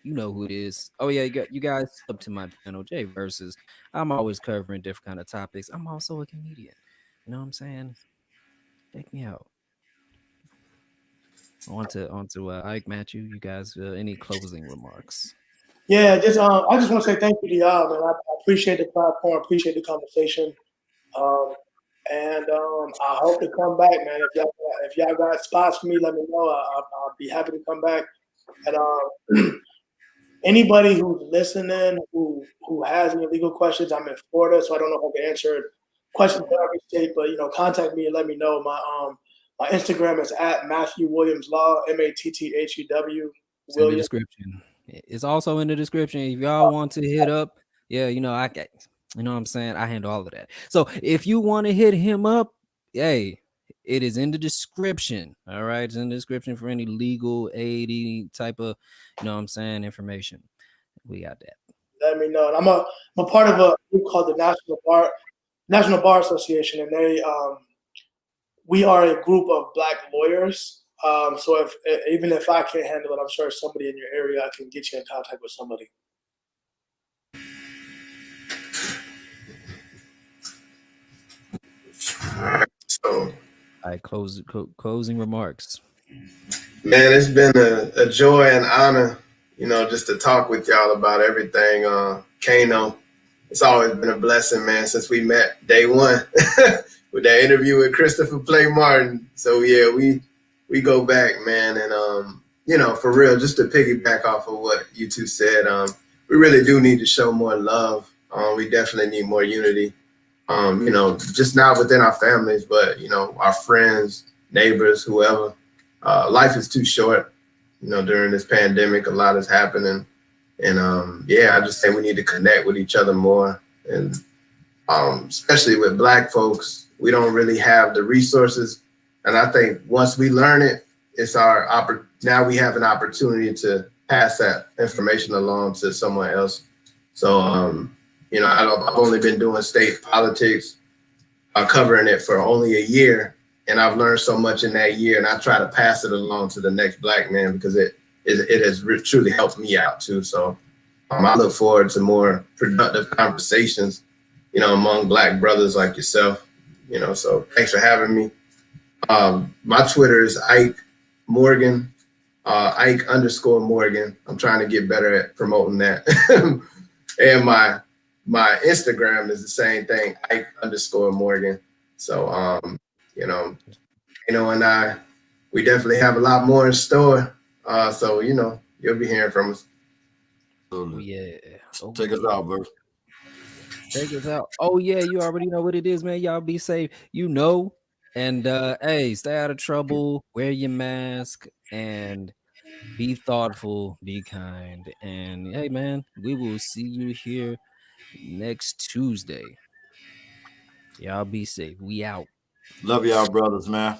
who it is. Oh yeah, you guys up to my channel, J versus. I'm always covering different kind of topics. I'm also a comedian. You know what I'm saying? Take me out. On to Ike, Matthew. You guys, any closing remarks? Yeah, I just want to say thank you to y'all, man. I appreciate the platform, appreciate the conversation, and I hope to come back, man. If y'all got spots for me, let me know. I'll be happy to come back. And anybody who's listening who has any legal questions, I'm in Florida, so I don't know if I can answer questions for every state, but contact me and let me know. My Instagram is at Matthew Williams Law, MATTHEW. It's in the description. It's also in the description. If y'all want to hit up, yeah, I get, what I'm saying? I handle all of that. So if you want to hit him up, hey, it is in the description. All right. It's in the description for any legal aid, any type of, information. We got that. Let me know. And I'm a part of a group called the National Bar Association, and we are a group of Black lawyers. So even if I can't handle it, I'm sure somebody in your area, I can get you in contact with somebody. So, all right, closing remarks. Man, it's been a joy and honor, just to talk with y'all about everything. Kano, it's always been a blessing, man, since we met day one with that interview with Christopher Play Martin. So yeah, we go back, man, and for real, just to piggyback off of what you two said, we really do need to show more love. We definitely need more unity. Just not within our families, but our friends, neighbors, whoever. Life is too short. During this pandemic, a lot is happening, and I just think we need to connect with each other more, and especially with Black folks, we don't really have the resources. And I think once we learn it, it's now we have an opportunity to pass that information along to someone else. So, I've only been doing state politics, covering it for only a year. And I've learned so much in that year, and I try to pass it along to the next Black man because it has truly helped me out too. So I look forward to more productive conversations, among Black brothers like yourself, so thanks for having me. My Twitter is Issac Morgan, Ike_Morgan. I'm trying to get better at promoting that. And my Instagram is the same thing, Ike_Morgan. So and I, we definitely have a lot more in store. So you'll be hearing from us. Oh yeah. Take us out, Verse. Take us out. Oh yeah, you already know what it is, man. Y'all be safe, and hey, stay out of trouble, wear your mask, and be thoughtful, be kind, and hey man, we will see you here next Tuesday. Y'all be safe. We out. Love y'all, brothers, man.